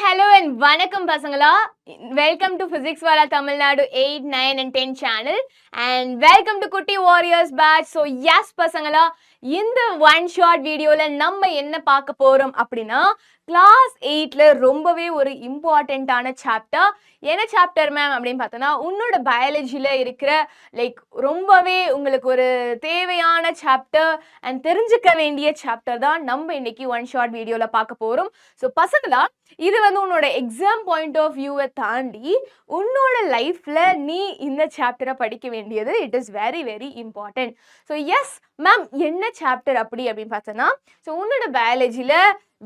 hello and வணக்கம் பசங்களா. Welcome to Physics Wala Tamil Nadu 8, 9 and 10 channel and welcome to KUTTY WARRIORS Batch. So yes பசங்களா, இந்த one shot வீடியோல நம்ம என்ன பார்க்க போறோம் அப்படின்னா கிளாஸ் 8ல ரொம்பவே ஒரு இம்பார்ட்டன்ட்டான சாப்டர். என்ன சாப்டர் மேம் அப்படின்னு பார்த்தோன்னா, உன்னோட பயாலஜியில் இருக்கிற ரொம்பவே உங்களுக்கு ஒரு தேவையான சாப்டர் அண்ட் தெரிஞ்சுக்க வேண்டிய சாப்டர் தான் நம்ம இன்னைக்கு ஒன் ஷார்ட் வீடியோவில் பார்க்க போகிறோம். ஸோ பசங்களா, இது உன்னோட எக்ஸாம் பாயிண்ட் ஆஃப் வியூவை தாண்டி உன்னோட லைஃப்பில் நீ இந்த சாப்டரை படிக்க வேண்டியது it is very very important. So yes ma'am, என்ன சாப்டர் அப்படின்னு பார்த்தோன்னா, ஸோ உன்னோட பயாலஜியில்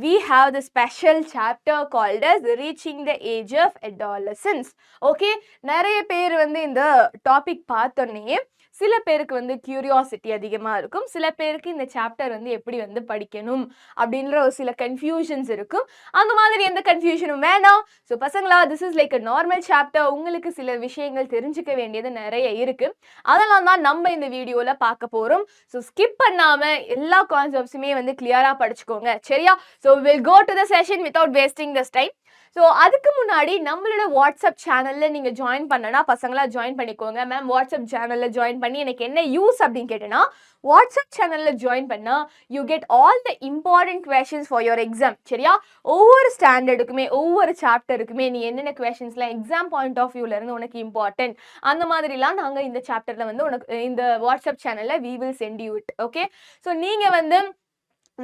we have the special chapter called as reaching the age of adolescence. Okay, நிறைய பேர் இந்த டாபிக் பார்த்தோன்னே சில பேருக்கு கியூரியாசிட்டி அதிகமாக இருக்கும், சில பேருக்கு இந்த சாப்டர் எப்படி படிக்கணும் அப்படின்ற ஒரு சில கன்ஃபியூஷன்ஸ் இருக்கும். அந்த மாதிரி எந்த கன்ஃபியூஷனும் வேணாம். ஸோ பசங்களா, this is like a normal chapter. உங்களுக்கு சில விஷயங்கள் தெரிஞ்சுக்க வேண்டியது நிறைய இருக்கு, அதெல்லாம் தான் நம்ம இந்த வீடியோவில் பார்க்க போகிறோம். ஸோ ஸ்கிப் பண்ணாமல் எல்லா கான்செப்ட்ஸுமே கிளியராக படிச்சுக்கோங்க, சரியா? So will go to the session without wasting this time. So அதுக்கு முன்னாடி நம்மளோட வாட்ஸ்அப் சேனலில் நீங்கள் ஜாயின் பண்ணனா பசங்களா ஜாயின் பண்ணிக்கோங்க. மேம், வாட்ஸ்அப் சேனலில் ஜாயின் பண்ணி எனக்கு என்ன யூஸ் அப்படின்னு கேட்டேன்னா, வாட்ஸ்அப் சேனலில் ஜாயின் பண்ணால் you get all the important questions for your exam, சரியா? ஒவ்வொரு ஸ்டாண்டர்டுக்குமே ஒவ்வொரு சாப்டருக்குமே நீ என்னென்ன கொஷின்ஸ்லாம் எக்ஸாம் பாயிண்ட் ஆஃப் வியூலேருந்து உனக்கு இம்பார்ட்டன்ட் அந்த மாதிரிலாம் நாங்கள் இந்த சாப்டரில் உனக்கு இந்த வாட்ஸ்அப் சேனலில் we will send you it. Okay, so நீங்கள்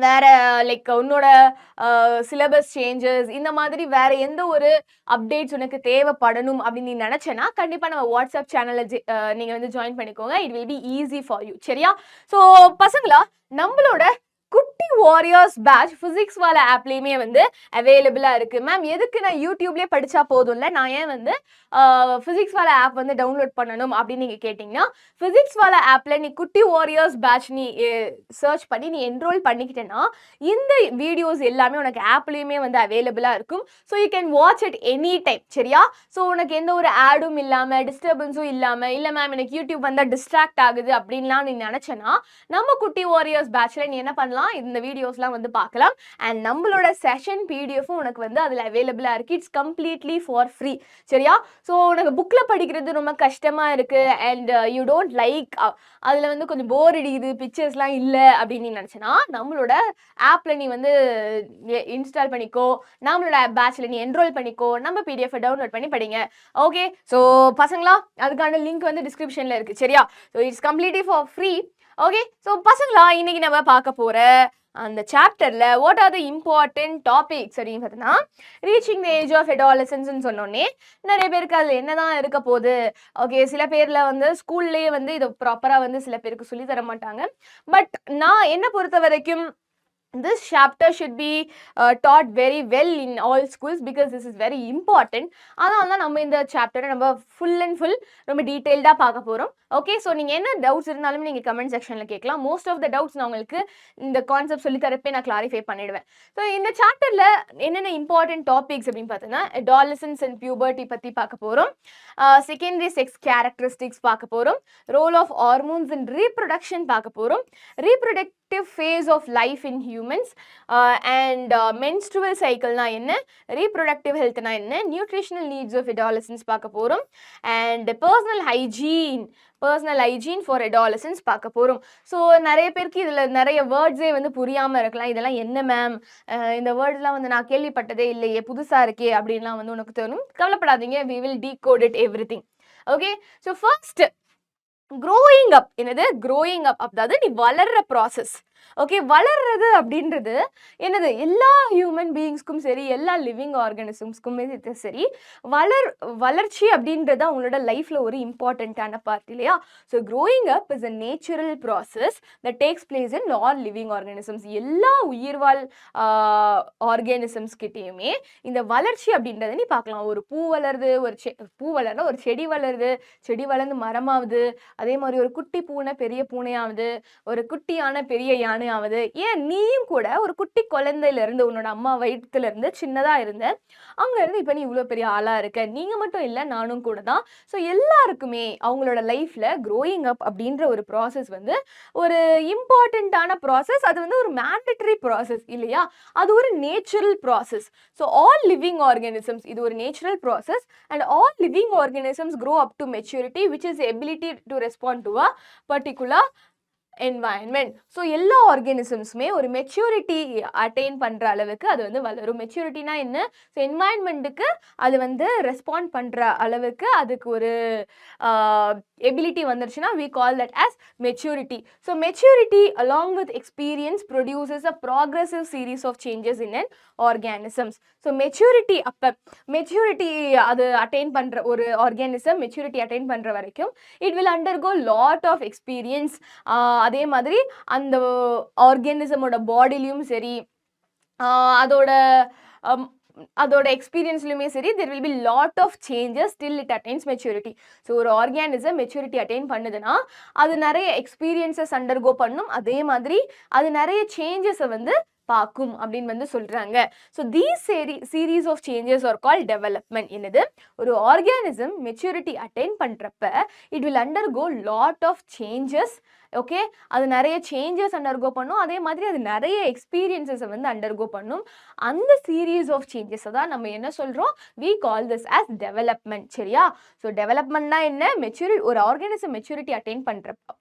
வேற உன்னோட சிலபஸ் சேஞ்சஸ் இந்த மாதிரி வேற எந்த ஒரு அப்டேட்ஸ் உனக்கு தேவைப்படணும் அப்படின்னு நீ நினைச்சேன்னா கண்டிப்பா நம்ம வாட்ஸ்அப் சேனல்ல நீங்க ஜாயின் பண்ணிக்கோங்க. It will be easy for you, சரியா? ஸோ பசங்களா, நம்மளோட குட்டி வாரியர்ஸ் பேட்ச் பிசிக்ஸ் வால ஆப்லேயுமே அவைலபிளா இருக்கு. மேம், எதுக்கு நான் யூடியூப்லேயே படிச்சா போதும்ல, நான் ஏன் பிசிக்ஸ் வால ஆப் டவுன்லோட் பண்ணணும் அப்படின்னு நீங்க கேட்டீங்கன்னா, பிசிக்ஸ் வால ஆப்ல நீ குட்டி வாரியர்ஸ் பேட்ச் நீ சர்ச் பண்ணி நீ என்ரோல் பண்ணிக்கிட்டேன்னா இந்த வீடியோஸ் எல்லாமே உனக்கு ஆப்லேயுமே அவைலபிளா இருக்கும். So you can watch it any time, சரியா? ஸோ உனக்கு எந்த ஒரு ஆடும் இல்லாம டிஸ்டர்பன்ஸும் இல்லாம, இல்ல மேம் எனக்கு யூடியூப் டிஸ்ட்ராக்ட் ஆகுது அப்படின்லாம் நீ நினைச்சேன்னா நம்ம குட்டி வாரியர்ஸ் பேட்ச்ல நீ என்ன பண்ணலாம், இந்த வீடியோஸ்லாம் பார்க்கலாம். அண்ட் நம்மளோட செஷன் பிடிஎஃப்பும் உனக்கு அதில் அவைலபிளா இருக்கு. இட்ஸ் கம்ப்ளீட்லி ஃபார் ஃப்ரீ, சரியா? ஸோ உனக்கு புக்ல படிக்கிறது ரொம்ப கஷ்டமா இருக்கு அண்ட் யூ டோன்ட் லைக், அதில் கொஞ்சம் போர் அடிக்குது, பிக்சர்ஸ்லாம் இல்லை அப்படின்னு நீ நினச்சேன்னா நம்மளோட ஆப்ல நீ இன்ஸ்டால் பண்ணிக்கோ, நம்மளோட பேட்ச்ல நீ என்ரோல் பண்ணிக்கோ, நம்ம பிடிஎஃப் டவுன்லோட் பண்ணி படிங்க. ஓகே, ஸோ பசங்களா, அதுக்கான லிங்க் டிஸ்கிரிப்ஷன்ல இருக்கு, சரியா? So it's completely for free. Okay, so பசங்களா, இன்னைக்கு நம்ம பார்க்க போற அந்த சாப்டர்ல what are the important topics அப்படின்னு பார்த்தீங்கன்னா, ரீச்சிங் த ஏஜ் ஆஃப் அடாலசன்ஸ்ன்னு சொன்னோடனே நிறைய பேருக்கு அதில் என்னதான் இருக்க போகுது. ஓகே, சில பேர்ல ஸ்கூல்லேயே இதை ப்ராப்பராக சில பேருக்கு சொல்லி தர மாட்டாங்க. பட் நான் என்ன பொறுத்த வரைக்கும் this chapter should be taught very well in all schools because this is very important. அதனால நம்ம இந்த சாப்டரை நம்ம ஃபுல் அண்ட் ஃபுல் ரொம்ப டீட்டெயில்டாக பார்க்க போகிறோம். ஓகே, ஸோ நீங்கள் என்ன டவுட்ஸ் இருந்தாலும் நீங்கள் கமெண்ட் செக்ஷனில் கேட்கலாம். மோஸ்ட் ஆஃப் த டவுட்ஸ் நான் உங்களுக்கு இந்த கான்செப்ட் சொல்லி தரப்பே நான் கிளாரிஃபை பண்ணிடுவேன். ஸோ இந்த சாப்டரில் என்னென்ன இம்பார்ட்டன்ட் டாபிக்ஸ் அப்படின்னு பார்த்தோன்னா, adolescence and puberty பற்றி பார்க்க போகிறோம், செகண்டரி செக்ஸ் கேரக்டரிஸ்டிக்ஸ் பார்க்க போகிறோம், role of hormones and reproduction பார்க்க போகிறோம், reproductive phase of life in humans, and menstrual cycle na enna, reproductive health na enna, nutritional needs of adolescents பார்க்க போறோம், and personal hygiene for adolescents பார்க்க போறோம். So நிறைய பேருக்கு இதில் நிறைய வேர்ட்ஸே புரியாமல் இருக்கலாம். இதெல்லாம் என்ன மேம், இந்த வேர்ட்ஸ்லாம் நான் கேள்விப்பட்டதே இல்லையே, புதுசாக இருக்கே அப்படின்லாம் உனக்கு தோணும். கவலைப்படாதீங்க, we will decode it everything. Okay, so first growing up. என்னது growing up? அதாவது நீ வளர்ற ப்ராசஸ். ஓகே, வளர்றது அப்படின்றது என்னது, எல்லா ஹியூமன் பீயிங்ஸ்க்கும் சரி, எல்லா லிவிங் ஆர்கானிசம்ஸ்க்குமே சரி, வளர்ச்சி அப்படின்றது அவங்களோட லைஃப்ல ஒரு இம்பார்ட்டண்ட்டான பார்ட், இல்லையா? So growing up is a natural process that takes place in all living organisms. எல்லா உயிர்வாழ் ஆர்கானிசம்ஸ் கிட்டேயுமே இந்த வளர்ச்சி அப்படின்றத நீ பார்க்கலாம். ஒரு பூ வளருது, பூ வளர்னா ஒரு செடி வளருது, செடி வளர்ந்து மரமாகுது, அதே மாதிரி ஒரு குட்டி பூனை பெரிய பூனையாகுது, ஒரு குட்டியான பெரிய யானை ஆகுது. ஏன் நீயும் கூட ஒரு குட்டி குழந்தையில இருந்து உன்னோட அம்மா வயிற்றுல இருந்து சின்னதா இருந்த, அங்க இருந்து இப்ப நீ இவ்வளவு பெரிய ஆளா இருக்க. நீங்க மட்டும் இல்ல, நானும் கூட தான். ஸோ எல்லாருக்குமே அவங்களோட லைஃப்ல க்ரோயிங் அப் அப்படின்ற ஒரு ப்ராசஸ் வந்து ஒரு இம்பார்ட்டன்டான ப்ராசஸ். அது வந்து ஒரு மேண்டட்டரி ப்ராசஸ் இல்லையா? அது ஒரு natural process. So all living organisms, இது ஒரு natural process and all living organisms grow up to maturity, which is the ability to respond to a particular environment. So எல்லா ஆர்கானிசம்ஸுமே ஒரு மெச்சூரிட்டி அட்டைன் பண்ணுற அளவுக்கு அது வந்து வளரும். மெச்சூரிட்டினா என்ன? ஸோ என்வாயன்மெண்ட்டுக்கு அது வந்து ரெஸ்பாண்ட் பண்ணுற அளவுக்கு அதுக்கு ஒரு எபிலிட்டி வந்துருச்சுன்னா we call that as maturity. So maturity along with experience produces a progressive series of changes in an organisms. So maturity அப்போ மெச்சூரிட்டி அது அட்டைன் பண்ணுற ஒரு ஆர்கானிசம் மெச்சூரிட்டி அட்டைன் பண்ணுற வரைக்கும் it will undergo lot of experience. அதே மாதிரி அந்த ஆர்கானிசமோட பாடிலையும் சரி அதோட எக்ஸ்பீரியன்ஸ்லையுமே சரி there will be lot of changes till it attains maturity. So ஒரு ஆர்கானிசம் மெச்சூரிட்டி அட்டைன் பண்ணுதுன்னா அது நிறைய எக்ஸ்பீரியன்ஸஸ் அண்டர்கோ பண்ணும். அதே மாதிரி அது நிறைய சேஞ்சஸை வந்து பார்க்கும் அப்படின்னு வந்து சொல்றாங்க. So these series of changes are call development. என்னது? ஒரு ஆர்கானிசம் மெச்சூரிட்டி அட்டைன் பண்றப்ப it will undergo lot of changes. Okay, அது நிறைய சேஞ்சஸ் அண்டர்கோ பண்ணும். அதே மாதிரி அது நிறைய எக்ஸ்பீரியன்ஸஸை வந்து அண்டர்கோ பண்ணும். அந்த சீரீஸ் ஆஃப் சேஞ்சஸை தான் நம்ம என்ன சொல்றோம்? we call this as development. சரியா? ஸோ டெவலப்மெண்ட்னா என்ன? ஒரு ஆர்கானிசம் மெச்சூரிட்டி அட்டைன்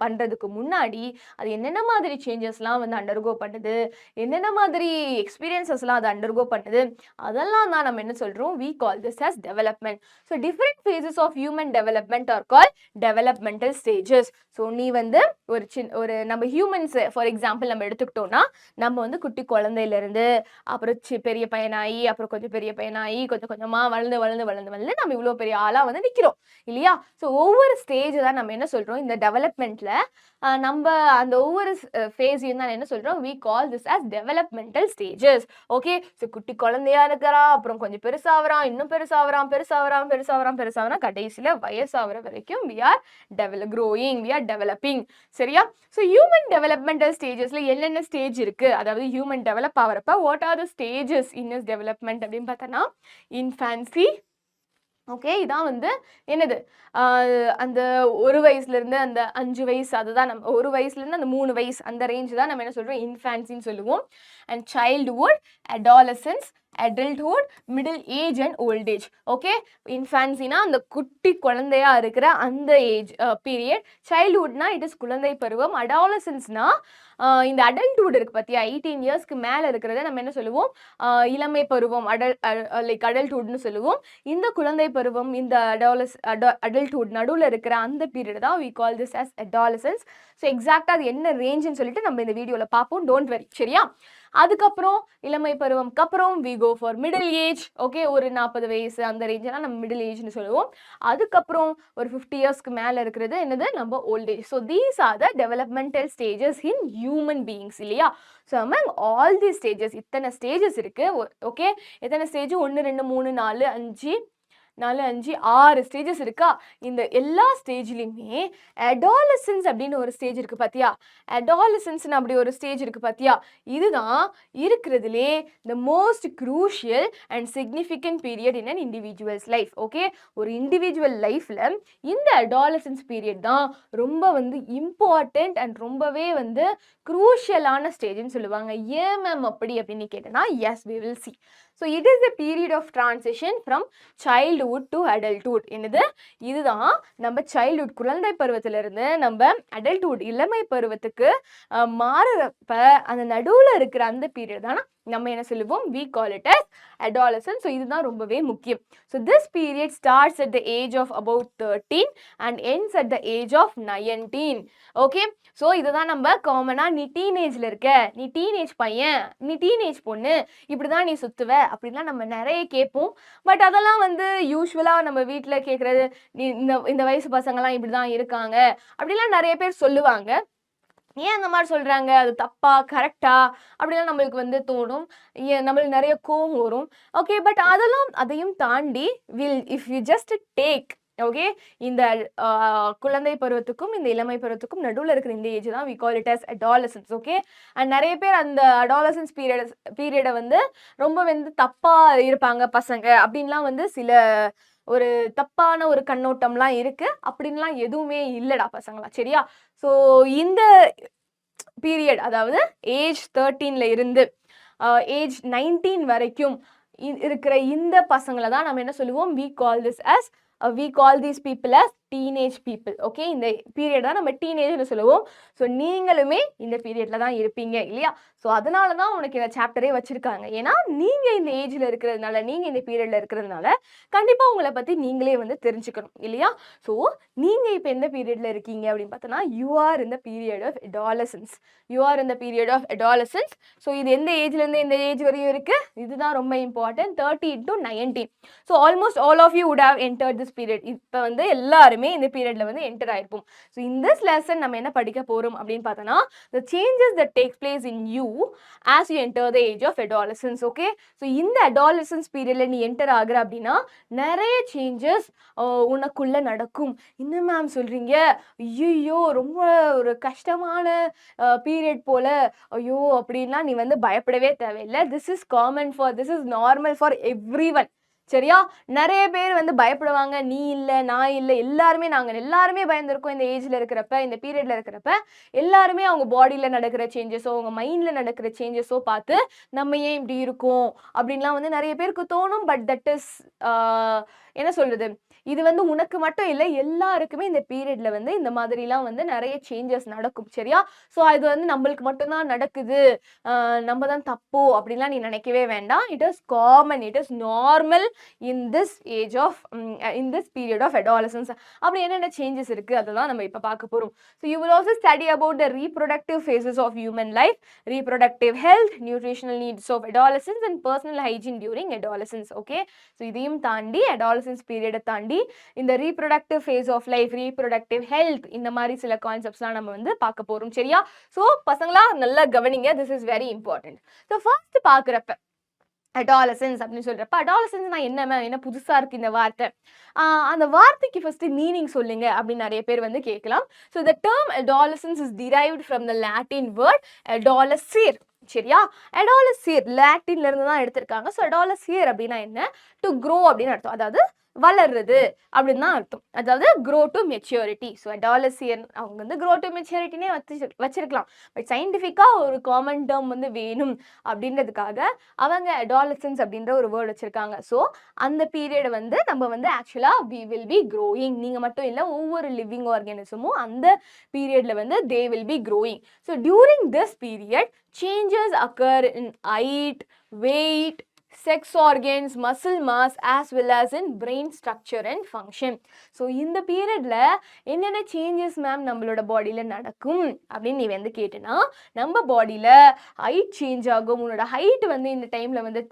பண்றதுக்கு முன்னாடி அது என்னென்ன மாதிரி சேஞ்சஸ்லாம் வந்து அண்டர்கோ பண்ணுது, என்னென்ன மாதிரி எக்ஸ்பீரியன்ஸஸ்லாம் அது அண்டர்கோ பண்ணுது, அதெல்லாம் தான் நம்ம என்ன சொல்றோம்? we call this as development. So different phases of human development are called developmental stages. So நீ வந்து ஒரு நம்ம ஹியூமன்ஸ் ஃபார் எக்ஸாம்பிள் நம்ம எடுத்துக்கிட்டோம்னா நம்ம வந்து குட்டி குழந்தையிலேருந்து அப்புறம் பெரிய பையனாகி அப்புறம் கொஞ்சம் பெரிய பையனாகி கொஞ்சம் கொஞ்சமாக வளர்ந்து நம்ம இவ்வளோ பெரிய ஆளாக வந்து நிற்கிறோம் இல்லையா? ஸோ ஒவ்வொரு ஸ்டேஜ் தான் நம்ம என்ன சொல்கிறோம்? இந்த டெவலப்மெண்ட்டில் நம்ம அந்த ஒவ்வொரு ஃபேஸையும் தான் என்ன சொல்கிறோம்? we call this as developmental stages. Okay, so குட்டி குழந்தையா இருக்கிறான், அப்புறம் கொஞ்சம் பெருசாகிறான், இன்னும் பெருசாகிறான், கடைசியில் வயசாகிற வரைக்கும் we are growing, we are developing. சரியா? ஸோ ஹியூமன் டெவலப்மெண்டல் ஸ்டேஜஸ்ல என்னென்ன ஸ்டேஜ் இருக்கு, அதாவது ஹியூமன் டெவலப் ஆகிறப்ப what are the stages in is development அப்படின்னு பார்த்தோன்னா இன்ஃபான்சி. ஓகே, இதான் வந்து என்னது? அந்த 1 வயசுலேருந்து அந்த 5 வயசு, அதுதான் நம்ம 1 வயசுலேருந்து அந்த 3 வயசு அந்த ரேஞ்ச் தான் நம்ம என்ன சொல்கிறோம்? இன்ஃபான்சின்னு சொல்லுவோம். And childhood, adolescence, adulthood, middle age and old age. Okay, இன்ஃபான்சினா அந்த குட்டி குழந்தையா இருக்கிற அந்த ஏஜ் பீரியட். சைல்ட்ஹுட்னா இட் இஸ் குழந்தை பருவம். அடாலசன்ஸ்னா இந்த அடல்ட்ஹுட் இருக்கு பார்த்தியா, 18 இயர்ஸ்க்கு மேலே இருக்கிறத நம்ம என்ன சொல்லுவோம்? இளமை பருவம், லைக் அடல்ட்ஹுட்னு சொல்லுவோம். இந்த குழந்தை பருவம், இந்த அடல்ட்ஹுட் நடுவில் இருக்கிற அந்த பீரியட் தான் we call this as adolescence. So எக்ஸாக்டாக அது என்ன ரேஞ்சுன்னு சொல்லிட்டு நம்ம இந்த வீடியோவில் பார்ப்போம். Don't worry. சரியா? அதுக்கப்புறம் இளமை பருவம்க்கு அப்புறம் we go for middle age. Okay, ஒரு 40 வயசு அந்த ரேஞ்செல்லாம் நம்ம மிடில் ஏஜ்னு சொல்லுவோம். அதுக்கப்புறம் ஒரு 50 இயர்ஸ்க்கு மேலே இருக்கிறது என்னது? நம்ம old age. So these are the developmental stages in human beings இல்லையா? So among all the stages, இத்தனை ஸ்டேஜஸ் இருக்கு. ஓகே, எத்தனை ஸ்டேஜ்? 1 2 3 4 5 6 ஸ்டேஜஸ் இருக்கா? இந்த எல்லா ஸ்டேஜ்லையுமே அடாலசன்ஸ் அப்படின்னு ஒரு ஸ்டேஜ் இருக்கு பார்த்தியா? அடாலசன்ஸ்னு அப்படி ஒரு ஸ்டேஜ் இருக்கு பார்த்தியா? இதுதான் இருக்கிறதுலே the most crucial and significant period in an individuals life. Okay, ஒரு இண்டிவிஜுவல் லைஃப்பில் இந்த அடாலசன்ஸ் பீரியட் தான் ரொம்ப வந்து இம்பார்ட்டண்ட் அண்ட் ரொம்பவே வந்து க்ரூஷியலான ஸ்டேஜ்னு சொல்லுவாங்க. ஏன் மேம் அப்படி அப்படின்னு கேட்டேன்னா, S, we will see. So it is a period of transition from childhood to adulthood. என்னது? இதுதான் நம்ம சைல்ட்ஹுட் குழந்தை பருவத்திலிருந்து நம்ம அடல்ட்ஹுட் இளமை பருவத்துக்கு மாறுறப்ப அந்த நடுவில் இருக்கிற அந்த பீரியட் தானே நம்ம என்ன சொல்லுவோம்? we call it as adolescence. So இதுதான் ரொம்பவே முக்கியம். So this period starts at the age of about 13 and ends at the age of 19. Okay, so இதுதான் நம்ம காமனாக நீ டீனேஜில் இருக்க, நீ டீனேஜ் பையன், நீ டீனேஜ் பொண்ணு, இப்படி தான் நீ சுற்றுவ அப்படின்லாம் நம்ம நிறைய கேட்போம். பட் அதெல்லாம் வந்து யூஸ்வலாக நம்ம வீட்டில் கேட்குறது, நீ இந்த வயசு பசங்கள்லாம் இப்படி தான் இருக்காங்க அப்படிலாம் நிறைய பேர் சொல்லுவாங்க. ஏன் அந்த மாதிரி சொல்கிறாங்க? அது தப்பா கரெக்டா அப்படிலாம் நம்மளுக்கு வந்து தோணும். நம்மளுக்கு நிறைய கோவம் வரும். ஓகே, பட் அதையும் தாண்டி if you just take okay, இந்த குழந்தை பருவத்துக்கும் இந்த இளமை பருவத்துக்கும் நடுவில் இருக்கிற இந்த ஏஜ் தான் we call it as adolescence. Okay, and நிறைய பேர் அந்த adolescence பீரியடை வந்து ரொம்ப வந்து தப்பா இருப்பாங்க பசங்க அப்படின்லாம் வந்து சில ஒரு தப்பான ஒரு கண்ணோட்டம்லாம் இருக்கு. அப்படின்லாம் எதுவுமே இல்லடா பசங்களா, சரியா? ஸோ இந்த பீரியட், அதாவது ஏஜ் 13ல இருந்து ஏஜ் 19 வரைக்கும் இருக்கிற இந்த பசங்களை தான் நம்ம என்ன சொல்லுவோம், we call these people as teenage people. Okay, இந்த பீரியட் தான் நம்ம டீனேஜ்னு சொல்லுவோம். ஸோ நீங்களுமே இந்த பீரியட்ல தான் இருப்பீங்க இல்லையா? ஸோ அதனால தான் உனக்கு இந்த சாப்டரே வச்சிருக்காங்க. ஏன்னா நீங்க இந்த ஏஜ்ல இருக்கிறதுனால, நீங்க இந்த பீரியட்ல இருக்கிறதுனால கண்டிப்பா உங்களை பத்தி நீங்களே வந்து தெரிஞ்சுக்கணும் இல்லையா? ஸோ நீங்க இப்போ எந்த பீரியட்ல இருக்கீங்க அப்படின்னு பார்த்தோன்னா, you are in the period of adolescence. you are in the period of adolescence. So இது எந்த ஏஜ்ல இருந்து எந்த ஏஜ் வரையும் இருக்கு, இதுதான் ரொம்ப important. 13 to 19. So almost all of you would have entered this period. இப்போ வந்து எல்லாருமே இந்த பீரியட்ல வந்து என்டர் ஆயிருப்போம். ஸோ in this lesson நம்ம என்ன படிக்க போறோம் அப்படின்னு பார்த்தோன்னா, the changes that takes place in you as you enter the age of adolescence. Okay, so இந்த adolescence பீரியட்ல நீ என்டர் ஆகுற அப்படின்னா நிறைய சேஞ்சஸ் உனக்குள்ள நடக்கும். இன்னும் மேம் சொல்றீங்க, ஐயோ ரொம்ப ஒரு கஷ்டமான பீரியட் போல, ஐயோ அப்படின்லாம் நீ வந்து பயப்படவே தேவையில்லை. this is normal for everyone. சரியா? நிறைய பேர் வந்து பயப்படுவாங்க, நீ இல்லை நான் இல்லை, நாங்கள் எல்லாருமே பயந்துருக்கோம். இந்த ஏஜ்ல இருக்கிறப்ப, இந்த பீரியட்ல இருக்கிறப்ப எல்லாருமே அவங்க பாடியில நடக்கிற சேஞ்சஸோ அவங்க மைண்ட்ல நடக்கிற சேஞ்சஸோ பார்த்து நம்ம ஏன் இப்படி இருக்கோம் அப்படின்லாம் வந்து நிறைய பேருக்கு தோணும். பட் தட் இஸ் என்ன சொல்றது, இது வந்து உனக்கு மட்டும் இல்லை, எல்லாருக்குமே இந்த பீரியட்ல வந்து இந்த மாதிரிலாம் வந்து நிறைய சேஞ்சஸ் நடக்கும். சரியா? ஸோ அது வந்து நம்மளுக்கு மட்டும்தான் நடக்குது, நம்ம தான் தப்போ அப்படின்லாம் நீ நினைக்கவே வேண்டாம். It is common, it is normal in this age of in this period of adolescence. அப்படி என்னென்ன சேஞ்சஸ் இருக்கு அதெல்லாம் நம்ம இப்போ பார்க்க போறோம். So you will also study about the reproductive phases of human life, reproductive health, nutritional needs of adolescents and personal hygiene during adolescence. Okay, so இதையும் தாண்டி adolescence period தாண்டி இந்த reproductive phase of life, reproductive health, இந்த மாதிரி சில கான்செப்ட்ஸ்லாம் நம்ம வந்து பார்க்க போறோம். சரியா? ஸோ பசங்களா நல்லா கவனிங்க, this is very important. So first பார்க்குறப்ப adolescence அப்படின்னு சொல்றப்ப, adolescence என்ன புதுசா இருக்கு இந்த வார்த்தை, அந்த வார்த்தைக்கு ஃபர்ஸ்ட் மீனிங் சொல்லுங்க அப்படின்னு நிறைய பேர் வந்து கேட்கலாம். So the term adolescence is derived from the Latin word adolescere. சரியா? adolescere லாட்டின்ல இருந்து தான் எடுத்திருக்காங்க. ஸோ adolescere அப்படின்னா என்ன, டு க்ரோ அப்படின்னு அர்த்தம், அதாவது வளர்றது அப்படின்னு தான் அர்த்தம், அதாவது grow to maturity. So adolescent அவங்க வந்து grow to maturity-னே வச்சிருக்கலாம். பட் சயின்டிஃபிக்காக ஒரு காமன் டேர்ம் வந்து வேணும் அப்படின்றதுக்காக அவங்க adolescence அப்படின்ற ஒரு வேர்ட் வச்சிருக்காங்க. ஸோ அந்த பீரியட் வந்து நம்ம வந்து ஆக்சுவலாக we will be growing. நீங்கள் மட்டும் இல்லை, ஒவ்வொரு லிவிங் ஆர்கானிசமும் அந்த பீரியட்ல வந்து they will be growing. So during this period changes occur in height, weight, sex organs, muscle mass as well as in brain structure and function. So இந்த பீரியட்ல என்னென்ன சேஞ்சஸ் மேம் நம்மளோட பாடியில் நடக்கும் அப்படின்னு நீ வந்து கேட்டேன்னா, நம்ம பாடியில் ஹைட் சேஞ்ச் ஆகும். உன்னோட ஹைட் வந்து இந்த டைமில் வந்து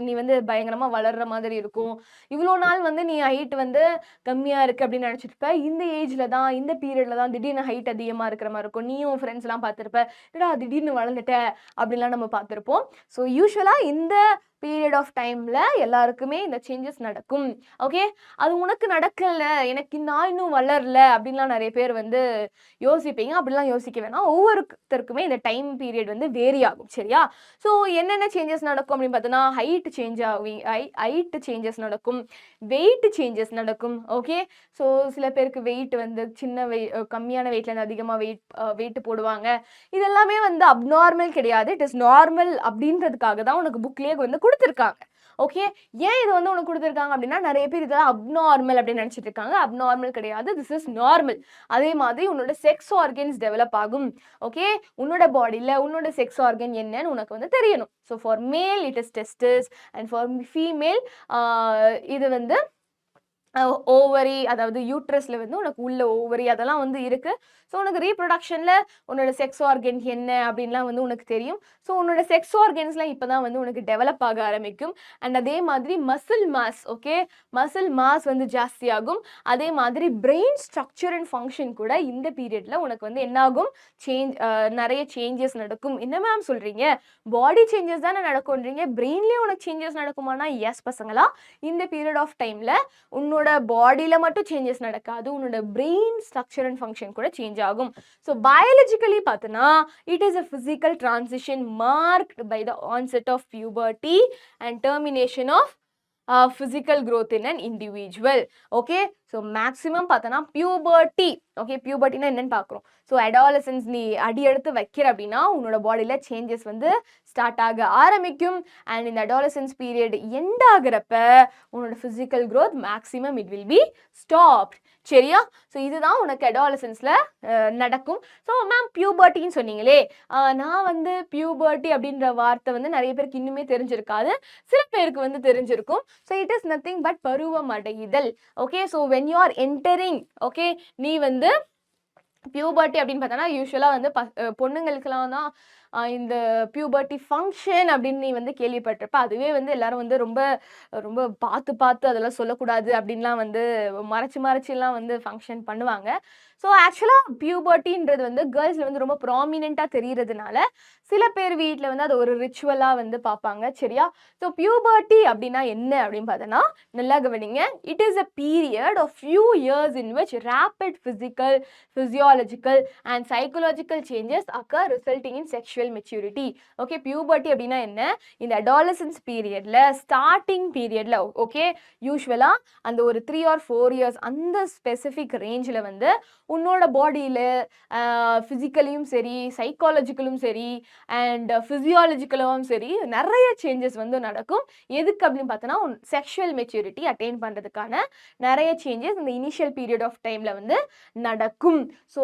நீ வந்து பயங்கரமாக வளர்கிற மாதிரி இருக்கும். இவ்வளோ நாள் வந்து நீ ஹைட் வந்து கம்மியாக இருக்குது அப்படின்னு நினச்சிருப்ப, இந்த ஏஜில் தான், இந்த பீரியடில் தான் திடீர்னு ஹைட் அதிகமாக இருக்கிற மாதிரி இருக்கும். நீயும் ஃப்ரெண்ட்ஸ்லாம் பார்த்துருப்ப, ஏடா திடீர்னு வளர்ந்துட்ட அப்படின்லாம் நம்ம பார்த்துருப்போம். ஸோ யூஸ்வலாக இந்த பீரியட் ஆஃப் டைம்ல எல்லாருக்குமே இந்த சேஞ்சஸ் நடக்கும். ஓகே, அது உனக்கு நடக்கல, எனக்கு நான் இன்னும் வளரல அப்படின்லாம் நிறைய பேர் வந்து யோசிப்பீங்க. அப்படிலாம் யோசிக்க வேணாம். ஒவ்வொருத்தருக்குமே இந்த டைம் பீரியட் வந்து வேரி ஆகும். சரியா? ஸோ என்னென்ன சேஞ்சஸ் நடக்கும் அப்படின்னு பார்த்தோன்னா, ஹைட் சேஞ்சஸ் நடக்கும், வெயிட் சேஞ்சஸ் நடக்கும். ஓகே, ஸோ சில பேருக்கு வெயிட் வந்து கம்மியான வெயிட்லேருந்து அதிகமாக வெயிட் போடுவாங்க. இதெல்லாமே வந்து அப்நார்மல் கிடையாது, இட் இஸ் நார்மல் அப்படின்றதுக்காக தான் உனக்கு புக்லேயே வந்து கொடுத்துருக்காங்க. ஓகே, ஏன் இது வந்து உனக்கு கொடுத்துருக்காங்க அப்படின்னா, நிறைய பேர் இதெல்லாம் அப்நார்மல் அப்படின்னு நினச்சிட்டு இருக்காங்க. அப்நார்மல் கிடையாது, திஸ் இஸ் நார்மல். அதே மாதிரி உன்னோட செக்ஸ் ஆர்கன்ஸ் டெவலப் ஆகும். ஓகே, உன்னோட பாடியில் உன்னோட செக்ஸ் ஆர்கன் என்னன்னு உனக்கு வந்து தெரியணும். ஸோ ஃபார் மேல் it is tests and for female இது வந்து ஓவரி, அதாவது யூட்ரஸில் வந்து உனக்கு உள்ள ஓவரி அதெல்லாம் வந்து இருக்குது. ஸோ உனக்கு ரீப்ரொடக்ஷனில் உன்னோட செக்ஸ் ஆர்கன் என்ன அப்படின்லாம் வந்து உனக்கு தெரியும். ஸோ உன்னோட செக்ஸ் ஆர்கன்ஸ்லாம் இப்போ தான் வந்து உனக்கு டெவலப் ஆக ஆரம்பிக்கும். அண்ட் அதே மாதிரி muscle mass, okay, muscle mass வந்து ஜாஸ்தியாகும். அதே மாதிரி பிரெயின் ஸ்ட்ரக்சர் அண்ட் ஃபங்க்ஷன் கூட இந்த பீரியடில் உனக்கு வந்து என்னாகும், நிறைய சேஞ்சஸ் நடக்கும். என்ன மேம் சொல்கிறீங்க, பாடி சேஞ்சஸ் தானே நடக்கும்ன்றீங்க, பிரெயின்லேயே உனக்கு சேஞ்சஸ் நடக்குமானா, எஸ் பசங்களா, இந்த பீரியட் ஆஃப் டைமில் உன்னோட உன்னோட பாடியில் மட்டும் சேஞ்சஸ் நடக்காது, உன்னோட பிரெயின் ஸ்ட்ரக்சர் அண்ட் ஃபங்க்ஷன் கூட சேஞ்ச் ஆகும். ஸோ பயாலஜிக்கலி பார்த்தோன்னா it is a physical transition marked by the onset of puberty and termination of physical growth in an individual. Okay, so maximum பார்த்தோன்னா puberty. ஓகே, பியூபர்ட்டினா என்னன்னு பார்க்குறோம். So adolescence நீ அடி எடுத்து வைக்கிற அப்படின்னா உன்னோட பாடியில் சேஞ்சஸ் வந்து ஸ்டார்ட் ஆக ஆரம்பிக்கும். அண்ட் இந்த அடாலசன்ஸ் பீரியட் எண்ட் ஆகிறப்ப உன்னோட physical growth maximum it will B stopped. சரியா? ஸோ இதுதான் உனக்கு அடாலசன்ஸில் நடக்கும். ஸோ மேம் பியூபர்ட்டின்னு சொன்னீங்களே, நான் வந்து பியூபர்ட்டி அப்படின்ற வார்த்தை வந்து நிறைய பேருக்கு இன்னுமே தெரிஞ்சிருக்காது, சில பேருக்கு வந்து தெரிஞ்சிருக்கும். So it is nothing but பருவம் அடைதல். Okay, so when you are entering, okay, நீ வந்து பியூபர்ட்டி அப்படின்னு பார்த்தோன்னா யூஸ்வலாக வந்து பொண்ணுங்களுக்கெல்லாம் தான் இந்த பியூபர்ட்டி ஃபங்க்ஷன் அப்படின்னு நீ வந்து கேள்விப்பட்டிருப்ப. அதுவே வந்து எல்லாரும் வந்து ரொம்ப ரொம்ப பார்த்து அதெல்லாம் சொல்லக்கூடாது அப்படின்லாம் வந்து மறைச்சிலாம் வந்து ஃபங்க்ஷன் பண்ணுவாங்க. ஸோ ஆக்சுவலாக பியூபர்ட்டின்றது வந்து கேர்ள்ஸில் வந்து ரொம்ப ப்ராமினெண்ட்டாக தெரிகிறதுனால சில பேர் வீட்டில் வந்து அது ஒரு ரிச்சுவலாக வந்து பார்ப்பாங்க. சரியா? ஸோ பியூபர்ட்டி அப்படின்னா என்ன அப்படின்னு பார்த்தோன்னா நல்லா கவனிங்க. It is a period of few years in which rapid physical, physiological and psychological changes occur resulting in sexual maturity. Okay, puberty அப்படின்னா என்ன? இந்த அடாலசன்ஸ் பீரியடில் ஸ்டார்டிங் பீரியடில் ஓகே யூஸ்வலாக அந்த ஒரு 3 or 4 இயர்ஸ் அந்த ஸ்பெசிஃபிக் ரேஞ்சில் வந்து உன்னோட பாடியில் ஃபிசிக்கலியும் சரி, சைக்காலஜிக்கலும் சரி அண்ட் ஃபிசியாலஜிக்கலும் சரி நிறைய சேஞ்சஸ் வந்து நடக்கும். எதுக்கு அப்படின்னு பார்த்தோன்னா செக்ஷுவல் மெச்சூரிட்டி அட்டைன் பண்ணுறதுக்கான நிறைய சேஞ்சஸ் இந்த இனிஷியல் பீரியட் ஆஃப் டைமில் வந்து நடக்கும். ஸோ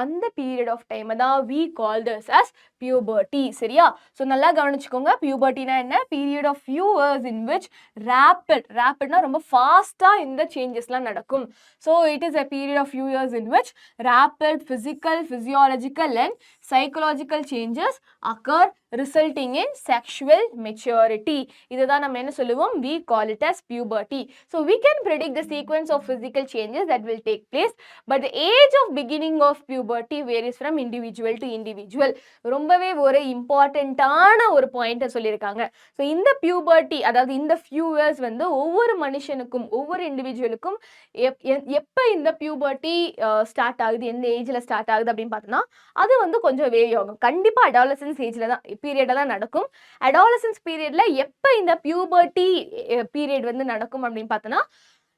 அந்த பீரியட் ஆஃப் டைமை தான் we call this as puberty. சரியா? ஸோ நல்லா கவனிச்சுக்கோங்க. பியூபர்ட்டினா என்ன? Period of few years in which ரேப்பிட்னா ரொம்ப ஃபாஸ்ட்டாக இந்த சேஞ்சஸ்லாம் நடக்கும். So it is a period of few years in which rapid physical, physiological and psychological changes occur resulting in sexual maturity. இதுதான் நம்ம என்ன சொல்லுவோம்? We call it as puberty. So we can predict the sequence of physical changes that will take place, but the age of beginning of puberty varies from individual to individual. ரொம்பவே ஒரு இம்பார்ட்டண்ட்டான ஒரு பாயிண்ட்டை சொல்லியிருக்காங்க. ஸோ இந்த puberty அதாவது இந்த few years வந்து ஒவ்வொரு மனுஷனுக்கும் ஒவ்வொரு இண்டிவிஜுவலுக்கும் எப்போ இந்த பியூபர்ட்டி ஸ்டார்ட் ஆகுது, எந்த ஏஜில் ஸ்டார்ட் ஆகுது அப்படின்னு பார்த்தோன்னா அது வந்து கொஞ்சம் வேரி ஆகும். கண்டிப்பாக அடாலசன்ஸ் ஏஜில் தான் பீரியடில் தான் நடக்கும். அடாலசன்ஸ் பீரியடில் எப்போ இந்த பியூபர்ட்டி பீரியட் வந்து நடக்கும் அப்படின்னு பார்த்தோன்னா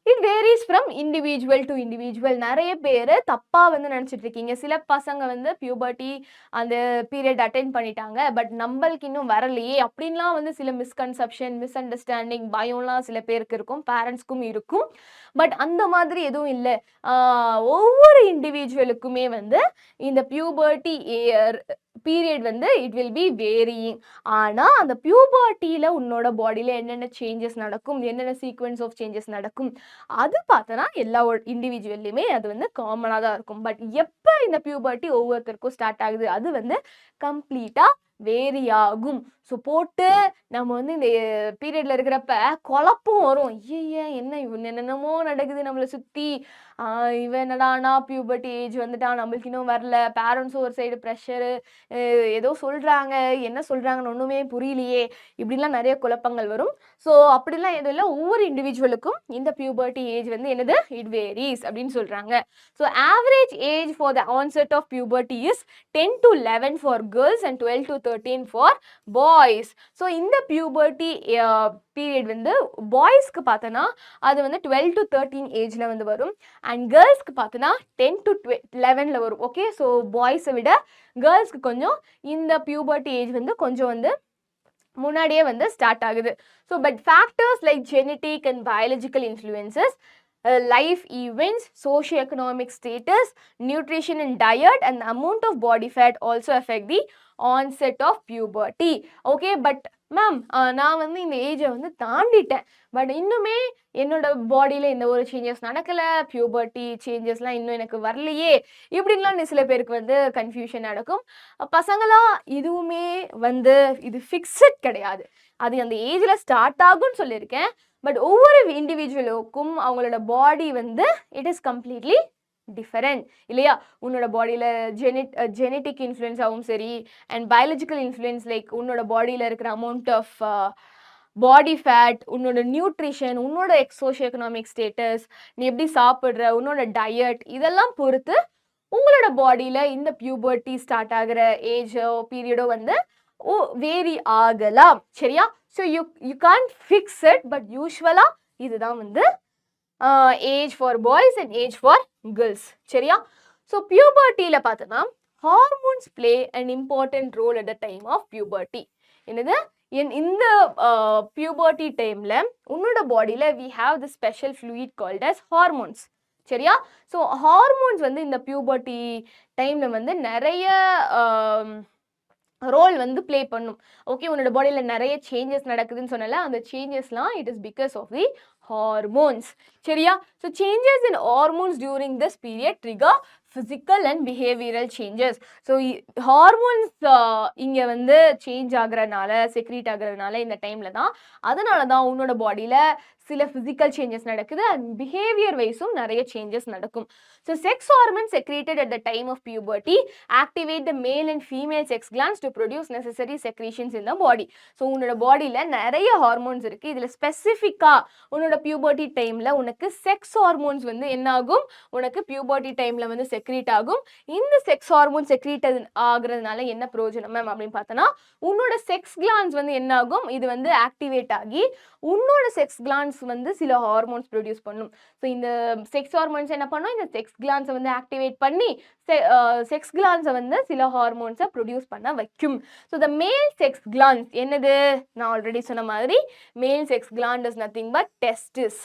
it varies from individual to individual. நிறைய பேர் தப்பாக வந்து நினச்சிட்டு இருக்கீங்க. சில பசங்க வந்து பியூபர்ட்டி அந்த பீரியட் அட்டென்ட் பண்ணிட்டாங்க, பட் நம்மளுக்கு இன்னும் வரலையே அப்படின்லாம் வந்து சில மிஸ்கன்செப்ஷன், மிஸ் அண்டர்ஸ்டாண்டிங், பயம்லாம் சில பேருக்கு இருக்கும், பேரண்ட்ஸ்க்கும் இருக்கும். பட் அந்த மாதிரி எதுவும் இல்லை. ஒவ்வொரு இண்டிவிஜுவலுக்குமே வந்து இந்த பியூபர்ட்டி பீரியட் வந்து இட் வில் பி வேரியிங். ஆனால் அந்த பியூபர்ட்டியில் உன்னோட பாடியில் என்னென்ன சேஞ்சஸ் நடக்கும், என்னென்ன சீக்வன்ஸ் ஆஃப் சேஞ்சஸ் நடக்கும் அது பார்த்தோன்னா எல்லா இண்டிவிஜுவல்லையுமே அது வந்து காமனாக தான் இருக்கும். பட் எப்போ இந்த பியூபர்ட்டி ஒவ்வொருத்தருக்கும் ஸ்டார்ட் ஆகுது அது வந்து கம்ப்ளீட்டாக வேரி ஆகும். ஸோ போட்டு நம்ம வந்து இந்த பீரியடில் இருக்கிறப்ப குழப்பம் வரும். என்ன இவன் என்னென்னமோ நடக்குது நம்மளை சுற்றி, இவன் என்னடானா பியூபர்ட்டி ஏஜ் வந்துட்டான், நம்மளுக்கு இன்னும் வரல, பேரண்ட்ஸும் ஒரு சைடு ப்ரெஷரு, ஏதோ சொல்கிறாங்க, என்ன சொல்கிறாங்கன்னு ஒன்றுமே புரியலையே, இப்படிலாம் நிறைய குழப்பங்கள் வரும். ஸோ அப்படிலாம் எதுவும் இல்லை, ஒவ்வொரு இண்டிவிஜுவலுக்கும் இந்த பியூபர்ட்டி ஏஜ் வந்து என்னது இட் வேரிஸ் அப்படின்னு சொல்கிறாங்க. So average age for the onset of puberty is 10 to 11 for girls and 12 to 13 for boys. So இந்த பியூபர்ட்டி பீரியட் வந்து பாய்ஸ்க்கு பார்த்தோன்னா அது வந்து 12 to 13 ஏஜில் வந்து வரும் அண்ட் கேர்ள்ஸ்க்கு பார்த்தோன்னா 10 to 11 வரும். ஓகே, ஸோ பாய்ஸை விட கேர்ள்ஸ்க்கு கொஞ்சம் இந்த பியூபர்ட்டி ஏஜ் வந்து கொஞ்சம் வந்து முன்னாடியே வந்து ஸ்டார்ட் ஆகுது. So but factors like genetic and biological influences, life events, socio-economic status, nutrition and diet and the amount of body fat also affect the onset of puberty. Okay, but ma'am நான் வந்து இந்த ஏஜை வந்து தாண்டிட்டேன், but இன்னுமே என்னோட பாடியில் எந்த ஒரு changes நடக்கலை, பியூபர்ட்டி சேஞ்சஸ்லாம் இன்னும் எனக்கு வரலையே, இப்படின்லாம் சில பேருக்கு வந்து கன்ஃபியூஷன் நடக்கும். பசங்களாம் இதுவுமே வந்து இது ஃபிக்ஸட் கிடையாது, அது அந்த ஏஜில் ஸ்டார்ட் ஆகும்னு சொல்லியிருக்கேன். பட் ஒவ்வொரு இண்டிவிஜுவலுக்கும் அவங்களோட பாடி வந்து இட் இஸ் கம்ப்ளீட்லி டிஃபரெண்ட் இல்லையா? உன்னோட பாடியில் ஜெனட்டிக் இன்ஃப்ளூயன்ஸாகவும் சரி அண்ட் பயாலஜிக்கல் இன்ஃப்ளூயன்ஸ் லைக் உன்னோட பாடியில் இருக்கிற அமௌண்ட் ஆஃப் பாடி ஃபேட், உன்னோட நியூட்ரிஷன், உன்னோட சோஷியோ எக்கனாமிக் ஸ்டேட்டஸ், நீ எப்படி சாப்பிட்ற, உன்னோட டயட், இதெல்லாம் பொறுத்து உங்களோட பாடியில் இந்த பியூபர்ட்டி ஸ்டார்ட் ஆகிற ஏஜோ பீரியடோ வந்து வேரி ஆகலாம். சரியா? So you can't fix it, but யூஸ்வலாக இதுதான் வந்து age for boys and age for girls. சரியா? ஸோ பியூபர்ட்டியில் பார்த்தோன்னா hormones play an important role at the time of puberty. என்னது? இந்த பியூபர்ட்டி டைமில் உன்னோட பாடியில் we have the special fluid called as hormones. சரியா? ஸோ ஹார்மோன்ஸ் வந்து இந்த பியூபர்ட்டி டைமில் வந்து நிறைய ரோல் வந்து ப்ளே பண்ணும். ஓகே, உன்னோட பாடியில் நிறைய சேஞ்சஸ் நடக்குதுன்னு சொன்னால அந்த சேஞ்சஸ்லாம் it is because of the hormones. சரியா? So changes in hormones during this period trigger physical and behavioral changes. So hormones இங்கே வந்து சேஞ்ச் ஆகுறதுனால செக்ரீட் ஆகுறதுனால இந்த டைமில் தான், அதனால தான் உன்னோட பாடியில் சில ஃபிசிக்கல் சேஞ்சஸ் நடக்குது அண்ட் பிஹேவியர் வைஸும் நிறைய சேஞ்சஸ் நடக்கும். So sex hormone secreted at the time of puberty activate the male and female sex glands to produce necessary secretions in the body. So உன்னோட பாடியில் நிறைய ஹார்மோன்ஸ் இருக்குது. இதில் ஸ்பெசிஃபிக்காக உன்னோட பியூபர்ட்டி டைமில் உனக்கு செக்ஸ் ஹார்மோன்ஸ் வந்து என்ன ஆகும், உனக்கு பியூபர்ட்டி டைமில் வந்து செக்ரீட் ஆகும். இந்த செக்ஸ் ஹார்மோன் செக்ரீட் ஆகுறதுனால என்ன பிரயோஜனம் மேம் அப்படின்னு பார்த்தோன்னா, உன்னோட செக்ஸ் கிளான்ஸ் வந்து என்ன ஆகும், இது வந்து ஆக்டிவேட் ஆகி உன்னோட செக்ஸ் கிளான்ஸ் வந்து சில ஹார்மோன்ஸ் ப்ரொடியூஸ் பண்ணும். ஸோ இந்த செக்ஸ் ஹார்மோன்ஸ் என்ன பண்ணும், இந்த செக்ஸ் கிளான்ஸை வந்து ஆக்டிவேட் பண்ணி செக்ஸ் கிளான்ஸை வந்து சில ஹார்மோன்ஸை ப்ரொடியூஸ் பண்ண வைக்கும். ஸோ த மேல் செக்ஸ் கிளான்ஸ் என்னது, நான் ஆல்ரெடி சொன்ன மாதிரி மேல் sex gland is nothing but testis.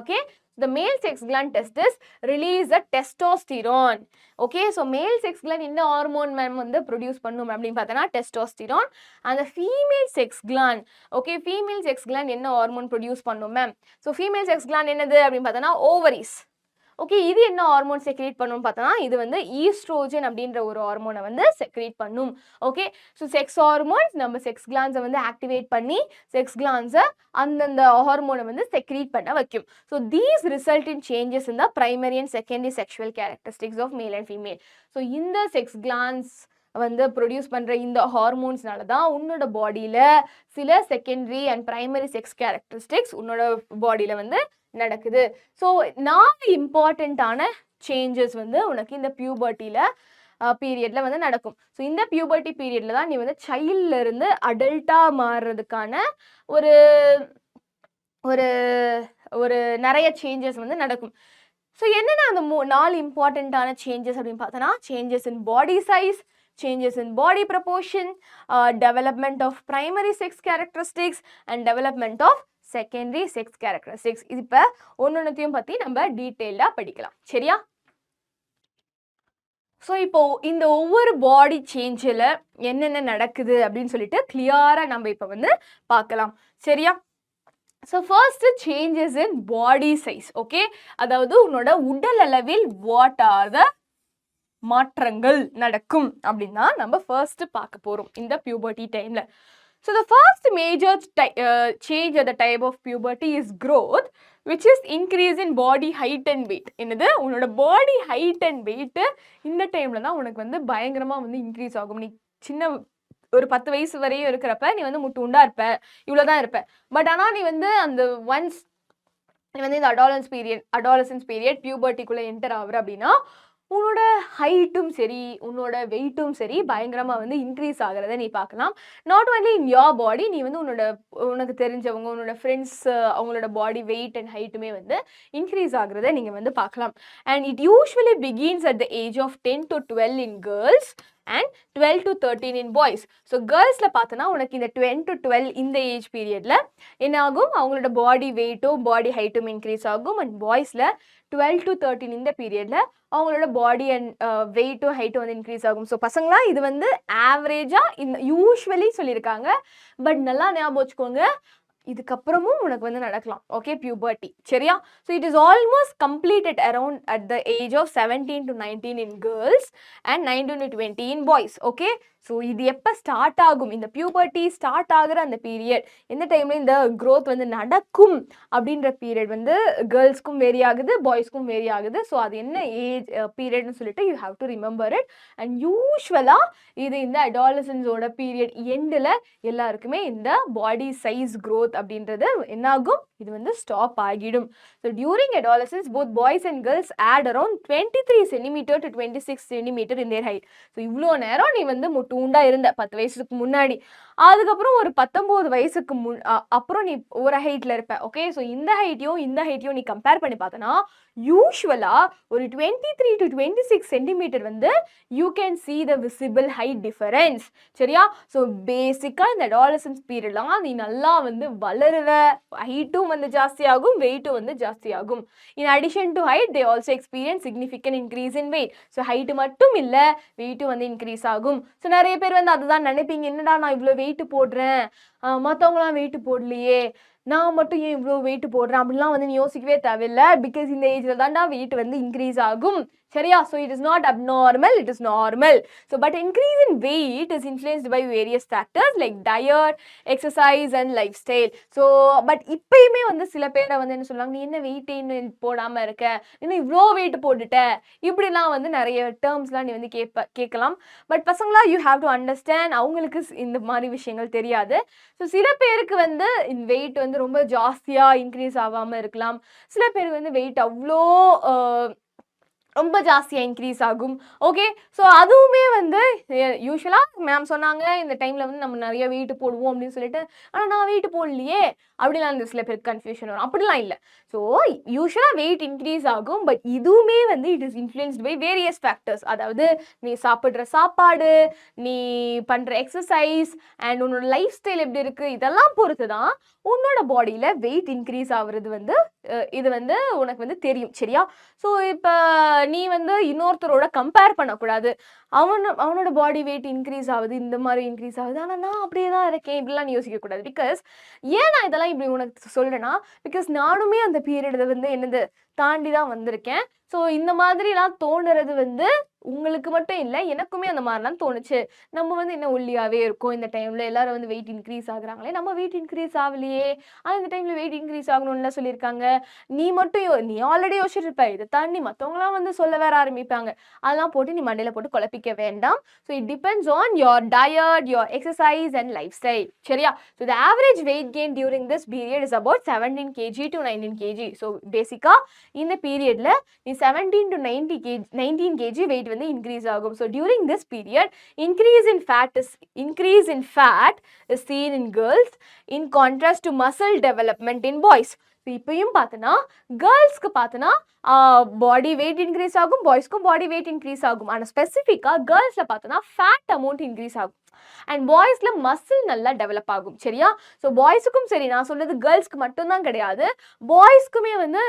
Okay, the male sex gland testis release the testosterone. Okay, so male sex gland என்ன ஹார்மோன் மேம் வந்து ப்ரொடியூஸ் பண்ணும் அப்படின்னு பார்த்தோன்னா டெஸ்டோஸ்டிரான். அந்த female sex gland, okay, female sex gland என்ன hormone produce பண்ணும் ma'am. So female sex gland என்னது அப்படின்னு பார்த்தோன்னா ஓவரிஸ். ஓகே, இது என்ன ஹார்மோன் செக்ரேட் பண்ணும் பார்த்தோன்னா, இது வந்து ஈஸ்ட்ரோஜன் அப்படின்ற ஒரு ஹார்மோனை வந்து செக்ரேட் பண்ணும். ஓகே, ஸோ செக்ஸ் ஹார்மோன்ஸ் நம்ம செக்ஸ் கிளான்ஸை வந்து ஆக்டிவேட் பண்ணி செக்ஸ் கிளான்ஸை அந்தந்த ஹார்மோனை வந்து செக்ரேட் பண்ண வைக்கும். So these result in changes in the primary and secondary sexual characteristics of male and female. So இந்த செக்ஸ் கிளான்ஸ் வந்து ப்ரொடியூஸ் பண்ணுற இந்த ஹார்மோன்ஸ்னால தான் உன்னோட பாடியில் சில secondary and primary sex characteristics உன்னோட பாடியில் வந்து நடக்குது. ஸோ 4 இம்பார்ட்டண்ட்டான சேஞ்சஸ் வந்து உனக்கு இந்த பியூபர்ட்டியில் பீரியடில் வந்து நடக்கும். ஸோ இந்த பியூபர்ட்டி பீரியடில் தான் நீ வந்து சைல்ட்ல இருந்து அடல்ட்டாக மாறுறதுக்கான ஒரு ஒரு ஒரு நிறைய சேஞ்சஸ் வந்து நடக்கும். ஸோ என்னென்ன அந்த 4 இம்பார்ட்டண்ட்டான சேஞ்சஸ் அப்படின்னு பார்த்தோன்னா, changes in body size, changes in body proportion, development of primary sex characteristics and development of secondary sex characteristics. இது இப்போ ஒன்னொன்னையும் பற்றி நம்ம டீட்டெயிலாக படிக்கலாம். சரியா? ஸோ இப்போ இந்த ஒவ்வொரு பாடி சேஞ்சில் என்னென்ன நடக்குது அப்படின்னு சொல்லிட்டு கிளியராக நம்ம இப்போ வந்து பார்க்கலாம். சரியா? So first changes in body size. Okay, அதாவது உன்னோட உடல் அளவில் வாட் ஆர் த மாற்றங்கள் நடக்கும் அப்படின்னா நம்ம ஃபர்ஸ்ட் பார்க்க போகிறோம் இந்த பியூபர்ட்டி டைமில். So the first major change at the type of puberty is growth, which is increase in body height and weight. என்னது, உன்னோட பாடி ஹைட் அண்ட் வெயிட்டு இந்த டைமில் தான் உனக்கு வந்து பயங்கரமாக வந்து இன்க்ரீஸ் ஆகும். நீ சின்ன ஒரு 10 வயசு வரையும் இருக்கிறப்ப நீ வந்து முட்டுண்டா இருப்ப, இவ்வளோதான் இருப்ப. பட் ஆனால் நீ வந்து அந்த ஒன்ஸ் நீ வந்து இந்த அடாலசன்ஸ் பீரியட் பியூபர்ட்டிக்குள்ளே என்டர் ஆகுற அப்படின்னா உன்னோட ஹைட்டும் சரி உன்னோட வெயிட்டும் சரி பயங்கரமாக வந்து இன்க்ரீஸ் ஆகிறத நீ பார்க்கலாம். Not only in your body, நீ வந்து உனக்கு தெரிஞ்சவங்க உன்னோட ஃப்ரெண்ட்ஸ் அவங்களோட பாடி வெயிட் அண்ட் ஹைட்டுமே வந்து இன்க்ரீஸ் ஆகிறத நீங்கள் வந்து பார்க்கலாம். And it usually begins at the age of 10 to 12 in girls and 12 to 13 in boys. So கேர்ள்ஸில் பார்த்தோன்னா உனக்கு இந்த 10 to 12 இந்த ஏஜ் பீரியடில் என்ன ஆகும், அவங்களோட பாடி வெயிட்டும் பாடி ஹைட்டும் இன்க்ரீஸ் ஆகும். அண்ட் பாய்ஸில் 12 to 13 இந்த பீரியடில் அவங்களோட பாடி அண்ட் வெயிட்டும் ஹைட்டும் வந்து இன்க்ரீஸ் ஆகும். ஸோ பசங்களா இது வந்து ஆவரேஜாக இந்த யூஸ்வலி சொல்லியிருக்காங்க. பட் நல்லா ஞாபகம் வச்சுக்கோங்க, இதுக்கப்புறமும் உனக்கு வந்து நடக்கலாம். Okay, puberty. சரியா? So it is almost completed around at the age of 17 to 19 in girls and 19 to 20 in boys. Okay, so இது எப்போ ஸ்டார்ட் ஆகும், இந்த பியூபர்ட்டி ஸ்டார்ட் ஆகிற அந்த பீரியட் எந்த டைமில் இந்த க்ரோத் வந்து நடக்கும் அப்படின்ற பீரியட் வந்து கேர்ள்ஸ்க்கும் வேரி ஆகுது, பாய்ஸ்க்கும் வேரி ஆகுது. ஸோ அது என்ன ஏஜ் பீரியட்னு சொல்லிட்டு you have to remember it. And யூஸ்வலாக இது இந்த அடாலசன்ஸோட பீரியட் எண்டில் எல்லாருக்குமே இந்த பாடி சைஸ் க்ரோத் அப்படின்றது என்னாகும், இது வந்து ஸ்டாப் ஆகிடும். So during adolescence both boys and girls add around 23 cm to 26 cm in their height. So இவ்வளோ நேரம் நீ வந்து முட்டுண்டா இருந்த 10 வயசுக்கு முன்னாடி, அதுக்கப்புறம் ஒரு 19 வயசுக்கு அப்புறம் நீ ஒரு ஹைட்ல இருப்ப. ஓகே, ஸோ இந்த ஹைட்டையும் நீ கம்பேர் பண்ணி பார்த்தனா யூஸ்வலா ஒரு 23 to 26 சென்டிமீட்டர் வந்து you can see the visible height difference. சரியா? ஸோ பேசிக்காக இந்த adolescence பீரியட்லாம் நீ நல்லா வந்து வளருவ, ஹைட்டும் வந்து ஜாஸ்தியாகும், வெயிட்டும் வந்து ஜாஸ்தியாகும். In addition to height, they also experience significant increase in weight. So height மட்டும் இல்லை, வெயிட்டும் வந்து இன்க்ரீஸ் ஆகும். ஸோ நிறைய பேர் வந்து அதுதான் நினைப்பீங்க, என்னடா நான் இவ்வளோ வெயிட் போடுறேன், மற்றவங்களாம் வெயிட் போடலையே, நான் மட்டும் ஏன் இவ்வளோ வெயிட் போடுறேன் அப்படிலாம் வந்து நீ யோசிக்கவே தேவையில்லை. பிகாஸ் இந்த ஏஜில் தான்டா வெயிட் வந்து இன்க்ரீஸ் ஆகும். சரியா? So it is not abnormal, it is normal. So but increase in weight is influenced by various factors like diet, exercise and life style. So but இப்பயுமே வந்து சில பேரை வந்து என்ன சொல்லுவாங்க, நீ என்ன வெயிட்டே போடாமல் இருக்க, இன்னும் இவ்வளோ வெயிட் போட்டுட்ட, இப்படிலாம் வந்து நிறைய டேர்ம்ஸ்லாம் நீ வந்து கேட்கலாம். பட் பசங்களா யூ ஹாவ் டு அண்டர்ஸ்டாண்ட், அவங்களுக்கு இந்த மாதிரி விஷயங்கள் தெரியாது. ஸோ சில பேருக்கு வந்து இந்த வெயிட் வந்து ரொம்ப ஜாஸ்தியாக இன்க்ரீஸ் ஆகாமல் இருக்கலாம். சில பேருக்கு வந்து வெயிட் அவ்வளோ ரொம்ப ஜாஸ்தியாக இன்க்ரீஸ் ஆகும். ஓகே, ஸோ அதுவுமே வந்து யூஸ்வலாக மேம் சொன்னாங்க இந்த டைமில் வந்து நம்ம நிறைய வெயிட் போடுவோம் அப்படின்னு சொல்லிட்டு, ஆனால் நான் வெயிட் போடலையே அப்படிலாம் இந்த சில பேருக்கு கன்ஃபியூஷன் வரும். அப்படிலாம் இல்லை. ஸோ யூஸ்வலாக வெயிட் இன்க்ரீஸ் ஆகும், பட் இதுவுமே வந்து it is influenced by various factors. அதாவது நீ சாப்பிட்ற சாப்பாடு, நீ பண்ணுற எக்ஸசைஸ் அண்ட் உன்னோட லைஃப் ஸ்டைல் எப்படி இருக்குது, இதெல்லாம் பொறுத்து தான் உன்னோட பாடியில் வெயிட் இன்க்ரீஸ் ஆகுறது வந்து இது வந்து உனக்கு வந்து தெரியும். சரியா? ஸோ இப்போ நீ வந்து இன்னொருத்தரோட கம்பேர் பண்ணக்கூடாது. அவனோட பாடி வெயிட் இன்க்ரீஸ் ஆகுது, இந்த மாதிரி இன்க்ரீஸ் ஆகுது, ஆனால் நான் அப்படியே தான் இருக்கேன், இப்படிலாம் நீ யோசிக்கக்கூடாது. பிகாஸ் ஏன் நான் இதெல்லாம் இப்படி உனக்கு சொல்கிறேன்னா, பிகாஸ் நானுமே அந்த பீரியட் வந்து என்னது தாண்டி தான் வந்திருக்கேன். ஸோ இந்த மாதிரிலாம் தோணுறது வந்து உங்களுக்கு மட்டும் இல்லை, எனக்குமே அந்த மாதிரிலாம் தோணுச்சு. நம்ம வந்து என்ன ஒல்லியாகவே இருக்கும், இந்த டைமில் எல்லாரும் வந்து வெயிட் இன்க்ரீஸ் ஆகுறாங்களே, நம்ம வெயிட் இன்க்ரீஸ் ஆகலையே, ஆனால் இந்த டைமில் வெயிட் இன்க்ரீஸ் ஆகணும்னு சொல்லியிருக்காங்க. நீ மட்டும் நீ ஆல்ரெடி யோசிச்சிருப்ப, இதை தாண்டி மற்றவங்களாம் வந்து சொல்ல வேற ஆரம்பிப்பாங்க. அதெல்லாம் போட்டு நீ மண்டையில் போட்டு குழப்பிக்க வேண்டாம். So it depends on your diet, your exercise and life style. சரியா? So the average weight gain during this period is about 17 kg to 19 kg. So பேசிக்காக இந்த பீரியடில் நீ 17 to 19 kg வெயிட் வந்து இன்க்ரீஸ் ஆகும். So during this period increase in fat is seen in girls in contrast to muscle development in boys. இப்பயும் பார்த்தனா கேர்ள்ஸ்க்கு பார்த்தனா body weight increase ஆகும், பாய்ஸ்க்கும் பாடி வெயிட் இன்க்ரீஸ் ஆகும். ஆனால் ஸ்பெசிஃபிக்காக கேர்ள்ஸில் பார்த்தோன்னா ஃபேட் அமௌண்ட் இன்க்ரீஸ் ஆகும் அண்ட் பாய்ஸில் மசில் நல்லா டெவலப் ஆகும். சரியா? ஸோ பாய்ஸுக்கும் சரி, நான் சொல்றது கேர்ள்ஸ்க்கு மட்டும்தான் கிடையாது, பாய்ஸ்க்குமே வந்து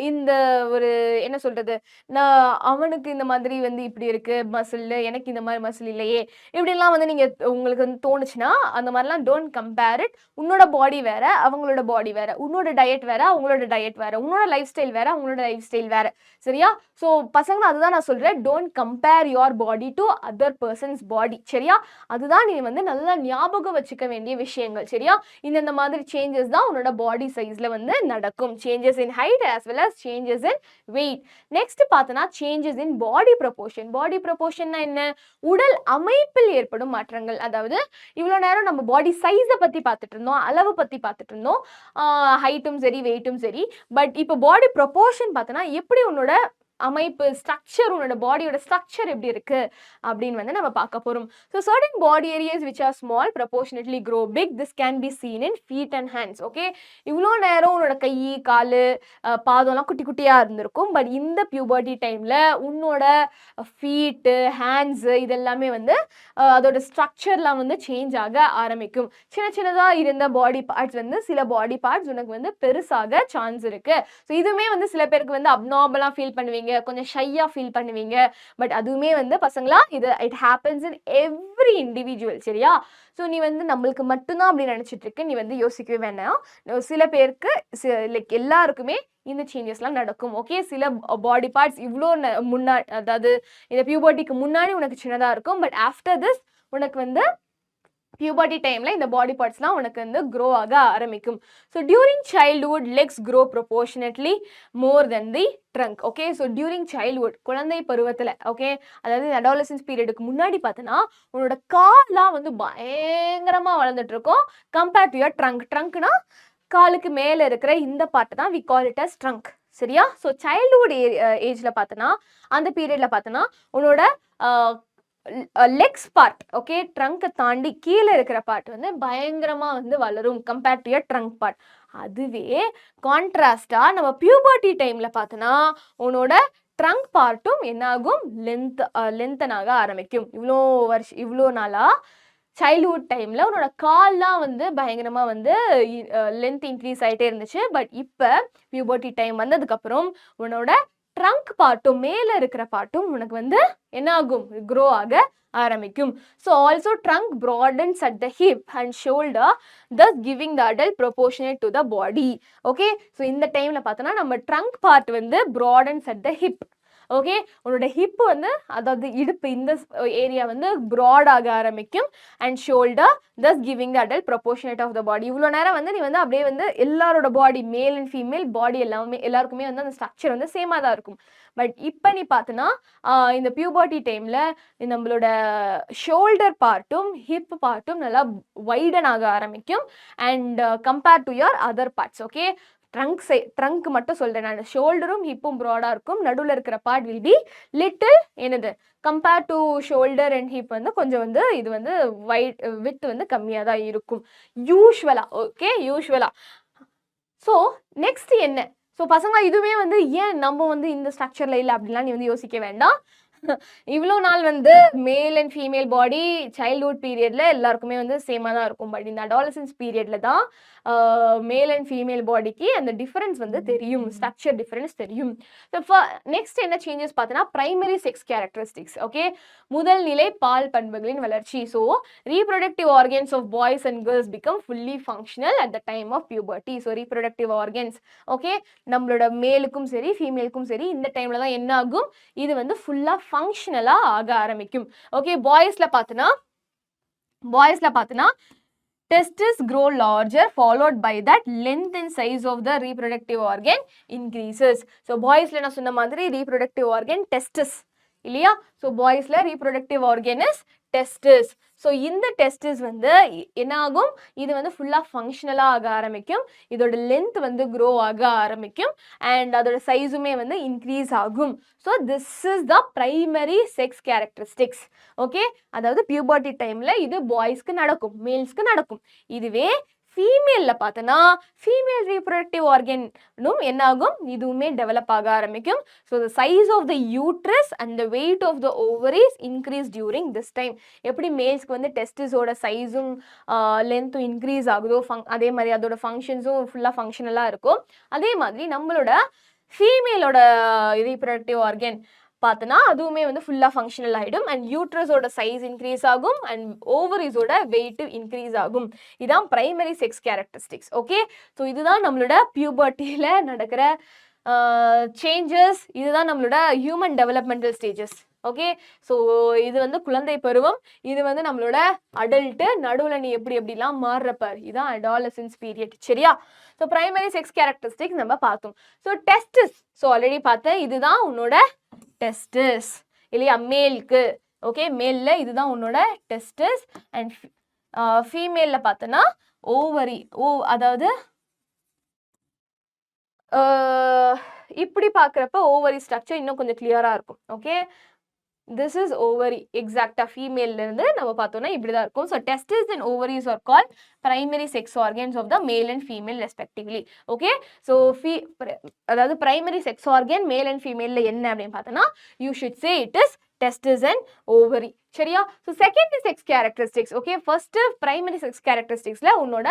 இந்த ஒரு என்ன சொல்றது, நான் அவனுக்கு இந்த மாதிரி வந்து இப்படி இருக்கு மசில், எனக்கு இந்த மாதிரி மசில் இல்லையே, இப்படிலாம் வந்து நீங்கள் உங்களுக்கு வந்து தோணுச்சுன்னா அந்த மாதிரிலாம் டோன்ட் கம்பேர் இட். உன்னோட பாடி வேற, அவங்களோட பாடி வேற, உன்னோட டயட் வேற, அவங்களோட டயட் வேற, உன்னோட லைஃப் ஸ்டைல் வேற, அவங்களோட லைஃப் ஸ்டைல் வேற. சரியா? ஸோ பசங்க அதுதான் நான் சொல்றேன், don't compare your body to other person's body. சரியா? அதுதான் நீ வந்து நல்லா ஞாபகம் வச்சுக்க வேண்டிய விஷயங்கள். சரியா? இந்த மாதிரி சேஞ்சஸ் தான் உன்னோட பாடி சைஸ்ல வந்து நடக்கும். Changes in height as well as changes in weight. Next பார்த்தனா changes in body proportion. Body ப்ரொபோர்ஷன்னா என்ன? உடல் அமைப்பில் ஏற்படும் மாற்றங்கள். அதாவது இவ்வளோ நேரம் நம்ம பாடி சைஸை பற்றி பார்த்துட்டு இருந்தோம், அளவு பற்றி பார்த்துட்டு இருந்தோம், ஹைட்டும் சரி வெயிட்டும் சரி. பட் இப்போ பாடி ப்ரொபோர்ஷன் பார்த்தனா எப்படி உன்னோட அமைப்பு ஸ்ட்ரக்சர், உன்னோட பாடியோட ஸ்ட்ரக்சர் எப்படி இருக்கு அப்படின்னு வந்து நம்ம பார்க்க போறோம். So certain body areas which are small proportionately grow big. This can be seen in feet and hands. Okay, இவ்வளோ நேரம் உன்னோட கை கால் பாதம்லாம் குட்டி குட்டியாக இருந்திருக்கும். பட் இந்த பியூபர்ட்டி டைமில் உன்னோட ஃபீட்டு ஹேண்ட்ஸு இதெல்லாமே வந்து அதோட ஸ்ட்ரக்சர்லாம் வந்து சேஞ்ச் ஆக ஆரம்பிக்கும். சின்ன சின்னதாக இருந்த பாடி பார்ட்ஸ் வந்து சில பாடி பார்ட்ஸ் உனக்கு வந்து பெருசாக சான்ஸ் இருக்கு. ஸோ இதுவுமே வந்து சில பேருக்கு வந்து அப்நார்மலாக ஃபீல் பண்ணுவீங்க, கொஞ்சம் ஷையா ஃபீல் பண்ணுவீங்க. பட் அதுவுமே வந்து பசங்களா இது it happens in every individual. சரியா? ஸோ நீ வந்து நம்மளுக்கு மட்டும்தான் அப்படி நினச்சிட்டு இருக்கு, நீ வந்து யோசிக்கவே வேண்டாம். சில பேருக்கு லைக் எல்லாருக்குமே இந்த சேஞ்சஸ்லாம் நடக்கும். ஓகே, சில பாடி பார்ட்ஸ் இவ்வளோ முன்னாடி, அதாவது இந்த பியூபர்ட்டிக்கு முன்னாடி உனக்கு சின்னதாக இருக்கும், பட் ஆஃப்டர் திஸ் உனக்கு வந்து puberty டைம்ல இந்த பாடி பார்ட்ஸ்லாம் உனக்கு வந்து grow ஆக ஆரம்பிக்கும். So during childhood legs grow proportionately more than the trunk. Okay, so during childhood குழந்தை பருவத்துல okay, அதாவது adolescence பீரியடுக்கு முன்னாடி பார்த்தனா உன்னோட கால்லாம் வந்து பயங்கரமா வளர்ந்துட்டு இருக்கும் compared to your trunk. Trunkனா காலுக்கு மேல இருக்கிற இந்த பார்ட் தான் we call it as trunk. சரியா? So childhood ஏஜ்ல பார்த்தனா அந்த பீரியட்ல பார்த்தனா உன்னோட லெக்ஸ் பார்ட் ஓகே ட்ரங்க்கை தாண்டி கீழே இருக்கிற பார்ட் வந்து பயங்கரமாக வந்து வளரும் கம்பேர்ட் டு ட்ரங்க் பார்ட். அதுவே கான்ட்ராஸ்டாக நம்ம பியூபர்ட்டி டைமில் பார்த்தோன்னா உன்னோட ட்ரங்க் பார்ட்டும் என்னாகும் லென்த்தனாக ஆரம்பிக்கும். இவ்வளோ நாளாக சைல்ட்ஹுட் டைமில் உன்னோட கால்லாம் வந்து பயங்கரமாக வந்து லென்த் இன்க்ரீஸ் ஆகிட்டே இருந்துச்சு. பட் இப்போ பியூபர்ட்டி டைம் வந்ததுக்கப்புறம் உன்னோட ட்ரங்க் பார்ட்டும் மேலே இருக்கிற பார்ட்டும் உனக்கு வந்து என்ன ஆகும் க்ரோ ஆக ஆரம்பிக்கும். So also trunk broadens at the hip and shoulder, thus giving the adult proportionate to the body. Okay, so இந்த டைமில் பார்த்தோன்னா நம்ம ட்ரங்க் பார்ட் வந்து broadens at the hip. Okay, உன்னோட ஹிப் வந்து அதாவது இடுப்பு இந்த ஏரியா வந்து ப்ராட் ஆக ஆரம்பிக்கும் and shoulder thus giving the adult proportionate of the body. இவ்வளோ நேரம் வந்து நீ வந்து அப்படியே வந்து எல்லாரோட பாடி மேல் அண்ட் ஃபீமேல் பாடி எல்லாருக்குமே வந்து அந்த ஸ்ட்ரக்சர் வந்து சேமாக தான் இருக்கும். பட் இப்போ நீ பார்த்தோன்னா இந்த பியூபர்ட்டி டைமில் நம்மளோட ஷோல்டர் பார்ட்டும் ஹிப் பார்ட்டும் நல்லா வைடன் ஆக ஆரம்பிக்கும் and compared to your other parts. Okay, trunk மட்டும் சொல்கிறேன் நான். ஷோல்டரும் ஹிப்பும் ப்ராடாக இருக்கும், நடுவில் இருக்கிற பார்ட் வில் பி லிட்டில் என்னது compare to shoulder and hip வந்து கொஞ்சம் வந்து இது வந்து வித் வந்து கம்மியாக தான் இருக்கும் யூஸ்வலாக. ஓகே, யூஸ்வலாக. ஸோ நெக்ஸ்ட் என்ன? ஸோ பசங்க இதுவே வந்து ஏன் நம்ம வந்து இந்த ஸ்ட்ரக்சரில் இல்லை அப்படின்லாம் நீ வந்து யோசிக்க வேண்டாம். இவ்வளோ நாள் வந்து மேல் அண்ட் ஃபீமேல் பாடி சைல்ட்ஹுட் பீரியடில் எல்லாருக்குமே வந்து சேமாக தான் இருக்கும். பட் இந்த அடாலசன்ஸ் பீரியடில் தான் மேல் அண்ட் ஃபீமேல் பாடிக்கு அந்த டிஃபரன்ஸ் வந்து தெரியும், ஸ்ட்ரக்சர் டிஃபரன்ஸ் தெரியும். ஸோ நெக்ஸ்ட் என்ன சேஞ்சஸ் பார்த்தோன்னா ப்ரைமரி செக்ஸ் கேரக்டரிஸ்டிக்ஸ். ஓகே, முதல் நிலை பால் பண்புகளின் வளர்ச்சி. So reproductive organs of boys and girls become fully functional at the time of puberty. So reproductive organs okay நம்மளோட மேலுக்கும் சரி ஃபீமேலுக்கும் சரி இந்த டைமில் தான் என்ன ஆகும், இது வந்து ஃபுல்லாக ஃபங்க்ஷனலாக ஆக ஆரம்பிக்கும். ஓகே, பாய்ஸில் பார்த்தோன்னா testes grow larger followed by that length and size of the reproductive organ increases. So boysல நான் சொன்ன மாதிரி reproductive organ testes இல்லையா? ஸோ பாய்ஸில் reproductive organ is testis. So இந்த டெஸ்டிஸ் வந்து என்ன ஆகும், இது வந்து ஃபுல்லாக ஃபங்க்ஷனலாக ஆக ஆரம்பிக்கும், இதோட லென்த் வந்து க்ரோ ஆக ஆரம்பிக்கும் அண்ட் அதோட சைஸுமே வந்து இன்க்ரீஸ் ஆகும். So this is the primary sex characteristics. Okay, அதாவது பியூபர்ட்டி டைமில் இது பாய்ஸ்க்கு நடக்கும், மேல்ஸ்க்கு நடக்கும். இதுவே ஃபீமேலில் பார்த்தோன்னா ஃபீமேல் ரீப்ரொடக்டிவ் ஆர்கனும் என்ன ஆகும், இதுவுமே டெவலப் ஆக ஆரம்பிக்கும். So the size of the uterus and the weight of the ovaries increase during this time. எப்படி மேல்ஸ்க்கு வந்து டெஸ்டிஸோட சைஸும் லென்த்தும் இன்க்ரீஸ் ஆகுதோ அதே மாதிரி அதோட ஃபங்க்ஷன்ஸும் ஃபுல்லாக ஃபங்க்ஷனலாக இருக்கும். அதே மாதிரி நம்மளோட ஃபீமேலோட ரீப்ரொடக்டிவ் ஆர்கன் பார்த்தோன்னா அதுவுமே வந்து ஃபுல்லாக ஃபங்க்ஷனல் ஆகிடும் அண்ட் யூட்ரஸோட சைஸ் இன்க்ரீஸ் ஆகும் அண்ட் ஓவரிஸோட வெயிட் இன்க்ரீஸ் ஆகும். இதுதான் primary sex characteristics. Okay, so இதுதான் நம்மளோட பியூபர்ட்டியில் நடக்கிற சேஞ்சஸ். இதுதான் நம்மளோட human developmental stages. Okay, so இது வந்து குழந்தை பருவம், இது வந்து நம்மளோட அடல்ட்டு, நடுவில் நீ எப்படிலாம் மாறுறப்பார், இதுதான் அடாலசன்ஸ் பீரியட். சரியா? ஸோ ப்ரைமரி செக்ஸ் கேரக்டரிஸ்டிக்ஸ் நம்ம பார்த்தோம். ஸோ டெஸ்டிஸ், ஸோ ஆல்ரெடி பார்த்தேன், இதுதான் உன்னோட டெஸ்டிஸ் இல்லையா மேலுக்கு. ஓகே, மேலில் இதுதான் உன்னோட டெஸ்டிஸ் அண்ட் ஃபீமேலில் பார்த்தோன்னா ஓவரி. அதாவது இப்படி பார்க்குறப்ப ஓவரி ஸ்ட்ரக்சர் இன்னும் கொஞ்சம் கிளியராக இருக்கும். Okay, this is ovary exact ஃபீமேல்ல இருந்து நம்ம பார்த்தோம்னா இப்படி தான் இருக்கும். So testis and ovaries are called primary sex organs of the male and female respectively. Okay, so அதாவது primary sex organ male and ஃபீமேல்ல என்ன அப்படின்னு பார்த்தோன்னா you should say it is testis and ovary. சரியா? So secondary sex characteristics. Okay, first primary sex கேரக்டரிஸ்டிக்ஸில் உன்னோட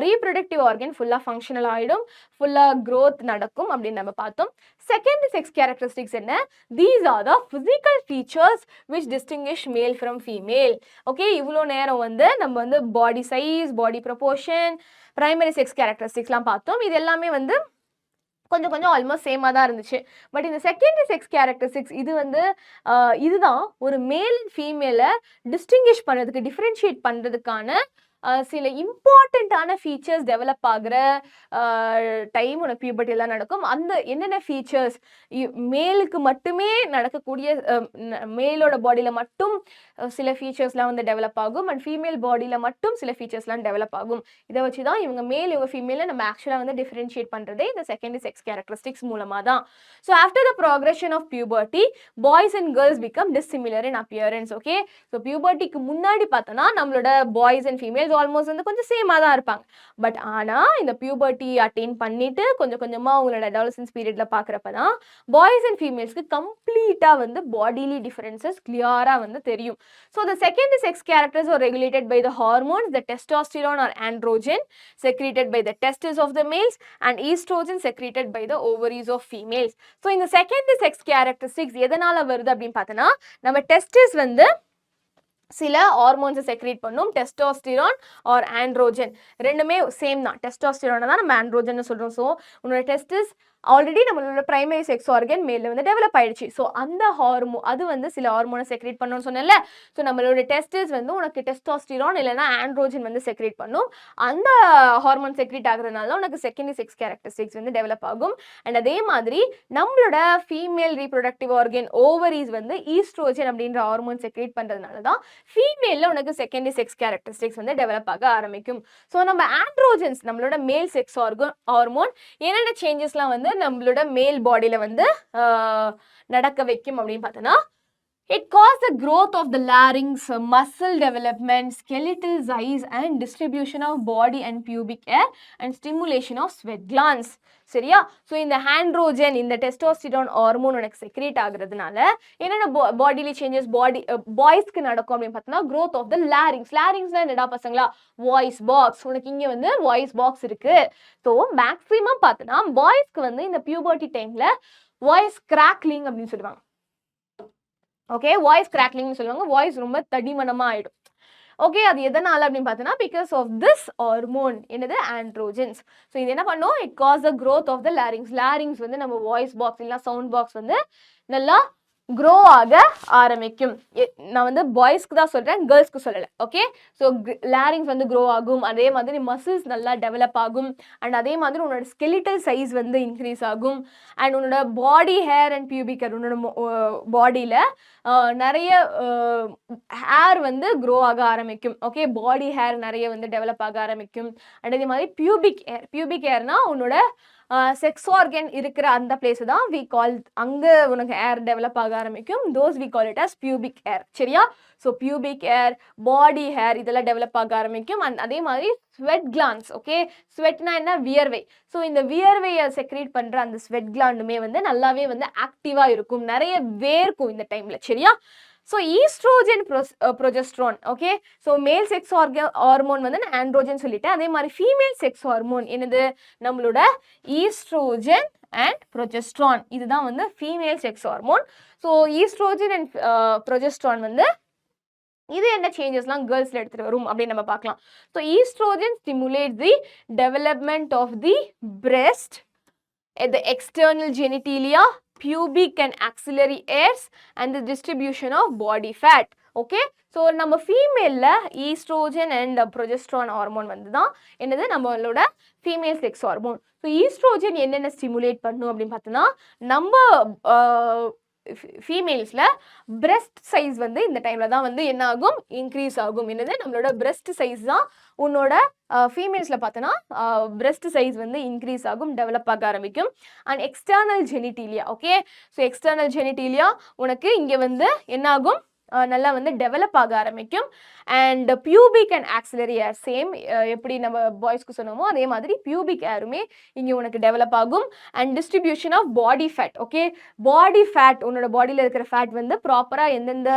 reproductive organ ஃபுல்லாக functional ஆகிடும், ஃபுல்லாக க்ரோத் நடக்கும் அப்படின்னு நம்ம பார்த்தோம். செகண்டரி செக்ஸ் கேரக்டரிஸ்டிக்ஸ் என்ன? These are the physical features which distinguish மேல் ஃப்ரம் ஃபீமேல். ஓகே, இவ்வளோ நேரம் வந்து நம்ம வந்து பாடி சைஸ், பாடி ப்ரொபோர்ஷன், பிரைமரி செக்ஸ் கேரக்டரிஸ்டிக்ஸ்லாம் பார்த்தோம். இது எல்லாமே வந்து கொஞ்சம் கொஞ்சம் ஆல்மோஸ்ட் சேமாக தான் இருந்துச்சு. பட் இந்த செகண்டரி செக்ஸ் கேரக்டரிஸ்டிக்ஸ் இது வந்து இதுதான் ஒரு மேல் அண்ட் ஃபீமேலை டிஸ்டிங்கிஷ் பண்ணுறதுக்கு, டிஃப்ரென்ஷியேட் பண்ணுறதுக்கான சில இம்பார்ட்டண்ட்டான ஃபீச்சர்ஸ் டெவலப் ஆகிற டைம் உனக்கு பியூபர்ட்டிலாம் நடக்கும். அந்த என்னென்ன ஃபீச்சர்ஸ் மேலுக்கு மட்டுமே நடக்கக்கூடிய, மேலோட பாடியில் மட்டும் சில ஃபீச்சர்ஸ்லாம் வந்து டெவலப் ஆகும் அண்ட் ஃபீமேல் பாடியில் மட்டும் சில ஃபீச்சர்ஸ்லாம் டெவலப் ஆகும். இதை வச்சு தான் இவங்க மேல் இவங்க ஃபீமேலை நம்ம ஆக்சுவலாக வந்து டிஃப்ரென்ஷியேட் பண்ணுறதே இந்த செகண்டரி செக்ஸ் கேரக்டரிஸ்டிக்ஸ் மூலமாக தான். So after the progression of puberty boys and girls become dissimilar in appearance. Okay, so பியூபர்ட்டிக்கு முன்னாடி பார்த்தோன்னா நம்மளோட பாய்ஸ் அண்ட் ஃபீமேல்ஸ் ஆல்மோஸ்ட் வந்து கொஞ்சம் சேமாக தான் இருப்பாங்க. பட் ஆனால் இந்த பியூபர்ட்டி அட்டைன் பண்ணிட்டு கொஞ்சம் கொஞ்சமாக அவங்களோட அடாலசன்ஸ் பீரியட்ல பார்க்குறப்ப தான் பாய்ஸ் அண்ட் ஃபீமேல்ஸ்க்கு கம்ப்ளீட்டாக வந்து பாடிலி டிஃபரன்சஸ் கிளியராக வந்து தெரியும். So the secondary sex characters are regulated by the hormones, the testosterone or androgen secreted by the testes of the males and estrogen secreted by the ovaries of females. So இந்த secondary sex characteristics எதனால வருது அப்படின்னு பார்த்தோன்னா, நம்ம testis வந்து சில ஹார்மோன்ஸை secrete பண்ணும், testosterone R androgen. ரெண்டுமே சேம் தான், டெஸ்டோஸ்டிரானை தான் நம்ம ஆண்ட்ரோஜன் சொல்கிறோம். ஸோ உன்னோட டெஸ்டிஸ் ஆல்ரெடி நம்மளோட பிரைமரி செக்ஸ் ஆர்கன் மேல வந்து டெவலப் ஆயிடுச்சு. ஸோ அந்த ஹார்மோன் அது வந்து சில ஹார்மோனை செக்ரேட் பண்ணணும்னு சொன்னேன்ல. ஸோ நம்மளோட டெஸ்டிஸ் வந்து உனக்கு டெஸ்டோஸ்டிரான் இல்லைனா ஆண்ட்ரோஜன் வந்து செக்ரேட் பண்ணும். அந்த ஹார்மோன் செக்ரேட் ஆகுறதுனால உனக்கு செகண்டரி செக்ஸ் கேரக்டரிஸ்டிக்ஸ் வந்து டெவலப் ஆகும். அண்ட் அதே மாதிரி நம்மளோட ஃபீமேல் ரீப்ரொடக்டிவ் ஆர்கன் ஓவரிஸ் வந்து ஈஸ்ட்ரோஜன் அப்படின்ற ஹார்மோன் செக்ரேட் பண்ணுறதுனால தான் ஃபீமேலில் உனக்கு செகண்டரி செக்ஸ் கேரக்டரிஸ்டிக்ஸ் வந்து டெவலப் ஆக ஆரம்பிக்கும். ஸோ நம்ம ஆண்ட்ரோஜன்ஸ் நம்மளோட மேல் செக்ஸ் ஹார்மோன் என்னென்ன சேஞ்சஸ்லாம் வந்து நம்மளோட மேல் பாடியில வந்து நடக்க வைக்கும் அப்படின்னு பார்த்தோன்னா, it causes the growth of the larynx, muscle development, skeletal size and distribution of body and pubic hair and stimulation of sweat glands. சரியா? ஸோ இந்த ஆண்ட்ரோஜன் இந்த டெஸ்டோஸ்டிரான் ஹார்மோன் உனக்கு செக்ரேட் ஆகுறதுனால என்னென்ன பாடிலி சேஞ்சஸ் பாய்ஸ்க்கு நடக்கும் அப்படின்னு பார்த்தோம்னா, growth of the larynx. லாரிங்ஸ்னா என்னடா பசங்களா? Voice box. உனக்கு இங்கே வந்து வாய்ஸ் பாக்ஸ் இருக்கு. ஸோ மேக்ஸிமம் பார்த்தோன்னா பாய்ஸ்க்கு வந்து இந்த பியூபர்ட்டி டைம்ல வாய்ஸ் கிராக்லிங் அப்படின்னு சொல்லுவாங்க. ஓகே, வாய்ஸ் கிராக்லிங்னு சொல்லுவாங்க. வாய்ஸ் ரொம்ப தடிமனமாக ஆகிடும். ஓகே, அது எதனால அப்படின்னு பார்த்தோன்னா, பிகாஸ் ஆஃப் திஸ் ஹார்மோன் என்னது ஆண்ட்ரோஜன்ஸ். ஸோ இது என்ன பண்ணும்? It cause the growth of the larynx. Larynx வந்து நம்ம வாய்ஸ் பாக்ஸ் இல்லைனா சவுண்ட் பாக்ஸ் வந்து நல்லா க்ரோ ஆக ஆரம்பிக்கும். நான் வந்து பாய்ஸ்க்கு தான் சொல்கிறேன், கேர்ள்ஸ்க்கு சொல்லலை. ஓகே, ஸோ லாரிங்ஸ் வந்து க்ரோ ஆகும். அதே மாதிரி மசில்ஸ் நல்லா டெவலப் ஆகும். அண்ட் அதே மாதிரி உன்னோட ஸ்கெலிட்டல் சைஸ் வந்து இன்க்ரீஸ் ஆகும். அண்ட் உன்னோட பாடி ஹேர் அண்ட் பியூபிக் ஹேர், உன்னோட பாடியில் நிறைய ஹேர் வந்து க்ரோ ஆக ஆரம்பிக்கும். ஓகே, பாடி ஹேர் நிறைய வந்து டெவலப் ஆக ஆரம்பிக்கும். அண்ட் அதே மாதிரி பியூபிக் ஹேர்னா உன்னோட செக்ஸ் ஆர்கன் இருக்கிற அந்த பிளேஸ் தான் வி கால், அங்கே உனக்கு ஹேர் டெவலப் ஆக ஆரம்பிக்கும். Those we call it as pubic hair. சரியா? So pubic hair, body hair இதெல்லாம் டெவலப் ஆக ஆரம்பிக்கும். அண்ட் அதே மாதிரி ஸ்வெட் கிளாண்ட்ஸ். ஓகே, ஸ்வெட்னா என்ன? வியர்வை. ஸோ இந்த வியர்வையை செக்ரேட் பண்ணுற அந்த ஸ்வெட் கிளாண்டுமே வந்து நல்லாவே வந்து ஆக்டிவாக இருக்கும், நிறைய வேர்க்கும் இந்த டைமில். சரியா? So oestrogen progesterone. Okay, so male sex hormone வந்து நான் ஆண்ட்ரோஜன் சொல்லிட்டேன். அதே மாதிரி ஃபீமேல் செக்ஸ் ஹார்மோன் என்னது? நம்மளோட ஈஸ்ட்ரோஜன் அண்ட் ப்ரொஜெஸ்ட்ரான். இதுதான் வந்து female sex hormone. So oestrogen and progesterone வந்து இது என்ன சேஞ்சஸ்லாம் கேர்ள்ஸில் எடுத்துகிட்டு வரும் அப்படின்னு நம்ம பார்க்கலாம். So oestrogen stimulate the development of the breast, the external genitalia, pubic and axillary hairs and the distribution of body fat. Okay, so நம்ம ஃபீமேலில் ஈஸ்ட்ரோஜன் அண்ட் ப்ரொஜெஸ்ட்ரான் ஹார்மோன் வந்து தான் என்னது? நம்மளோட female sex hormone. So oestrogen என்னென்ன stimulate பண்ணும் அப்படின்னு பார்த்தோன்னா, நம்ம ஃபீமேல்ஸில் பிரெஸ்ட் சைஸ் வந்து இந்த டைமில் தான் வந்து என்ன ஆகும்? இன்க்ரீஸ் ஆகும். என்னது? நம்மளோட பிரெஸ்ட் சைஸ் தான் உன்னோட ஃபீமேல்ஸில் பார்த்தோன்னா பிரெஸ்ட் சைஸ் வந்து இன்க்ரீஸ் ஆகும், டெவலப் ஆக ஆரம்பிக்கும். And external genitalia. Okay, so external genitalia உனக்கு இங்கே வந்து என்ன ஆகும்? நல்லா வந்து டெவலப் ஆக ஆரம்பிக்கும். And pubic and auxiliary hair same, எப்படி நம்ம பாய்ஸ்க்கு சொன்னோமோ அதே மாதிரி பியூபிக் ஹேருமே இங்கே உனக்கு டெவலப் ஆகும். And distribution of body fat. Okay, body fat, உன்னோட பாடியில் இருக்கிற ஃபேட் வந்து ப்ராப்பராக எந்தெந்த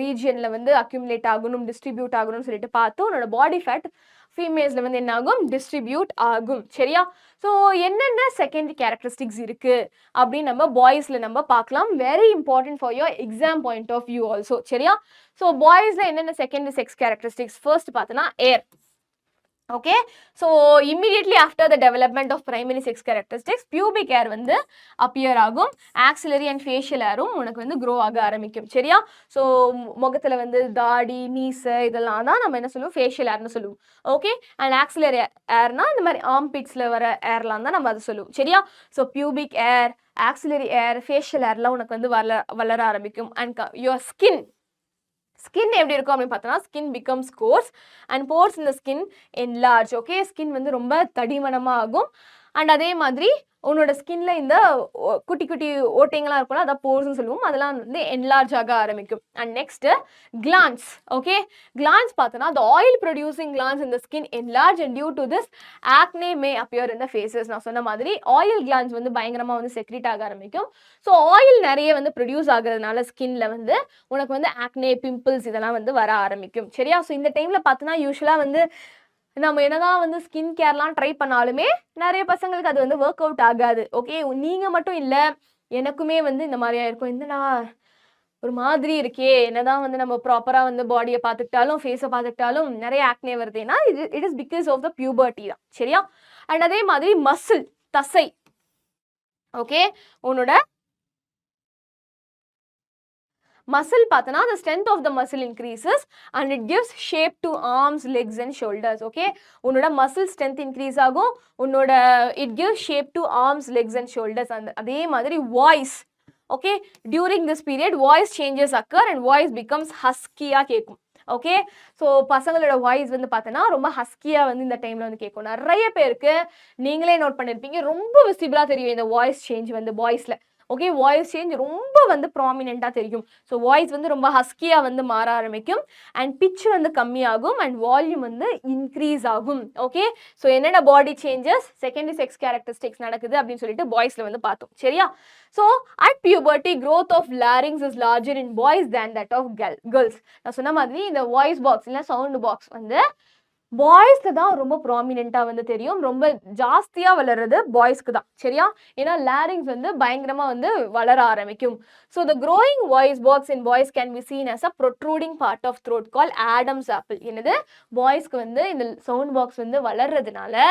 ரீஜியனில் வந்து அக்யூமுலேட் ஆகணும், டிஸ்ட்ரிபியூட் ஆகணும்னு சொல்லிட்டு பார்த்து உன்னோட பாடி ஃபேட் ஃபீமேல்ஸில் வந்து என்ன ஆகும்? டிஸ்ட்ரிபியூட் ஆகும். சரியா? ஸோ என்னென்ன செகண்டரி கேரக்டரிஸ்டிக்ஸ் இருக்குது அப்படின்னு நம்ம பாய்ஸில் நம்ம பார்க்கலாம். Very important for your exam point of view also. சரியா? ஸோ பாய்ஸில் என்னென்ன செகண்டரி செக்ஸ் கேரக்டரிஸ்டிக்ஸ் ஃபர்ஸ்ட் பார்த்தோன்னா hair. Okay so immediately after the development of primary sex characteristics pubic hair வந்து அப்பியர் ஆகும், ஆக்சிலரி அண்ட் ஃபேஷியல் ஹேரும் உனக்கு வந்து grow ஆக ஆரம்பிக்கும். சரியா? ஸோ முகத்தில் வந்து தாடி மீசை இதெல்லாம் தான் நம்ம என்ன சொல்லுவோம், ஃபேஷியல் ஹேர்னு சொல்லுவோம். ஓகே அண்ட் ஆக்சிலரி ஹேர்னா இந்த மாதிரி ஆம்பிட்ஸில் வர ஹேர்லாம் தான் நம்ம அதை சொல்லுவோம். சரியா? So pubic hair, axillary hair, facial ஹேர்லாம் உனக்கு வந்து வளர ஆரம்பிக்கும். அண்ட் யுவர் ஸ்கின் எப்படி இருக்கும் அப்படின்னு பார்த்தோன்னா, skin becomes course and force இந்த ஸ்கின் என்லார்ஜ். ஓகே ஸ்கின் வந்து ரொம்ப தடிமனமாக ஆகும். அண்ட் அதே மாதிரி உன்னோட ஸ்கின்ல இந்த குட்டி குட்டி ஓட்டைங்கள்லாம் இருக்கும்ல, அதான் போர்ஸ்னு சொல்லுவோம், அதெல்லாம் வந்து என்லார்ஜ் ஆக ஆரம்பிக்கும். And next glands. Okay glands பார்த்தோன்னா, the oil producing glands in the skin enlarge and due to this acne may appear in the faces. நான் சொன்ன மாதிரி ஆயில் கிளான்ஸ் வந்து பயங்கரமாக வந்து செக்ரீட் ஆக ஆரம்பிக்கும். ஸோ ஆயில் நிறைய வந்து ப்ரொடியூஸ் ஆகுறதுனால ஸ்கின்ல வந்து உனக்கு வந்து ஆக்னே, பிம்பிள்ஸ் இதெல்லாம் வந்து வர ஆரம்பிக்கும். சரியா? ஸோ இந்த டைமில் பார்த்தோன்னா யூஸ்வலாக வந்து நம்ம என்னதான் வந்து ஸ்கின் கேர்லாம் ட்ரை பண்ணாலுமே நிறைய பசங்களுக்கு அது வந்து ஒர்க் அவுட் ஆகாது. ஓகே நீங்கள் மட்டும் இல்லை, எனக்குமே வந்து இந்த மாதிரியா இருக்கும், என்னடா ஒரு மாதிரி இருக்கே, என்னதான் வந்து நம்ம ப்ராப்பராக வந்து பாடியை பார்த்துக்கிட்டாலும் ஃபேஸை பார்த்துக்கிட்டாலும் நிறைய ஆக்னே வருதுன்னா it is because of the puberty தான். சரியா? அண்ட் அதே மாதிரி மசில், தசை. ஓகே உன்னோட muscle பார்த்தனா the strength of the muscle increases and it gives shape to arms, legs and shoulders. Okay உன்னோட muscle strength increase ஆகும், உன்னோட it gives shape to arms, legs and shoulders. and அதே மாதிரி voice. Okay during this period voice changes occur and voice becomes husky-ஆ கேட்கும். Okay so பசங்களோட voice வந்து பார்த்தோன்னா ரொம்ப ஹஸ்கியாக வந்து இந்த டைமில் வந்து கேட்கும். நிறைய பேருக்கு நீங்களே நோட் பண்ணியிருப்பீங்க, ரொம்ப விசிபிளாக தெரியும் இந்த வாய்ஸ் சேஞ்ச் வந்து பாய்ஸில். ஓகே வாய்ஸ் சேஞ்ச் ரொம்ப வந்து ப்ராமினெண்ட்டாக தெரியும். ஸோ வாய்ஸ் வந்து ரொம்ப ஹஸ்கியாக வந்து மாற ஆரம்பிக்கும் அண்ட் பிச் வந்து கம்மியாகும் அண்ட் வால்யூம் வந்து இன்க்ரீஸ் ஆகும். ஓகே ஸோ என்னென்ன பாடி சேஞ்சஸ் செகண்டரி செக்ஸ் கேரக்டரிஸ்டிக்ஸ் நடக்குது அப்படின்னு சொல்லிட்டு பாய்ஸில் வந்து பார்த்தோம். சரியா? So at puberty growth of larynx is larger in boys than that of girls. நான் சொன்ன மாதிரி இந்த வாய்ஸ் பாக்ஸ் இல்லை சவுண்ட் பாக்ஸ் வந்து பாய்ஸ்க்கு தான் ரொம்ப ப்ராமினெண்ட்டாக வந்து தெரியும், ரொம்ப ஜாஸ்தியாக வளர்றது பாய்ஸ்க்கு தான். சரியா? ஏன்னா லாரிங்ஸ் வந்து பயங்கரமாக வந்து வளர ஆரம்பிக்கும். So the growing voice box in boys can be seen as a protruding part of throat call Adam's apple. என்னது பாய்ஸ்க்கு வந்து இந்த சவுண்ட் பாக்ஸ் வந்து வளர்றதுனால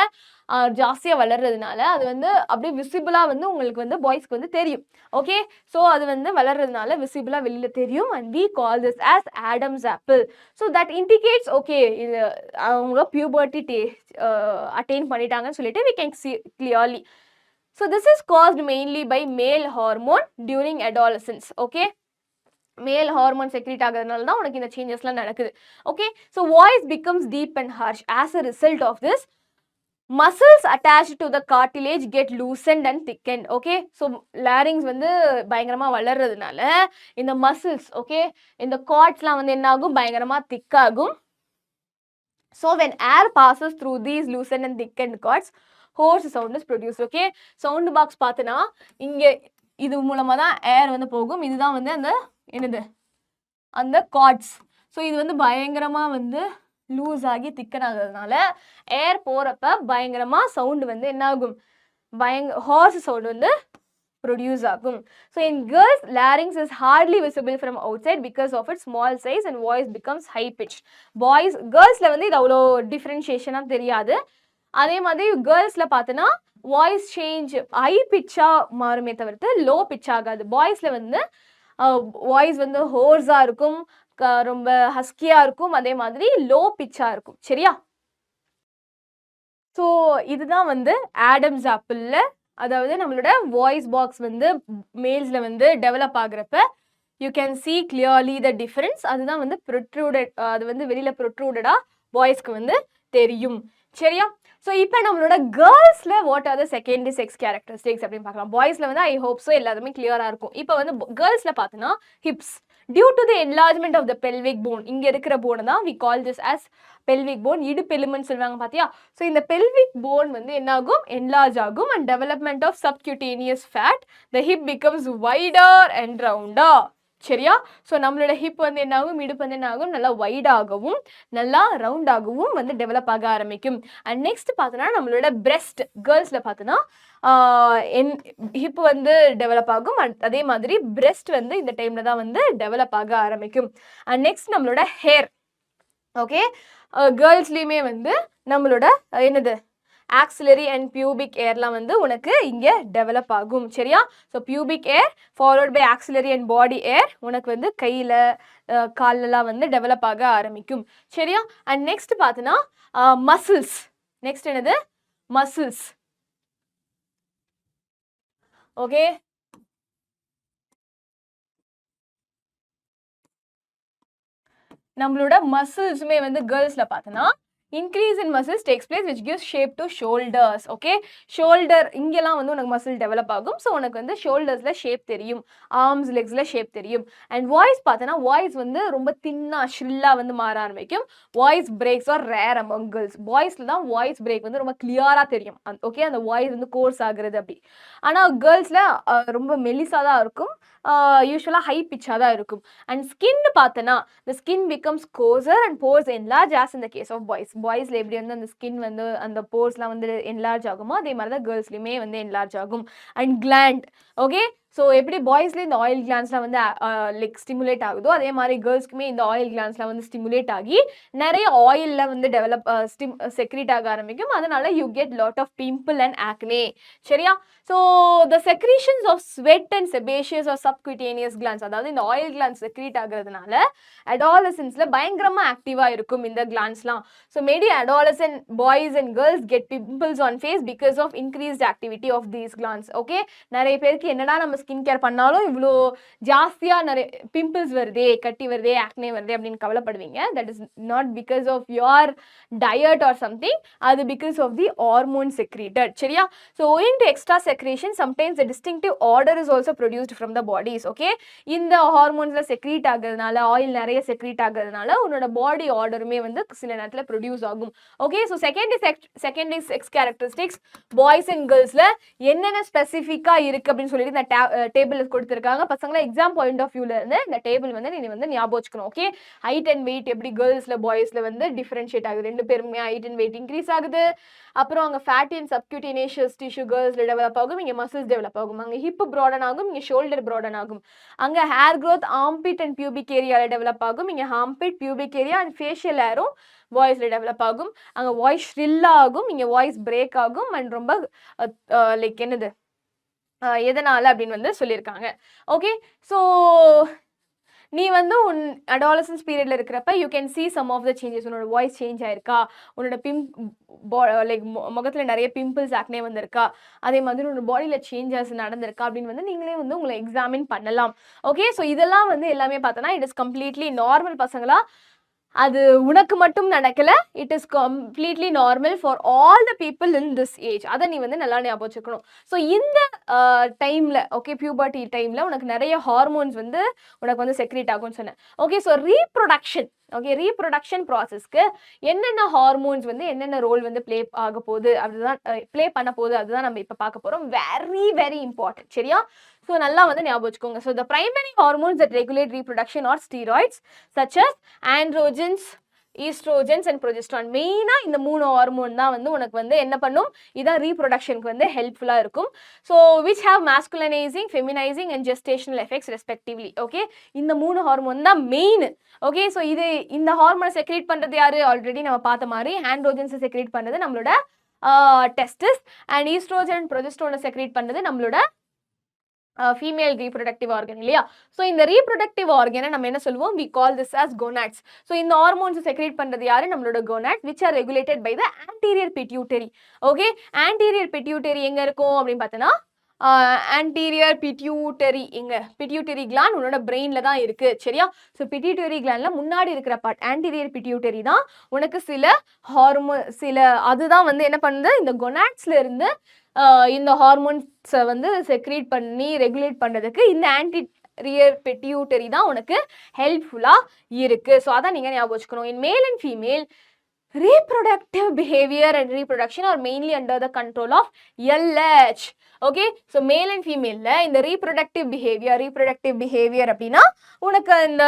ஜாஸ்தியாக வளர்றதுனால அது வந்து அப்படியே விசிபிளாக வந்து உங்களுக்கு வந்து பாய்ஸ்க்கு வந்து தெரியும். ஓகே ஸோ அது வந்து வளர்றதுனால விசிபிளாக வெளியில் தெரியும் and we call this as Adam's apple. So that indicates okay இது அவங்க பியூபர்ட்டி அட்டைன் பண்ணிட்டாங்கன்னு சொல்லிட்டு we can see clearly. So this is caused mainly by male hormone during adolescence. Okay male hormone secrete ஆகிறதுனால தான் உனக்கு இந்த சேஞ்சஸ்லாம் நடக்குது. Okay so voice becomes deep and harsh as a result of this. muscles attached to the cartilage get loosened and thickened. okay so larynx வந்து பயங்கரமா வளர்றதுனால இந்த muscles okay இந்த cordsலாம் வந்து என்ன ஆகும், பயங்கரமா thick ஆகும். so when air passes through these loosened and thickened cords hoarse sound is produced. okay sound box பார்த்தனா இங்க இது மூலமா தான் ஏர் வந்து போகும், இதுதான் வந்து அந்த என்னது அந்த கார்ட்ஸ். ஸோ இது வந்து பயங்கரமா வந்து லூஸ் ஆகி திக்கன் ஆகுறதுனால ஏர் போகிறப்ப பயங்கரமாக சவுண்டு வந்து என்ன ஆகும், ஹார்ஸ் சவுண்டு வந்து ப்ரொடியூஸ் ஆகும். So in girls larynx is hardly visible from outside because of its small size and voice becomes high pitched. Boys கேர்ள்ஸில் வந்து இது அவ்வளோ டிஃப்ரென்ஷியேஷனாக தெரியாது. அதே மாதிரி கேர்ள்ஸில் பார்த்தோன்னா வாய்ஸ் சேஞ்ச் ஹை பிச்சாக மாறுமே தவிர்த்து லோ பிச் ஆகாது. பாய்ஸில் வந்து வாய்ஸ் வந்து ஹோர்ஸாக இருக்கும், ரொம்ப ஹஸ்கியாக இருக்கும், அதே மாதிரி லோ பிச்சாக இருக்கும். சரியா? ஸோ இதுதான் வந்து ஆடம்ஸ் ஆப்பிளில், அதாவது நம்மளோட வாய்ஸ் பாக்ஸ் வந்து மேல்ஸில் வந்து டெவலப் ஆகுறப்ப you can see clearly the difference. அதுதான் வந்து ப்ரொட்ரூடட், அது வந்து வெளியில் ப்ரொட்ரூடடாக பாய்ஸ்க்கு வந்து தெரியும். சரியா? ஸோ இப்போ நம்மளோட கேர்ள்ஸில் what are the secondary sex characteristics அப்படின்னு பார்க்கலாம். பாய்ஸில் வந்து ஐ ஹோப் ஸோ எல்லாருமே கிளியராக இருக்கும். இப்போ வந்து கேர்ள்ஸில் பார்த்தோன்னா hips due to the enlargement of the pelvic bone, இங்கே இருக்கிற போனை தான் we call this as pelvic bone, இடுப்பெலும்புன்னு சொல்லுவாங்க பார்த்தியா. ஸோ இந்த பெல்விக் போன் வந்து என்ன ஆகும், என்லார்ஜ் ஆகும் and development of subcutaneous fat the hip becomes wider and ரவுண்டா. சரியா? ஸோ நம்மளோட ஹிப் வந்து என்ன ஆகும், இடுப்பு வந்து என்ன ஆகும், நல்லா வைடாகவும் நல்லா ரவுண்டாகவும் வந்து டெவலப் ஆக ஆரம்பிக்கும். அண்ட் நெக்ஸ்ட் பார்த்தோன்னா நம்மளோட பிரெஸ்ட் கேர்ள்ஸில் பார்த்தோன்னா ஹிப் வந்து டெவலப் ஆகும், அதே மாதிரி பிரெஸ்ட் வந்து இந்த டைமில் தான் வந்து டெவலப் ஆக ஆரம்பிக்கும். அண்ட் நெக்ஸ்ட் நம்மளோட ஹேர். ஓகே கேர்ள்ஸ்லேயுமே வந்து நம்மளோட என்னது ஆக்சிலரி அண்ட் பியூபிக் ஏர்லாம் வந்து உனக்கு இங்கே டெவலப் ஆகும் சரியா. So pubic hair followed by axillary and body hair உனக்கு வந்து கையில் கால்லலாம் வந்து டெவலப் ஆக ஆரம்பிக்கும் சரியா. அண்ட் நெக்ஸ்ட் பார்த்தீங்கன்னா மசில்ஸ். நெக்ஸ்ட் என்னது மசில்ஸ். ஓகே, நம்மளோட மசில்ஸுமே வந்து கேர்ள்ஸ்ல பார்த்தோன்னா increase in muscles takes place which gives shape to shoulders. okay, shoulder இங்கெல்லாம் வந்து உனக்கு மசில் டெவலப் ஆகும். ஸோ உனக்கு வந்து ஷோல்டர்ஸ்ல ஷேப் தெரியும், ஆர்ம்ஸ் லெக்ஸ்ல ஷேப் தெரியும். அண்ட் வாய்ஸ் பார்த்தோன்னா வாய்ஸ் வந்து ரொம்ப தின்னா ஷ்ரில்லா வந்து மாற ஆரம்பிக்கும். Voice breaks are rare among girls. பாய்ஸ்ல தான் வாய்ஸ் பிரேக் வந்து ரொம்ப கிளியரா தெரியும். ஓகே, அந்த வாய்ஸ் வந்து கோர்ஸ் ஆகுறது அப்படி. ஆனால் கேர்ள்ஸ்ல ரொம்ப மெலிசா தான் இருக்கும், யூஸ்வலாக ஹை பிச்சாக தான் இருக்கும். அண்ட் ஸ்கின் பார்த்தோன்னா the skin becomes coarser and pores enlarge as in the case of boys. பாய்ஸ்ல எப்படி வந்து அந்த ஸ்கின் வந்து அந்த போர்ஸ்லாம் வந்து என்லார்ஜ் ஆகுமோ அதே மாதிரி தான் கேர்ள்ஸ்லையுமே வந்து என்லார்ஜ் ஆகும். And gland. ஓகே, ஸோ எப்படி பாய்ஸ்லேயே இந்த ஆயில் கிளான்ஸ்லாம் வந்து லைக் ஸ்டிமுலேட் ஆகுதோ அதே மாதிரி கேர்ள்ஸ்க்குமே இந்த ஆயில் கிளான்ஸ்லாம் வந்து ஸ்டிமுலேட் ஆகி நிறைய ஆயிலில் வந்து டெவலப் செக்ரீட் ஆக ஆரம்பிக்கும். அதனால you get lot of pimple and acne சரியா. So the secretions of sweat and sebaceous or subcutaneous glands, அதாவது இந்த ஆயில் கிளான்ஸ் செக்ரீட் ஆகுறதுனால அடாலசன்ஸ்ல பயங்கரமா ஆக்டிவா இருக்கும் இந்த கிளான்ஸ்லாம். So maybe adolescent boys and girls get pimples on face because of increased activity of these glands. Okay, நிறைய பேருக்கு என்னடா நம்ம ஸ்கின் கேர் பண்ணாலும் இவ்வளோ ஜாஸ்தியாக நிறைய பிம்பிள்ஸ் வருதே, கட்டி வருதே, ஆக்னே வருதே அப்படின்னு கவலைப்படுவீங்க. That is not because of your diet or something, அது because of the hormone secreted சரியா. So owing to extra secretion sometimes the distinctive odour is also produced from the bodies. Okay, இந்த ஹார்மோன்ஸ்ல secrete ஆகுறதுனால, oil நிறைய secrete ஆகுறதுனால உன்னோட body ஆர்டருமே வந்து சில நேரத்தில் ப்ரொடியூஸ் ஆகும். Okay, so secondary sex characteristics boys and கேர்ள்ஸ்ல என்னென்ன ஸ்பெசிஃபிக்காக இருக்கு அப்படின்னு சொல்லிட்டு இந்த டேபிள் கொடுத்துருக்காங்க. பசங்களா எக்ஸாம் பாயிண்ட் ஆஃப் வியூல இருந்து இந்த டேபிள் வந்து நீ வந்து ஞாபகம் வச்சுக்கணும். ஓகே, ஹைட் அண்ட் வெயிட் எப்படி கேர்ள்ஸ்ல பாய்ஸ்ல வந்து டிஃபரன்ஷியேட் ஆகுது, ரெண்டு பேருமே ஹைட் அண்ட் வெயிட் இன்க்ரீஸ் ஆகுது. அப்புறம் அங்கே ஃபேட்டி அண்ட் சப்கியூட்டேனியஸ் டிஷ்யூ கேர்ள்ஸ்ல டெவலப் ஆகும், இங்கே மசில்ஸ் டெவலப் ஆகும். அங்கே ஹிப் ப்ராடன் ஆகும், இங்கே ஷோல்டர் ப்ராடன் ஆகும். அங்கே hair growth armpit and pubic ஏரியாவில் டெவலப் ஆகும், இங்கே armpit pubic area and facial ஹேரும் வாய்ஸில் டெவலப் ஆகும். அங்கே வாய்ஸ் ஷ்ரில்லா ஆகும், இங்கே வாய்ஸ் பிரேக் ஆகும். அண்ட் ரொம்ப லைக் என்னது எதனால அப்படின்னு வந்து சொல்லியிருக்காங்க. ஓகே, ஸோ நீ வந்து உன் அடாலசன்ஸ் பீரியட்ல இருக்கிறப்ப you can see some of the changes. உன்னோட வாய்ஸ் சேஞ்ச் ஆயிருக்கா, உன்னோட லைக் முகத்தில் நிறைய பிம்பிள்ஸ் ஆக்னே வந்திருக்கா, அதே மாதிரி உன்னோட பாடியில் சேஞ்சஸ் நடந்திருக்கா அப்படின்னு வந்து நீங்களே வந்து உங்களை எக்ஸாமின் பண்ணலாம். ஓகே, ஸோ இதெல்லாம் வந்து எல்லாமே பார்த்தோன்னா இட் இஸ் கம்ப்ளீட்லி நார்மல் பசங்களா. அது உனக்கு மட்டும் நடக்கல, it is completely normal for all the people in this age. அதை நீ வந்து நல்லா ஞாபகம் வச்சுக்கணும். ஸோ இந்த டைமில் ஓகே பியூபர்ட்டி டைமில் உனக்கு நிறைய ஹார்மோன்ஸ் வந்து உனக்கு வந்து செக்ரேட் ஆகும்னு சொன்னேன். Okay, so reproduction. Okay, reproduction ப்ராசஸ்க்கு என்னென்ன ஹார்மோன்ஸ் வந்து என்னென்ன ரோல் வந்து ப்ளே ஆக போகுது அதுதான் ப்ளே பண்ண போகுது அதுதான் நம்ம இப்போ பார்க்க போகிறோம். வெரி வெரி இம்பார்ட்டன்ட் சரியா. ஸோ நல்லா வந்து ஞாபகம் வச்சுக்கோங்க. So the primary hormones that regulate reproduction are steroids such as androgens, oestrogens and progesterone. மெயினாக இந்த 3 ஹார்மோன் தான் வந்து உனக்கு வந்து என்ன பண்ணும், இதான் ரீப்ரொடக்ஷனுக்கு வந்து ஹெல்ப்ஃபுல்லாக இருக்கும். So which have masculinising, feminising and gestational effects respectively. Okay, இந்த 3 ஹார்மோன் தான் மெயின். ஓகே, ஸோ இந்த ஹார்மோனை செக்ரேட் பண்ணுறது யாரு, ஆல்ரெடி நம்ம பார்த்த மாதிரி ஆண்ட்ரோஜன்ஸை செக்ரேட் பண்ணுறது நம்மளோட டெஸ்டிஸ், அண்ட் ஈஸ்ட்ரோஜன் ப்ரொஜெஸ்ட்ரானை செக்ரேட் பண்ணுறது நம்மளோட ஃபீமேல் ரீப்ரொடக்டிவ் ஆர்கன் இல்லையா. ஸோ இந்த ரீப்ரொடக்டிவ் ஆர்கனை நம்ம என்ன சொல்லுவோம், we call this as gonads. So இந்த ஹார்மோன்ஸ் செக்ரேட் பண்ணுறது யாரு, நம்மளோட gonad which are regulated by the anterior pituitary. Okay, anterior pituitary எங்கே இருக்கும் அப்படின்னு பார்த்தோன்னா ஆன்டீரியர் பிட்யூட்டரி எங்க, பிட்யூட்டரி கிளாண்ட் உன்னோட பிரெயின்ல தான் இருக்கு சரியா. ஸோ பிட்யூட்டரி கிளாண்ட்ல முன்னாடி இருக்கிற பார்ட் ஆன்டீரியர் பிட்யூட்டரி தான் உனக்கு சில அதுதான் வந்து என்ன பண்ணுது, இந்த கொனாட்ஸ்ல இருந்து இந்த ஹார்மோன்ஸை வந்து செக்ரீட் பண்ணி ரெகுலேட் பண்ணுறதுக்கு இந்த ஆன்டீரியர் பிட்யூட்டரி தான் உனக்கு ஹெல்ப்ஃபுல்லாக இருக்கு. ஸோ அதான் நீங்கள் ஞாபகம் வச்சுக்கணும். In male and female reproductive behavior and reproduction are mainly under the control of LH. okay, so male and female in the reproductive behavior அப்படின்னா உனக்கு இந்த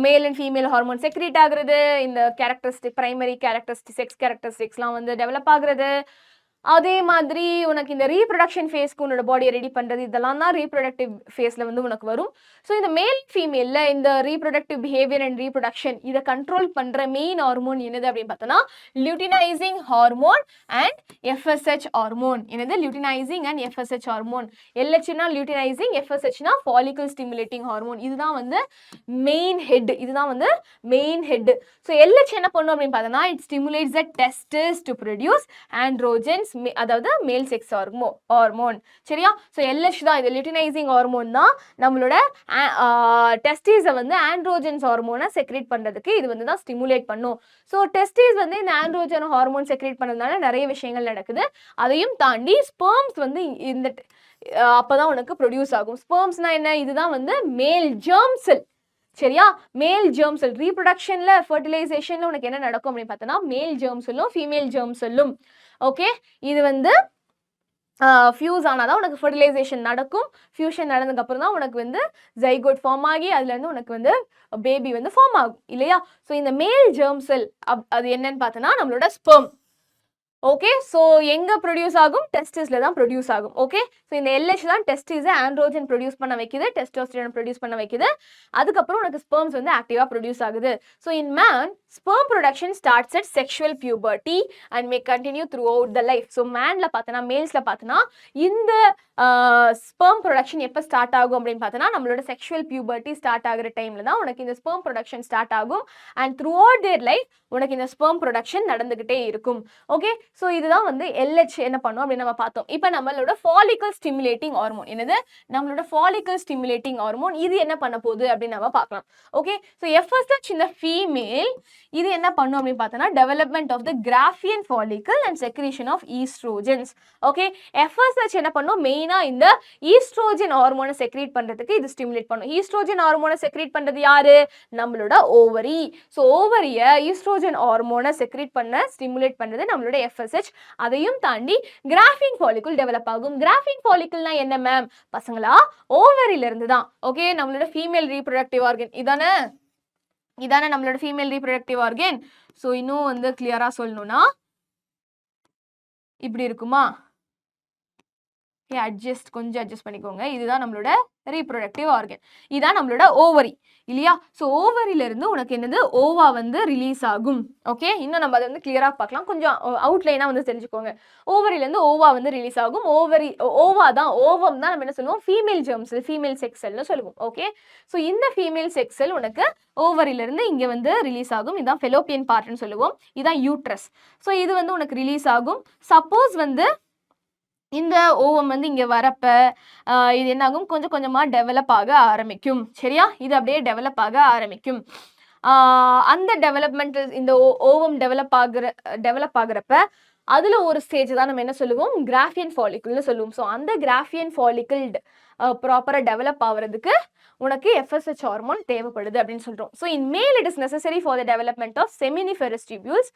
மேல் அண்ட் ஃபீமேல் ஹார்மோன் செக்ரீட் ஆகுறது, இந்த கேரக்டரிஸ்டிக் பிரைமரி கேரக்டரிஸ்டிக் செக்ஸ் கேரக்டரிஸ்டிக்ஸ்லாம் வந்து develop ஆகுறது, அதே மாதிரி உனக்கு இந்த ரீப்ரொடக்ஷன் ஃபேஸ்க்கு உன்னோட பாடியை ரெடி பண்ணுறது இதெல்லாம் தான் ரீப்ரொடக்டிவ் ஃபேஸில் வந்து உனக்கு வரும். ஸோ இந்த மேல் ஃபீமேலில் இந்த ரீப்ரொடக்டிவ் பிஹேவியர் அண்ட் ரீப்ரொடக்ஷன் இதை கண்ட்ரோல் பண்ணுற மெயின் ஹார்மோன் என்னது அப்படின்னு பார்த்தோன்னா luteinising hormone and FSH hormone. என்னது? Luteinising and FSH hormone. எல்ஹெச்னா லுட்டினைசிங், எஃப்எஸ்ஹெச்னா ஃபாலிகல் ஸ்டிமுலேட்டிங் ஹார்மோன். இதுதான் வந்து மெயின் ஹெட். இதுதான் வந்து மெயின் ஹெட். ஸோ எல்ஹெச் என்ன பண்ணும் அப்படின்னு பார்த்தோன்னா it stimulates the testes to produce androgens, அதாவது மேல் செக்ஸ் ஹார்மோன். சரியா? ஸோ எல்ஹெச் தான் இது லுட்டினைசிங் ஹார்மோன் தான் நம்மளோட டெஸ்டிஸை வந்து ஆண்ட்ரோஜன்ஸ் ஹார்மோனை செக்ரேட் பண்ணுறதுக்கு இது வந்து தான் ஸ்டிமுலேட் பண்ணும். ஸோ டெஸ்டிஸ் வந்து இந்த ஆண்ட்ரோஜன் ஹார்மோன் செக்ரேட் பண்ணுறதுனால நிறைய விஷயங்கள் நடக்குது. அதையும் தாண்டி ஸ்பெர்ம்ஸ் வந்து இந்த அப்போதான் உனக்கு ப்ரொடியூஸ் ஆகும். ஸ்பெர்ம்ஸ்னா என்ன? இதுதான் வந்து மேல் ஜெர்ம் செல். சரியா? மேல் ஜெர்ம் செல் ரீப்ரொடக்ஷன்ல ஃபர்டிலைசேஷன்ல உனக்கு என்ன நடக்கும் அப்படின்னு பார்த்தோன்னா மேல் ஜெர்ம் செல்லும் ஃபீமேல் ஜெர்ம் செல்லும் ஓகே இது வந்து ஃபியூஸ் ஆனாதான் உனக்கு ஃபர்டிலைசேஷன் நடக்கும். ஃபியூஷன் நடந்ததுக்கு அப்புறம் தான் உனக்கு வந்து ஜைகோட் ஃபார்ம் ஆகி அதுலேருந்து உனக்கு வந்து பேபி வந்து ஃபார்ம் ஆகும் இல்லையா? ஸோ இந்த மேல் ஜெர்ம் செல் அது என்னன்னு பார்த்தோன்னா நம்மளோட ஸ்பெர்ம். ஓகே, ஸோ எங்கே ப்ரொடியூஸ் ஆகும்? டெஸ்டிஸில் தான் ப்ரொடியூஸ் ஆகும். ஓகே, ஸோ இந்த எல்ஹெச் தான் டெஸ்டிஸை ஆண்ட்ரோஜன் ப்ரொடியூஸ் பண்ண வைக்குது, டெஸ்டோஸ்டெரான் ப்ரொடியூஸ் பண்ண வைக்குது. அதுக்கப்புறம் உனக்கு ஸ்பெர்ம்ஸ் வந்து ஆக்டிவாக ப்ரொடியூஸ் ஆகுது. So in man sperm production starts at sexual puberty and may continue throughout the life. So மேனில் பார்த்தோன்னா மேல்ஸில் பார்த்தோன்னா இந்த ஸ்பெர்ம் ப்ரொடக்ஷன் எப்போ ஸ்டார்ட் ஆகும் அப்படின்னு பார்த்தோன்னா நம்மளோட செக்ஷுவல் பியூபர்ட்டி ஸ்டார்ட் ஆகிற டைமில் தான் உனக்கு இந்த ஸ்பெர்ம் ப்ரொடக்ஷன் ஸ்டார்ட் ஆகும். And through out their life உனக்கு இந்த ஸ்பெர்ம் ப்ரொடக்ஷன் நடந்துகிட்டே இருக்கும். ஓகே, ஸோ இதுதான் வந்து எல்ஹெச் என்ன பண்ணும் அப்படின்னு நம்ம பார்த்தோம். இப்போ நம்மளோட ஃபாலிகல் ஸ்டிமுலேட்டிங் ஹார்மோன் என்னது? நம்மளோட ஃபாலிகல் ஸ்டிமுலேட்டிங் ஹார்மோன் இது என்ன பண்ண போகுது அப்படின்னு நம்ம பார்க்கலாம். ஓகே, ஸோ எஃப்எஸ்ஹெச் இந்த ஃபீமேல் இது என்ன பண்ணும் அப்படின்னு பார்த்தோன்னா development of the Graafian follicle and secretion of oestrogens. Okay, FSH என்ன பண்ணும்? மெயினாக இந்த ஈஸ்ட்ரோஜன் ஹார்மோனை செக்ரீட் பண்ணுறதுக்கு இது ஸ்டிமுலேட் பண்ணும். ஈஸ்ட்ரோஜன் ஹார்மோனை செக்ரீட் பண்ணுறது யாரு? நம்மளோட ஓவரி. ஸோ ஓவரியை ஈஸ்ட்ரோஜன் ஹார்மோனை செக்ரீட் பண்ண ஸ்டிமுலேட் பண்ணுறது நம்மளோட எஃப்எஸ்ஹெச். அதையும் தாண்டி கிராஃபியன் ஃபாலிகுல் டெவலப் ஆகும். கிராஃபியன் ஃபாலிகுல்னா என்ன மேம்? பசங்களா, ஓவரியில இருந்து தான். ஓகே, நம்மளோட ஃபீமேல் ரீப்ரொடக்டிவ் ஆர்கன் இதானே நம்மளோட ஃபீமேல் ரீப்ரொடக்டிவ் ஆர்கன். ஸோ இன்னும் வந்து கிளியரா சொல்லணும்னா இப்படி இருக்குமா? கொஞ்சம் அட்ஜஸ்ட் பண்ணிக்கோங்க. இதுதான் நம்மளோட ரீப்ரொடக்டிவ் ஆர்கன். இதான் நம்மளோட ஓவரி இல்லையா? ஸோ ஓவரியில இருந்து உனக்கு என்னது? ஓவா வந்து ரிலீஸ் ஆகும். ஓகே, இன்னும் நம்ம அதை வந்து கிளியராக பார்க்கலாம். கொஞ்சம் அவுட்லைனாக வந்து தெரிஞ்சுக்கோங்க. ஓவரியிலேருந்து ஓவா வந்து ரிலீஸ் ஆகும். ஓவா தான், ஓவம் தான் நம்ம என்ன சொல்லுவோம்? ஃபீமேல் ஜெர்ம் செல், ஃபீமேல் செக்ஸ் செல்னு சொல்லுவோம். ஓகே, ஸோ இந்த ஃபீமேல் செக்ஸ் செல் உனக்கு ஓவரியிலேருந்து இங்கே வந்து ரிலீஸ் ஆகும். இதுதான் ஃபெலோப்பியன் பார்ட்னு சொல்லுவோம். இதுதான் யூட்ரஸ். ஸோ இது வந்து உனக்கு ரிலீஸ் ஆகும். சப்போஸ் வந்து இந்த ஓவம் வந்து இங்கே வரப்ப இது என்னாகும்? கொஞ்சம் கொஞ்சமாக டெவலப் ஆக ஆரம்பிக்கும். சரியா? இது அப்படியே டெவலப் ஆக ஆரம்பிக்கும். அந்த டெவலப்மெண்ட் இந்த ஓவம் டெவலப் ஆகுறப்ப அதில் ஒரு ஸ்டேஜ் தான் நம்ம என்ன சொல்லுவோம்? கிராஃபியன் ஃபாலிகுல்னு சொல்லுவோம். ஸோ அந்த கிராஃபியன் ஃபாலிகுல் ப்ராப்பராக டெவலப் ஆகிறதுக்கு உனக்கு எஃப்எஸ்ஹெச் ஹார்மோன் தேவைப்படுது அப்படின்னு சொல்கிறோம். So in male it is necessary for the development of seminiferous tubules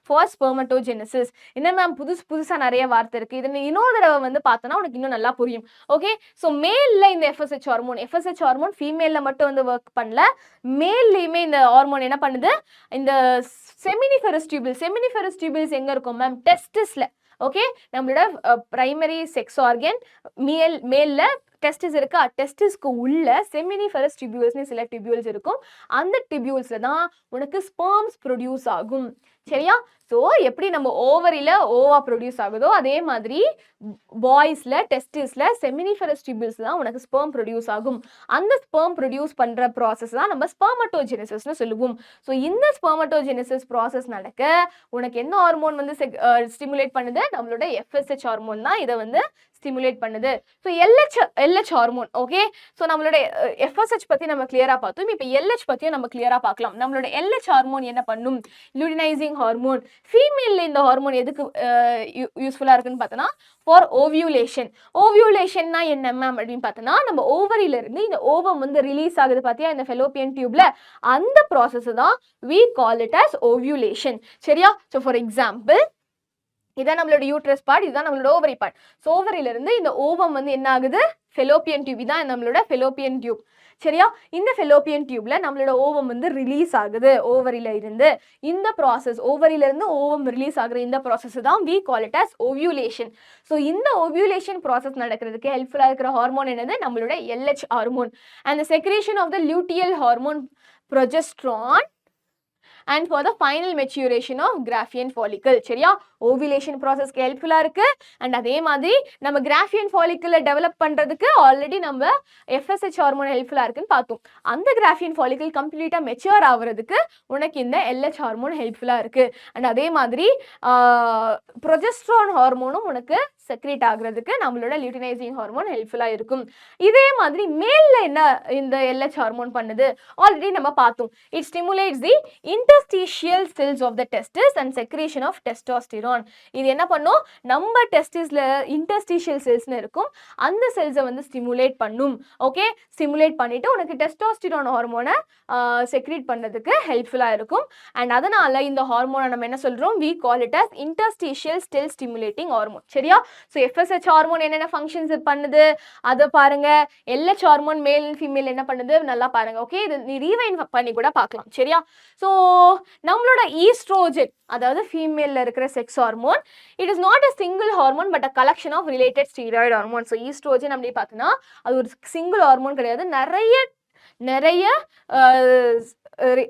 for spermatogenesis. என்ன மேம் புதுசாக நிறைய வார்த்தை இருக்குது. இதை இன்னொரு தடவை வந்து பார்த்தோன்னா உனக்கு இன்னும் நல்லா புரியும். ஓகே, ஸோ மேலில் இந்த எஃப்எஸ்ஹெச் ஹார்மோன் ஃபீமேலில் மட்டும் வந்து ஒர்க் பண்ணல, மேல்லையுமே இந்த ஹார்மோன் என்ன பண்ணுது? இந்த செமினிஃபெரஸ் டியூபியூல்ஸ் எங்கே இருக்கும் மேம்? டெஸ்டிஸில். ஓகே, நம்மளோட பிரைமரி செக்ஸ் ஆர்கன் மேல்ல டெஸ்டிஸ் இருக்கா? டெஸ்டிஸ்க்கு உள்ள செமினிஃபெரஸ் டியூபியூல்ஸ்னு சில டியூபியூல்ஸ் இருக்கும். அந்த டியூபியூல்ஸில் தான் உனக்கு ஸ்பெர்ம்ஸ் ப்ரொடியூஸ் ஆகும். சரியா? ஸோ எப்படி நம்ம ஓவரியில் ஓவா ப்ரொடியூஸ் ஆகுதோ அதே மாதிரி பாய்ஸில் டெஸ்டிஸில் செமினிஃபெரஸ் டியூபியூல்ஸ் தான் உனக்கு ஸ்பெர்ம் ப்ரொடியூஸ் ஆகும். அந்த ஸ்பெர்ம் ப்ரொடியூஸ் பண்ணுற ப்ராசஸ் தான் நம்ம ஸ்பெர்மட்டோஜெனிசிஸ்னு சொல்லுவோம். ஸோ இந்த ஸ்பெர்மட்டோஜெனிசிஸ் ப்ராசஸ் நடக்க உனக்கு என்ன ஹார்மோன் வந்து ஸ்டிமுலேட் பண்ணுது? நம்மளோட எஃப்எஸ்ஹெச் ஹார்மோன் தான் இதை வந்து ஸ்டிமுலேட் பண்ணுது. So LH hormone. Okay, so நம்மளோட எஃப்எஸ்ஹெச் பற்றி நம்ம கிளியராக பார்த்தோம். இப்போ எல்ஹெச் பற்றியும் நம்ம கிளியராக பார்க்கலாம். நம்மளோட எல்ஹெச் ஹார்மோன் என்ன பண்ணும்? Luteinising hormone. ஃபீமேலில் இந்த ஹார்மோன் எதுக்கு யூஸ்ஃபுல்லாக இருக்குன்னு பார்த்தோன்னா ஃபார் ஓவியூலேஷன். ஓவியூலேஷன்னா என்ன மேம் அப்படின்னு பார்த்தோன்னா நம்ம ஓவரியிலிருந்து இந்த ஓவம் வந்து ரிலீஸ் ஆகுது பார்த்தியா இந்த ஃபெலோப்பியன் டியூப்ல, அந்த ப்ராசஸ் தான் we call it as ovulation. சரியா? ஸோ ஃபார் எக்ஸாம்பிள் இதான் நம்மளோட யூட்ரஸ் பார்ட், இதுதான் நம்மளோட ஓவரி பார்ட். ஸோ ஓவரியில இருந்து இந்த ஓவம் வந்து என்ன ஆகுது, ஃபெலோப்பியன் டியூப். இதான் நம்மளோட ஃபெலோப்பியன் டியூப். சரியா? இந்த ஃபெலோப்பியன் டியூப்ல நம்மளோட ஓவம் வந்து ரிலீஸ் ஆகுது ஓவரியில இருந்து. இந்த ப்ராசஸ், ஓவரியில இருந்து ஓவம் ரிலீஸ் ஆகுற இந்த ப்ராசஸ் தான் we call it as ovulation. So இந்த ஓவியூலேஷன் ப்ராசஸ் நடக்கிறதுக்கு ஹெல்ப்ஃபுல்லா இருக்கிற ஹார்மோன் என்னது, நம்மளோட LH hormone. and the secretion of the luteal hormone progesterone and for the final maturation of Graafian follicle. சரியா? ஓவியூலேஷன் ப்ராசஸ்க்கு ஹெல்ப்ஃபுல்லா இருக்கு. அண்ட் அதே மாதிரி நம்ம Graafian follicle டெவலப் பண்றதுக்கு ஆல்ரெடி நம்ம FSH ஹார்மோன் ஹெல்ப்ஃபுல்லா இருக்குன்னு பார்த்தோம். அந்த Graafian follicle கம்ப்ளீட்டா மெச்சூர் ஆகுறதுக்கு உனக்கு இந்த LH ஹார்மோன் ஹெல்ப்ஃபுல்லா இருக்கு. அண்ட் அதே மாதிரி ப்ரொஜெஸ்ட்ரான் ஹார்மோனும் உனக்கு செக்ரேட் ஆகுறதுக்கு நம்மளோட லியூட்டினைசிங் ஹார்மோன் ஹெல்ப்ஃபுல்லா இருக்கும். இதே மாதிரி மேல்ல என்ன இந்த LH ஹார்மோன் பண்ணுது, ஆல்ரெடி நம்ம பார்த்தோம். It stimulates the interstitial cells of the testis and secretion of testosterone. இது என்ன பண்ணும், நம்ம டெஸ்டிஸ்ல interstitial cellsனு இருக்கும், அந்த செல்ஸை வந்து ஸ்டிமுலேட் பண்ணும். ஓகே, ஸ்டிமுலேட் பண்ணிட்டு உனக்கு டெஸ்டோஸ்டிரோன் ஹார்மோனை செக்ரேட் பண்ணுறதுக்கு ஹெல்ப்ஃபுல்லா இருக்கும். அண்ட் அதனால இந்த ஹார்மோனை நம்ம என்ன சொல்றோம், we call it as interstitial cell stimulating hormone. சரியா? ஸோ FSH ஹார்மோன் என்னென்ன ஃபங்க்ஷன்ஸ் பண்ணுது அதை பாருங்க. LH ஹார்மோன் மேல் அண்ட் ஃபீமேல் என்ன பண்ணுது நல்லா பாருங்க. ஓகே, இது நீ ரீவைன் பண்ணி கூட பார்க்கலாம். சரியா? ஸோ நம்மளோட ஈஸ்ட்ரோஜன், அதாவது ஃபீமேல்ல இருக்கிற sex hormone, it is not a single hormone but a collection of related steroid hormone. So oestrogen அப்படி பார்த்தோன்னா அது ஒரு சிங்கிள் ஹார்மோன் கிடையாது, நிறைய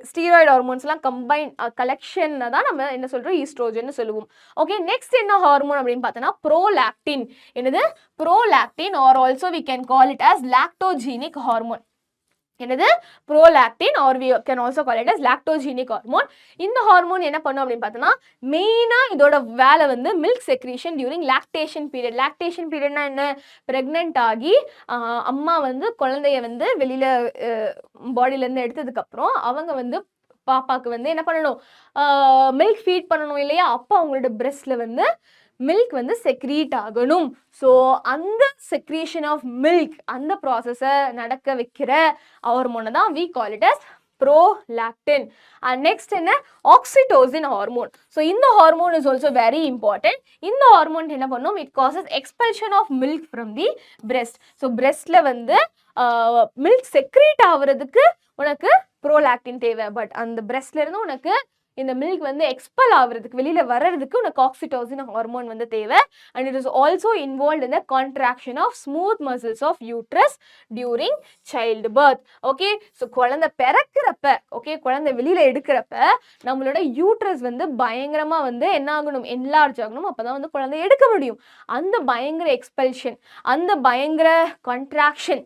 ஸ்டீராய்டு ஹார்மோன்ஸ்லாம் கம்பைன் கலெக்ஷன் தான் நம்ம என்ன சொல்றோம், ஈஸ்ட்ரோஜன் சொல்லுவோம். ஓகே, நெக்ஸ்ட் என்ன ஹார்மோன் அப்படின்னு பார்த்தோன்னா ப்ரோலாக்டின். என்னது, prolactin or also we can call it as lactogenic hormone. என்னது, prolactin or we can also call it as lactogenic hormone. இந்த ஹார்மோன் என்ன பண்ணும் அப்படின்னு பார்த்தோன்னா மெயினாக இதோட வேலை வந்து milk secretion during lactation period. Lactation பீரியட்னா என்ன, ப்ரெக்னென்ட் ஆகி அம்மா வந்து குழந்தைய வந்து வெளியில பாடியிலேருந்து எடுத்ததுக்கப்புறம் அவங்க வந்து பாப்பாவுக்கு வந்து என்ன பண்ணணும், மில்க் ஃபீட் பண்ணணும் இல்லையா, அப்போ அவங்களோட பிரெஸ்ட்ல வந்து மில்க் வந்து செக்ரீட் ஆகணும். ஸோ அந்த செக்ரீஷன் ஆஃப் மில்க், அந்த ப்ராசஸை நடக்க வைக்கிற ஹார்மோனை தான் we call it as prolactin. and next என்ன, oxytocin ஹார்மோன். ஸோ இந்த hormone is also very important. இந்த ஹார்மோன் என்ன பண்ணும், it causes expulsion of milk from the breast. So பிரெஸ்ட்ல வந்து மில்க் செக்ரீட் ஆகுறதுக்கு உனக்கு ப்ரோலாக்டின் தேவை. பட் அந்த பிரெஸ்ட்ல இருந்து உனக்கு இந்த மில்க் வந்து எக்ஸ்பல் ஆகுறதுக்கு, வெளியில வர்றதுக்கு உனக்கு ஆக்சிடோசின் ஹார்மோன் வந்து தேவை. And it is also involve in the contraction of smooth muscles of uterus during child birth. Okay, so குழந்தை பிறக்கிறப்ப, ஓகே, குழந்தை வெளியில எடுக்கிறப்ப நம்மளோட யூட்ரஸ் வந்து பயங்கரமா வந்து என்ன ஆகணும், என்லார்ஜ் ஆகணும். அப்பதான் வந்து குழந்தை எடுக்க முடியும். அந்த பயங்கர எக்ஸ்பல்ஷன், அந்த பயங்கர கான்ட்ராக்ஷன்,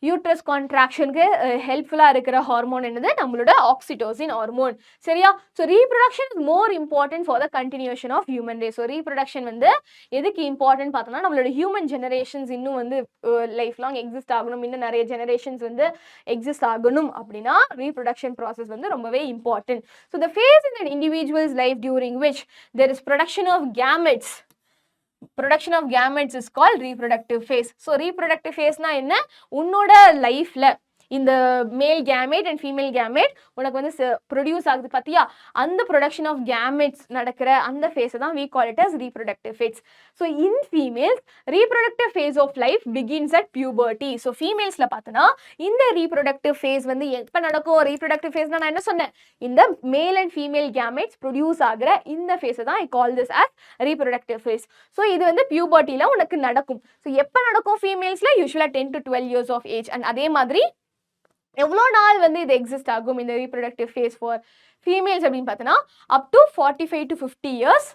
யூட்ரஸ் கான்ட்ராக்ஷனுக்கு ஹெல்ப்ஃபுல்லாக இருக்கிற ஹார்மோன் என்னது, நம்மளோட ஆக்சிடோசின் ஹார்மோன். சரியா? So reproduction is more important for the continuation of human race. So reproduction வந்து எதுக்கு இம்பார்ட்டன்ட் பார்த்தோம்னா, நம்மளோட ஹியூமன் ஜெனரேஷன்ஸ் இன்னும் வந்து லைஃப் லாங் எக்ஸிஸ்ட் ஆகணும், இன்னும் நிறைய ஜெனரேஷன்ஸ் வந்து எக்ஸிஸ்ட் ஆகணும் அப்படின்னா ரீப்ரொடக்ஷன் ப்ராசஸ் வந்து ரொம்பவே important. So the phase in an individuals life during which there is production of gametes. Production of gametes is called reproductive phase. So reproductive phase na enna, உன்னோட லைஃப்ல இந்த மேல் gamete and female gamete உனக்கு வந்து produce ஆகுது பார்த்தியா, அந்த production of gametes நடக்கிற அந்த ஃபேஸை தான் we call it as reproductive phase. So in females reproductive phase of life begins at puberty. So ஃபீமேல்ஸில் பார்த்தோன்னா இந்த ரீப்ரொடக்டிவ் ஃபேஸ் வந்து எப்போ நடக்கும், ரீப்ரொடக்டிவ் ஃபேஸ்னால் நான் என்ன சொன்னேன், இந்த மேல் அண்ட் ஃபீமேல் கேமெட்ஸ் ப்ரொடியூஸ் ஆகிற இந்த ஃபேஸை தான் I call this as reproductive phase. So இது வந்து பியூபர்ட்டியில் உனக்கு நடக்கும். ஸோ எப்போ நடக்கும் ஃபீமேல்ஸில், யூஸ்வலாக 10 to 12 years of age. And அதே மாதிரி எவ்வளோ நாள் வந்து இது எக்ஸிஸ்ட் ஆகும் இந்த ரீப்ரொடக்டிவ் ஃபேஸ் ஃபார் ஃபீமேல்ஸ் அப்படின்னு பார்த்தோன்னா அப் டு 45 to 50 years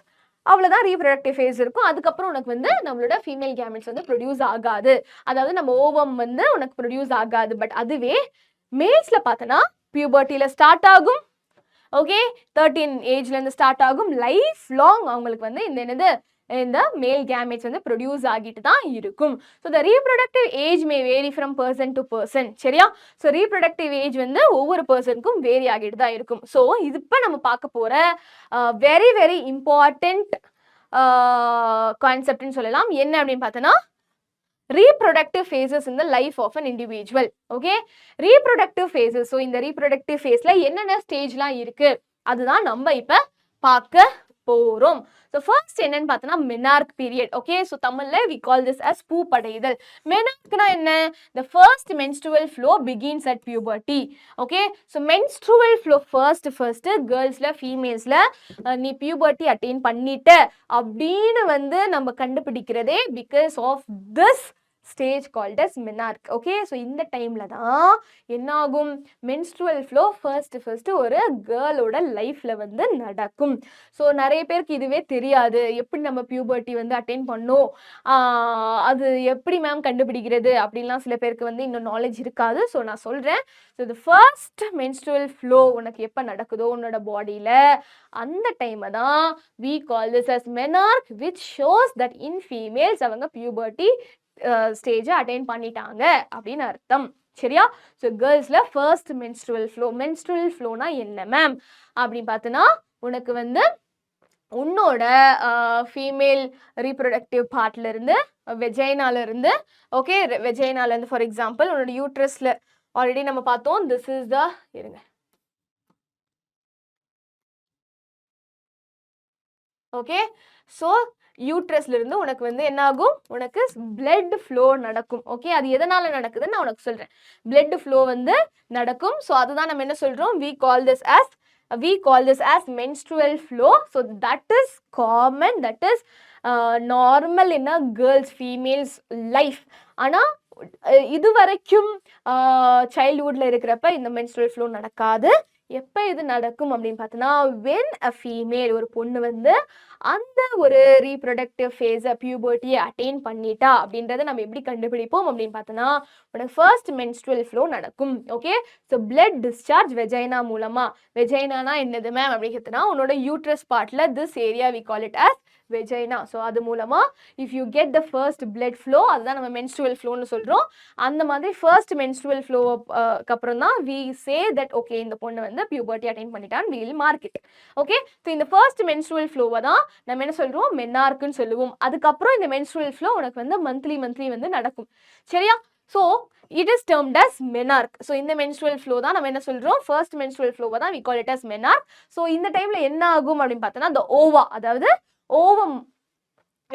அவ்வளோதான் ரீப்ரொடக்டிவ் ஃபேஸ் இருக்கும். அதுக்கப்புறம் உனக்கு வந்து நம்மளோட ஃபீமேல் கேமெட்ஸ் வந்து ப்ரொடியூஸ் ஆகாது, அதாவது நம்ம ஓவம் வந்து உனக்கு ப்ரொடியூஸ் ஆகாது. பட் அதுவே மேல்ஸில் பார்த்தோன்னா பியூபர்ட்டியில் ஸ்டார்ட் ஆகும். ஓகே, 13 ஏஜ்லேருந்து ஸ்டார்ட் ஆகும். லைஃப் லாங் அவங்களுக்கு வந்து இந்த என்னது, இந்த மேல் கேமெட்ஸ் வந்து ப்ரொடியூஸ் ஆகிட்டு தான் இருக்கும். So the reproductive age may vary from person to person. சரியா? ஸோ ரீப்ரொடக்டிவ் ஏஜ் வந்து ஒவ்வொரு பர்சனுக்கும் வேரி ஆகிட்டு தான் இருக்கும். ஸோ இது இப்போ நம்ம பார்க்க போகிற வெரி வெரி இம்பார்ட்டண்ட் கான்செப்ட்னு சொல்லலாம். என்ன அப்படின்னு பார்த்தோன்னா reproductive phases in the life of an individual. Okay, reproductive phases. So இந்த reproductive phaseல என்னென்ன ஸ்டேஜ்லாம் இருக்கு அதுதான் நம்ம இப்ப பார்க்க போறோம். ஸோ ஃபர்ஸ்ட் என்னன்னு பார்த்தோன்னா மெனார்க் பீரியட். ஓகே, ஸோ தமிழ்ல வி கால் திஸ் அஸ் பூப்படைதல். மெனார்க்னா என்ன? the first menstrual flow begins at puberty. okay, so menstrual flow first girlsல femalesல நீ puberty attain பண்ணிட்ட அப்படின்னு வந்து நம்ம கண்டுபிடிக்கிறதே because of this stage called as menarche. okay, so இந்த டைம்ல தான் என்ன ஆகும்? menstrual flow first ஒரு கேர்ளோட லைஃப்ல வந்து நடக்கும். ஸோ நிறைய பேருக்கு இதுவே தெரியாது, எப்படி நம்ம பியூபர்ட்டி வந்து அட்டைன் பண்ணோம், அது எப்படி மேம் கண்டுபிடிக்கிறது அப்படின்லாம் சில பேருக்கு வந்து இன்னும் நாலேஜ் இருக்காது. ஸோ நான் சொல்றேன். So the first menstrual flow உனக்கு எப்போ நடக்குதோ உன்னோட பாடியில அந்த டைமை தான் we call this as menarche, which shows that in females அவங்க பியூபர்ட்டி ஸ்டேஜை அட்டைன் பண்ணிட்டாங்க அப்படின்னு அர்த்தம். சரியா? ஸோ கேர்ள்ஸ்ல ஃபர்ஸ்ட் மென்ஸ்ட்ரல் ஃப்ளோனா என்ன மேம் அப்படின்னு பார்த்தோன்னா உனக்கு வந்து உன்னோட ஃபீமேல் ரீப்ரொடக்டிவ் பார்ட்ல இருந்து வெஜைனால இருந்து, ஓகே, வெஜைனால இருந்து ஃபார் எக்ஸாம்பிள் உன்னோட யூட்ரஸ்ல ஆல்ரெடி நம்ம பார்த்தோம். திஸ் இஸ் த இருங்க ஓகே, ஸோ யூட்ரஸ்ல இருந்து உனக்கு வந்து என்ன ஆகும்? உனக்கு பிளட் ஃப்ளோ நடக்கும். ஓகே, அது எதனால நடக்குதுன்னு நான் உனக்கு சொல்றேன். பிளட் ஃப்ளோ வந்து நடக்கும். ஸோ அதுதான் நம்ம என்ன சொல்றோம்? we call this as menstrual flow. so that is common, that is normal in a girls females life. ஆனா இது வரைக்கும் சைல்ட்ஹுட்ல இருக்கிறப்ப இந்த menstrual flow நடக்காது. எப்போ இது நடக்கும் அப்படின்னு பார்த்தோன்னா when a female ஒரு பொண்ணு வந்து அந்த ஒரு ரீப்ரொடக்டிவ் ஃபேஸை பியூபர்ட்டியை அட்டைன் பண்ணிட்டா அப்படின்றத நம்ம எப்படி கண்டுபிடிப்போம் அப்படின்னு பார்த்தோன்னா உனக்கு ஃபர்ஸ்ட் menstrual flow நடக்கும். Okay, so blood discharge vagina மூலமா. வெஜைனானா என்னது மேம் அப்படிங்கிறதுனா உன்னோட யூட்ரஸ் பார்ட்ல this area we call it as vagina. So அது மூலமா if you get the first blood flow, அதுதான் நம்ம menstrual flowன்னு சொல்கிறோம். அந்த மாதிரி ஃபர்ஸ்ட் menstrual ஃப்ளோக்கு அப்புறம் தான் வி சே தட் ஓகே இந்த பொண்ணு வந்து பியூபர்ட்டி அட்டைன் பண்ணிட்டான்னு we will mark it. Okay, so இந்த ஃபர்ஸ்ட் menstrual ஃப்ளோவை தான் நம்ம என்ன சொல்கிறோம்? மெனார்க்குன்னு சொல்லுவோம். அதுக்கப்புறம் இந்த menstrual flow உனக்கு வந்து மந்த்லி வந்து நடக்கும். சரியா? So it is termed as menarche. So இந்த menstrual flow தான் நம்ம என்ன சொல்கிறோம்? ஃபர்ஸ்ட் menstrual ஃப்ளோவை தான் we call it as menarche. So இந்த டைமில் என்ன ஆகும் அப்படின்னு பார்த்தோன்னா the ova, அதாவது ஓவம்,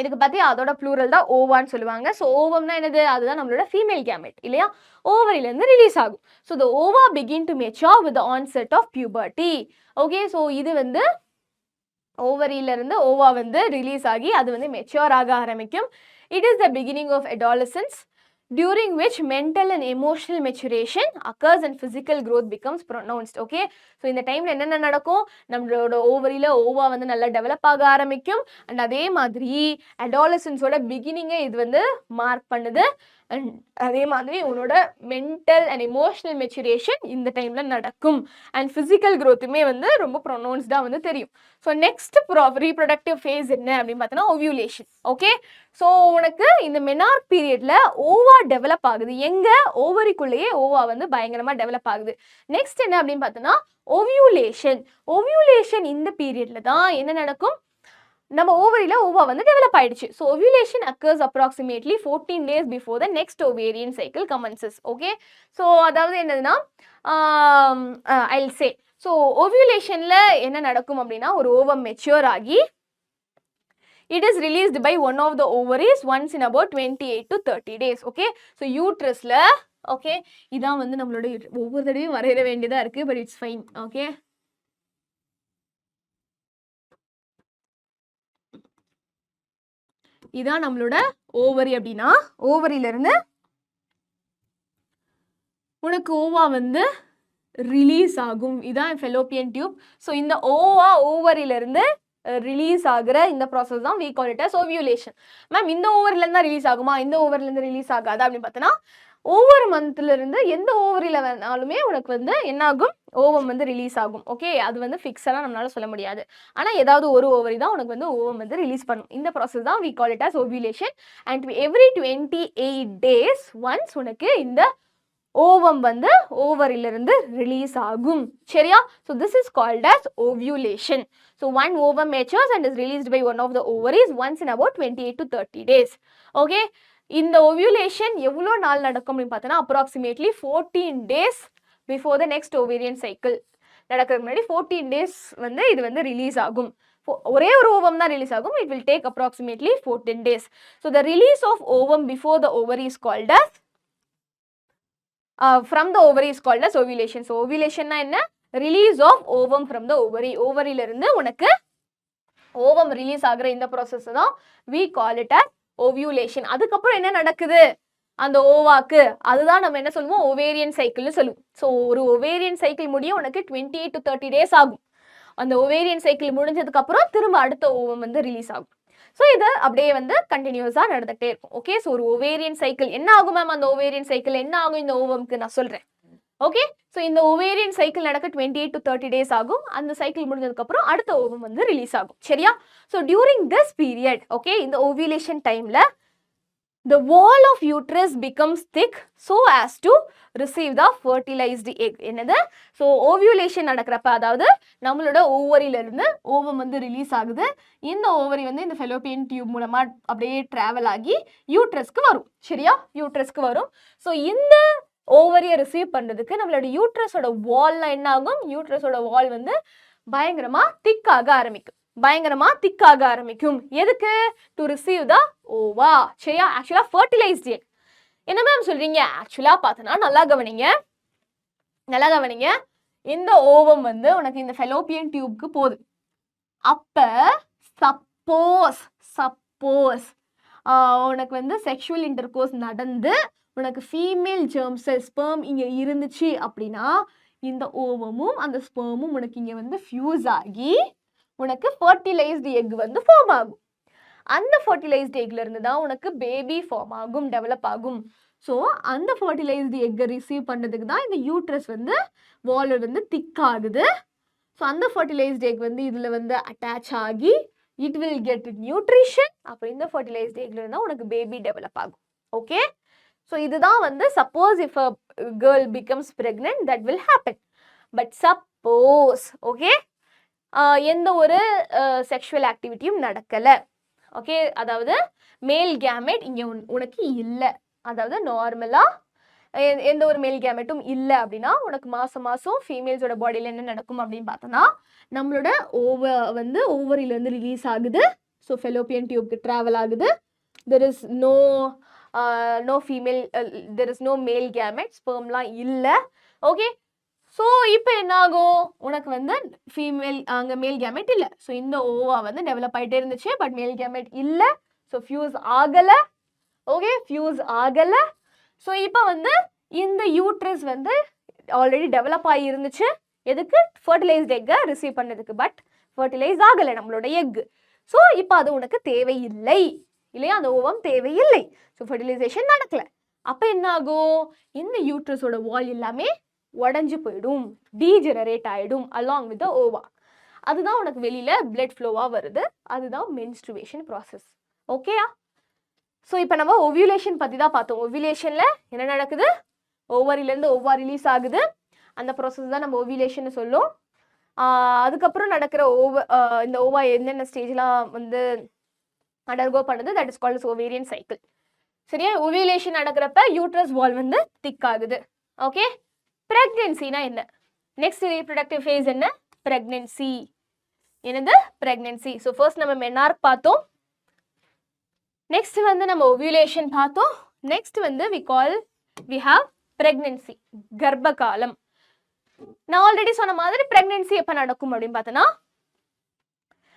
இதுக்கு பற்றி அதோட ப்ளூரல் தான் ஓவான்னு சொல்லுவாங்க. ஸோ ஓவம்னா என்னது? அதுதான் நம்மளோட ஃபீமேல் கேமெட் இல்லையா? ஓவரிலேருந்து ரிலீஸ் ஆகும். So the ova begin to mature with the onset of puberty. Okay, so இது வந்து ஓவரியிலிருந்து ஓவா வந்து ரிலீஸ் ஆகி அது வந்து மெச்சூர் ஆக ஆரம்பிக்கும். It is the beginning of adolescence, during which mental and emotional maturation occurs and physical growth becomes pronounced. okay, so இந்த டைம்ல என்னென்ன நடக்கும்? நம்மளோட ஓவரியில ஓவா வந்து நல்லா டெவலப் ஆக ஆரம்பிக்கும். அண்ட் அதே மாதிரி அடாலசன்ஸோட பிகினிங்கை இது வந்து மார்க் பண்ணுது. அண்ட் அதே மாதிரி உன்னோட மென்டல் அண்ட் எமோஷனல் மெச்சுரேஷன் இந்த டைமில் நடக்கும். அண்ட் ஃபிசிக்கல் க்ரோத்துமே வந்து ரொம்ப ப்ரொனவுன்ஸ்டாக வந்து தெரியும். ஸோ நெக்ஸ்ட் ரீப்ரொடக்டிவ் ஃபேஸ் என்ன அப்படின்னு பார்த்தோன்னா ஓவியூலேஷன். ஓகே, ஸோ உனக்கு இந்த மெனார்க் பீரியடில் ஓவா டெவலப் ஆகுது. எங்கே? ஓவரிக்குள்ளேயே ஓவா வந்து பயங்கரமாக டெவலப் ஆகுது. நெக்ஸ்ட் என்ன அப்படின்னு பார்த்தோன்னா ஓவியூலேஷன் இந்த பீரியடில் தான் என்ன நடக்கும்? நம்ம ஓவரியில் ஓவா வந்து டெவலப் ஆயிடுச்சு. So ovulation occurs approximately 14 days before the next ovarian cycle commences. Okay, so அதாவது என்னதுன்னா ஐல் சே, ஸோ ஓவியூலேஷனில் என்ன நடக்கும் அப்படின்னா ஒரு ஓவம் மெச்சூர் ஆகி it is released by one of the ovaries once in about 28 to 30 days. Okay, so யூட்ரஸில் okay இதான் வந்து நம்மளோட ஒவ்வொரு தடவையும் வரையிற வேண்டியதாக இருக்குது, பட் இட்ஸ் ஃபைன். ஓகே, இதான் நம்மளோட ஓவரி. அப்படின்னா ஓவரியிலிருந்து உனக்கு ஓவா வந்து ரிலீஸ் ஆகும். இதான் ஃபெலோப்பியன் டியூப். ஸோ இந்த ஓவரியிலிருந்து ரிலீஸ் ஆகிற இந்த ப்ராசஸ் தான் we call it as ovulation. Ma'am இந்த ஓவரிலேருந்து தான் ரிலீஸ் ஆகுமா? இந்த ஓவரிலேருந்து ரிலீஸ் ஆகாதா அப்படின்னு பார்த்தோன்னா ஒவ்வொரு மந்த்லேருந்து எந்த ஓவரியில் வேணாலுமே உனக்கு வந்து என்ன ஆகும்? ஓவம் வந்து ரிலீஸ் ஆகும். ஓகே, அது வந்து ஃபிக்ஸடாக நம்மளால சொல்ல முடியாது. ஆனால் ஏதாவது ஒரு ஓவரி தான் உனக்கு வந்து ஓவம் வந்து ரிலீஸ் பண்ணும். இந்த ப்ராசஸ் தான் we call it as ovulation. and every 28 days once உனக்கு இந்த ஓவம் வந்து ஓவரிலிருந்து ரிலீஸ் ஆகும். சரியா? So this is called as ovulation. So one ovum matures and is released by one of the ovaries once in about 28 to 30 days. Okay, இந்த ovulation எவ்வளோ நாள் நடக்கும் அப்படின்னு பார்த்தோன்னா approximately 14 days before the next ovarian cycle நடக்கிறதுக்கு முன்னாடி 14 days வந்து இது வந்து ரிலீஸ் ஆகும். ஒரே ஒரு ஓவம் தான் ரிலீஸ் ஆகும். It will take approximately 14 days. So the release of ovum before the ovary is called as from the ovary is called as ovulation. So ovulation na enna? Release of ovum from the ovary. Ovary la irundhu unakku ovum release ஆகுற இந்த process தான் we call it as ovulation. அதுக்கப்புறம் என்ன நடக்குது அந்த ஓவாக்கு, அதுதான் நம்ம என்ன சொல்லுவோம், ஓவேரியன் சைக்கிள்னு சொல்லுவோம். ஸோ ஒரு ஓவேரியன் சைக்கிள் முடிய உனக்கு 28 to 30 days ஆகும். அந்த ஓவேரியன் சைக்கிள் முடிஞ்சதுக்கு அப்புறம் திரும்ப அடுத்த ஓவம் வந்து ரிலீஸ் ஆகும். ஸோ இது அப்படியே வந்து கண்டினியூஸாக நடந்துகிட்டே இருக்கும். ஓகே, ஸோ ஒரு ஓவேரியன் சைக்கிள் என்ன ஆகும் மேம், அந்த ஓவேரியன் சைக்கிள் என்ன ஆகும் இந்த ஓவம்க்கு நான் சொல்கிறேன். ஓகே, ஸோ இந்த ஓவேரியன் சைக்கிள் நடக்க 28 to 30 days ஆகும். அந்த சைக்கிள் முடிஞ்சதுக்கப்புறம் அடுத்த ஓவம் வந்து ரிலீஸ் ஆகும். சரியா? So during this period, okay, இந்த ஓவிலேஷன் டைமில் the wall of uterus becomes thick so as to receive the fertilized egg. என்னது? ஸோ ஓவியுலேஷன் நடக்கிறப்ப, அதாவது நம்மளோட ஓவரியிலிருந்து ஓவம் வந்து ரிலீஸ் ஆகுது. இந்த ஓவரி வந்து இந்த ஃபெலோப்பியன் டியூப் மூலமாக அப்படியே ட்ராவல் ஆகி யூட்ரஸ்க்கு வரும். சரியா? யூட்ரஸ்க்கு வரும். ஸோ இந்த ஓவரியை ரிசீவ் பண்ணுறதுக்கு நம்மளோட யூட்ரஸோட வால்லாம் என்ன ஆகும், யூட்ரஸோட வால் வந்து பயங்கரமாக திக்காக ஆரம்பிக்கும். எதுக்கு? டு ரிசீவ் த ஓவா. சரியா? ஆக்சுவலா ஃபர்டிலைஸ்ட் எக். என்ன மேம் சொல்றீங்க? ஆக்சுவலா பார்த்தனா நல்லா கவனிங்க. இந்த ஓவம் வந்து உனக்கு இந்த ஃபெலோப்பியன் டியூப்க்கு போகுது. அப்ப சப்போஸ் உனக்கு வந்து செக்ஷுவல் இன்டர்கோர்ஸ் நடந்து உனக்கு ஃபீமேல் ஜெர்ம் செல் ஸ்பெர்ம் இங்க இருந்துச்சு அப்படின்னா இந்த ஓவமும் அந்த ஸ்பெர்மும் உனக்கு இங்க வந்து ஃபியூஸ் ஆகி உனக்கு ஃபர்டிலைஸ்டு எக் வந்து ஃபார்ம் ஆகும். அந்த ஃபர்டிலைஸ்டு எக்ல இருந்து தான் உனக்கு பேபி ஃபார்ம் ஆகும், டெவலப் ஆகும். ஸோ அந்த ஃபர்டிலைஸ்டு எக்கை ரிசீவ் பண்ணுறதுக்கு தான் இந்த யூட்ரஸ் வந்து வால் வந்து திக் ஆகுது. ஸோ அந்த ஃபர்டிலைஸ்டு எக் வந்து இதில் வந்து அட்டாச் ஆகி இட் வில் கெட் நியூட்ரிஷன். அப்புறம் இந்த ஃபர்டிலைஸ்டு எக்ல இருந்தால் உனக்கு பேபி டெவலப் ஆகும். ஓகே, ஸோ இதுதான் வந்து suppose if a girl becomes pregnant that will happen. But suppose okay எந்த ஒரு செக்ஷுவல் ஆக்டிவிட்டியும் நடக்கலை. ஓகே, அதாவது மேல் கேமெட் இங்கே உனக்கு இல்லை, அதாவது நார்மலாக எந்த ஒரு மேல் கேமெட்டும் இல்லை அப்படின்னா உனக்கு மாதம் ஃபீமேல்ஸோட பாடியில் என்ன நடக்கும் அப்படின்னு பார்த்தோன்னா நம்மளோட ஓவரியிலேருந்து ரிலீஸ் ஆகுது. ஸோ ஃபெலோப்பியன் டியூப்க்கு ட்ராவல் ஆகுது. There is no female, there is no male gamete, ஸ்பெர்ம்லாம் இல்லை. ஓகே, ஸோ இப்போ என்ன ஆகும், உனக்கு வந்து ஃபீமேல் அங்கே மேல் கேமெட் இல்லை. ஸோ இந்த ஓவா வந்து டெவலப் ஆகிட்டே இருந்துச்சு, பட் மேல் கேமெட் இல்லை. ஸோ ஃபியூஸ் ஆகலை. ஓகே, ஃபியூஸ் ஆகலை. ஸோ இப்போ வந்து இந்த யூட்ரஸ் வந்து ஆல்ரெடி டெவலப் ஆகி இருந்துச்சு. எதுக்கு? ஃபர்டிலைஸ்ட் எக்கை ரிசீவ் பண்ணதுக்கு. பட் ஃபர்டிலைஸ் ஆகலை நம்மளோட எக். ஸோ இப்போ அது உனக்கு தேவையில்லை இல்லையா, அந்த ஓவம் தேவையில்லை. ஸோ ஃபர்டிலைசேஷன் நடக்கலை. அப்போ என்ன ஆகும், இந்த யூட்ரஸோட வால் எல்லாமே உடஞ்சி போயிடும், டீஜெனரேட் ஆகிடும் அலாங் வித் த ஓவா. அதுதான் உனக்கு வெளியில் பிளட் ஃப்ளோவாக வருது. அதுதான் மென்ஸ்ட்ருவேஷன் ப்ராசஸ். ஓகேயா? ஸோ இப்போ நம்ம ஓவியுலேஷன் பற்றி தான் பார்த்தோம். ஓவியுலேஷனில் என்ன நடக்குது, ஓவரியிலேருந்து ஓவா ரிலீஸ் ஆகுது. அந்த ப்ராசஸ் தான் நம்ம ஓவியுலேஷன் சொல்லும். அதுக்கப்புறம் நடக்கிற இந்த ஓவா என்னென்ன ஸ்டேஜ்லாம் வந்து அண்டர்கோ பண்ணுது, that is called ovarian cycle. சரியா? ஓவியுலேஷன் நடக்கிறப்ப யூட்ரஸ் வால் வந்து திக் ஆகுது. ஓகே, பிரெக்னன்சினா என்ன? நெக்ஸ்ட் ரீப்ரொடக்டிவ் ஃபேஸ் என்ன? பிரெக்னன்சி. என்னது? பிரெக்னன்சி. ஸோ ஃபர்ஸ்ட் நம்ம மெனார்க் பார்த்தோம். நெக்ஸ்ட் வந்து நம்ம ஓவியுலேஷன் பார்த்தோம். நெக்ஸ்ட் வந்து we have பிரெக்னன்சி, கர்ப்ப காலம். நான் ஆல்ரெடி சொன்ன மாதிரி பிரெக்னன்சி எப்போ நடக்கும் அப்படின்னு பார்த்தோன்னா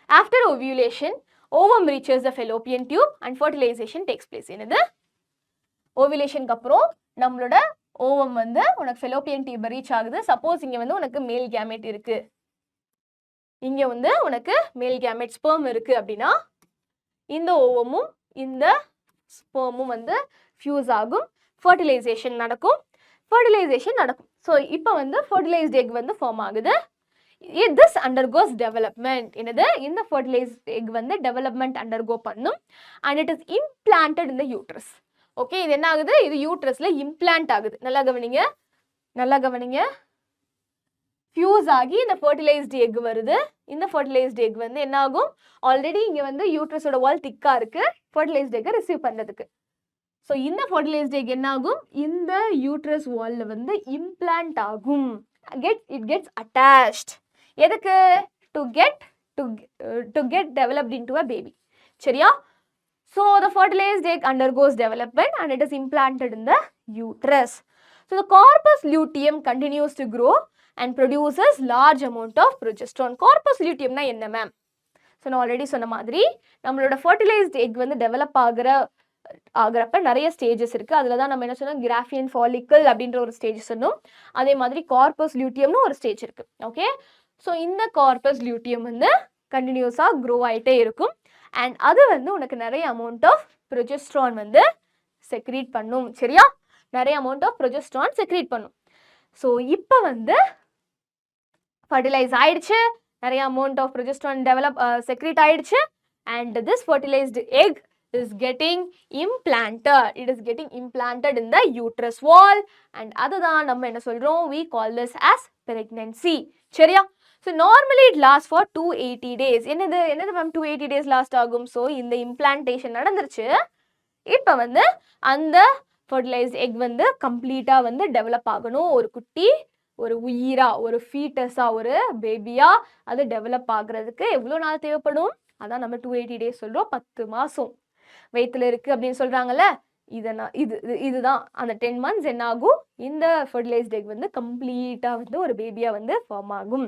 after ovulation ovum reaches the Fallopian tube and fertilisation takes place. என்னது? ஓவியுலேஷனுக்கு அப்புறம் நம்மளோட ஓவம் வந்து உனக்கு ஃபெலோப்பியன் டியூப் ரீச் ஆகுது. சப்போஸ் இங்கே வந்து உனக்கு மேல் கேமெட் இருக்கு, இங்கே வந்து உனக்கு மேல் கேமெட் ஸ்பெர்ம் இருக்கு அப்படின்னா இந்த ஓவமும் இந்த ஸ்பெர்மும் வந்து ஃபியூஸ் ஆகும், ஃபர்டிலைசேஷன் நடக்கும். ஸோ இப்போ வந்து ஃபர்டிலைஸ்ட் எக் வந்து ஃபார்ம் ஆகுது. This undergoes development. என்னது? இந்த ஃபர்டிலைஸ்ட் எக் வந்து டெவலப்மெண்ட் அண்டர்கோ பண்ணும் and it is implanted in the uterus. Okay, இது என்ன ஆகுது, இது யூட்ரஸ்ல இம்ப்ளான்ட் ஆகுது. நல்லா கவனிங்க. ஃபியூஸ் ஆகி இந்த ஃபர்டிலைஸ்டு எக் வருது. இந்த ஃபர்டிலைஸ்டு எக் வந்து என்ன ஆகும், ஆல்ரெடி இங்கே வந்து யூட்ரஸோட வால் திக்காக இருக்கு ஃபர்டிலைஸ்டு எக்கை ரிசீவ் பண்ணுறதுக்கு. ஸோ இந்த ஃபர்டிலைஸ்டு எக் என்ன ஆகும், இந்த யூட்ரஸ் வாலில் வந்து இம்ப்ளான்ட் ஆகும். It gets attached. எதுக்கு? To get to get developed into a baby. சரியா? So the fertilized egg undergoes development and it is implanted in the uterus. So the corpus luteum continues to grow and produces large amount of progesterone. Corpus luteum na enna ma'am? So நான் already சொன்ன மாதிரி நம்மளோட fertilized egg வந்து develop ஆகிறப்ப நிறைய stages இருக்குது. அதில் தான் நம்ம என்ன சொன்னோம், கிராஃபியன் ஃபாலிக்கல் அப்படின்ற ஒரு ஸ்டேஜ் சொன்னோம். அதே மாதிரி கார்பஸ் லியூட்டியம்னு ஒரு ஸ்டேஜ் இருக்குது. ஓகே, ஸோ இந்த கார்பஸ் லியூட்டியம் வந்து கண்டினியூஸாக க்ரோ ஆகிட்டே இருக்கும் அண்ட் அது வந்து உனக்கு நிறைய அமௌண்ட் ஆஃப் ப்ரொஜெஸ்ட்ரான் வந்து செக்ரீட் பண்ணும். சரியா? நிறைய அமௌண்ட் ஆஃப் ப்ரொஜெஸ்ட்ரான் செக்ரீட் பண்ணும். ஸோ இப்போ வந்து ஃபர்டிலைஸ் ஆயிடுச்சு, நிறைய அமௌண்ட் ஆஃப் ப்ரொஜெஸ்ட்ரான் செக்ரீட் ஆயிடுச்சு and this fertilised egg is getting implanted. It is getting implanted in the uterus wall and அதுதான் நம்ம என்ன சொல்றோம், we call this as pregnancy. சரியா? So normally it lasts for 280 days. என்னது ma'am 280 days last ஆகும்? So இந்த implantation நடந்துருச்சு. இப்போ வந்து அந்த ஃபர்டிலைஸ்ட் எக் வந்து கம்ப்ளீட்டாக வந்து டெவலப் ஆகணும். ஒரு குட்டி, ஒரு உயிரா, ஒரு ஃபீட்டஸா, ஒரு பேபியா அது டெவலப் ஆகுறதுக்கு எவ்வளோ நாள் தேவைப்படும்? அதான் நம்ம 280 days சொல்கிறோம். 10 மாதம் வயிற்றுல இருக்குது அப்படின்னு சொல்கிறாங்கல்ல, இதுதான் அந்த 10 months என்ன ஆகும், இந்த ஃபர்டிலைஸ்ட் எக் வந்து கம்ப்ளீட்டாக வந்து ஒரு பேபியாக வந்து ஃபார்ம் ஆகும்.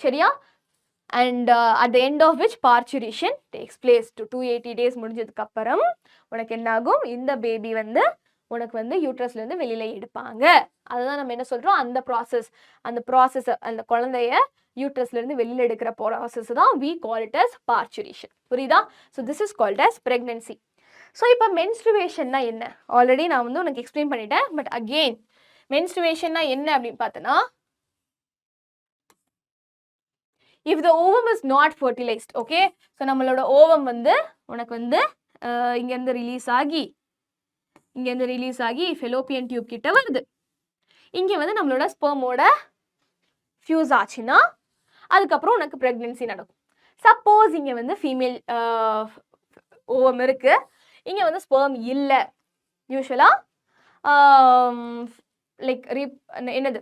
சரியா? And at the end of which parturition takes place. 280 days முடிஞ்சதுக்கு அப்புறம் உனக்கு என்ன ஆகும், இந்த பேபி வந்து உனக்கு வந்து யூட்ரஸ்லேருந்து வெளியில் எடுப்பாங்க. அதுதான் நம்ம என்ன சொல்கிறோம், அந்த ப்ராசஸ் அந்த குழந்தைய யூட்ரஸ்லேருந்து வெளியில் எடுக்கிற ப்ராசஸ் தான் we call it as parturition. புரியுதா? So this is called as pregnancy. So இப்போ மென்ஸ்ட்ருவேஷன்னா என்ன, ஆல்ரெடி நான் வந்து உனக்கு எக்ஸ்பிளைன் பண்ணிட்டேன். பட் அகெயின் மென்ஸ்ட்ருவேஷன்னா என்ன அப்படின்னு பார்த்தோன்னா, if the ovum is not fertilized, okay, so நம்மளோட ஓவம் வந்து உனக்கு வந்து இங்கேருந்து ரிலீஸ் ஆகி ஃபெலோப்பியன் டியூப் கிட்ட வருது. இங்கே வந்து நம்மளோட ஸ்பெர்மோட ஃபியூஸ் ஆச்சுன்னா அதுக்கப்புறம் உனக்கு ப்ரெக்னென்சி நடக்கும். சப்போஸ் இங்கே வந்து ஃபீமேல் ஓவம் இருக்குது, இங்கே வந்து ஸ்பெர்ம் இல்லை, யூஸ்வலாக லைக் என்னது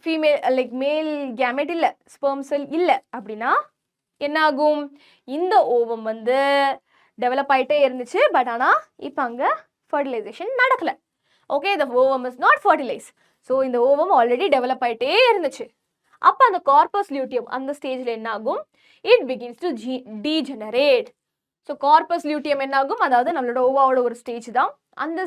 ஃபீமேல் லைக் மேல் கேமெட் இல்லை, ஸ்பெர்ம் செல் இல்லை அப்படின்னா என்ன ஆகும், இந்த ஓவம் வந்து டெவலப் ஆகிட்டே இருந்துச்சு. பட் ஆனால் இப்போ அங்கே ஃபர்டிலைசேஷன் நடக்கலை. Okay, the ovum is not fertilized. So இந்த ஓவம் ஆல்ரெடி டெவலப் ஆகிட்டே இருந்துச்சு. அப்போ அந்த கார்பஸ் லியூட்டியம் அந்த ஸ்டேஜில் என்ன ஆகும், it begins to degenerate. So corpus luteum என்ன ஆகும், அதாவது நம்மளோட ஓவாவோட ஒரு ஸ்டேஜ் தான். அந்த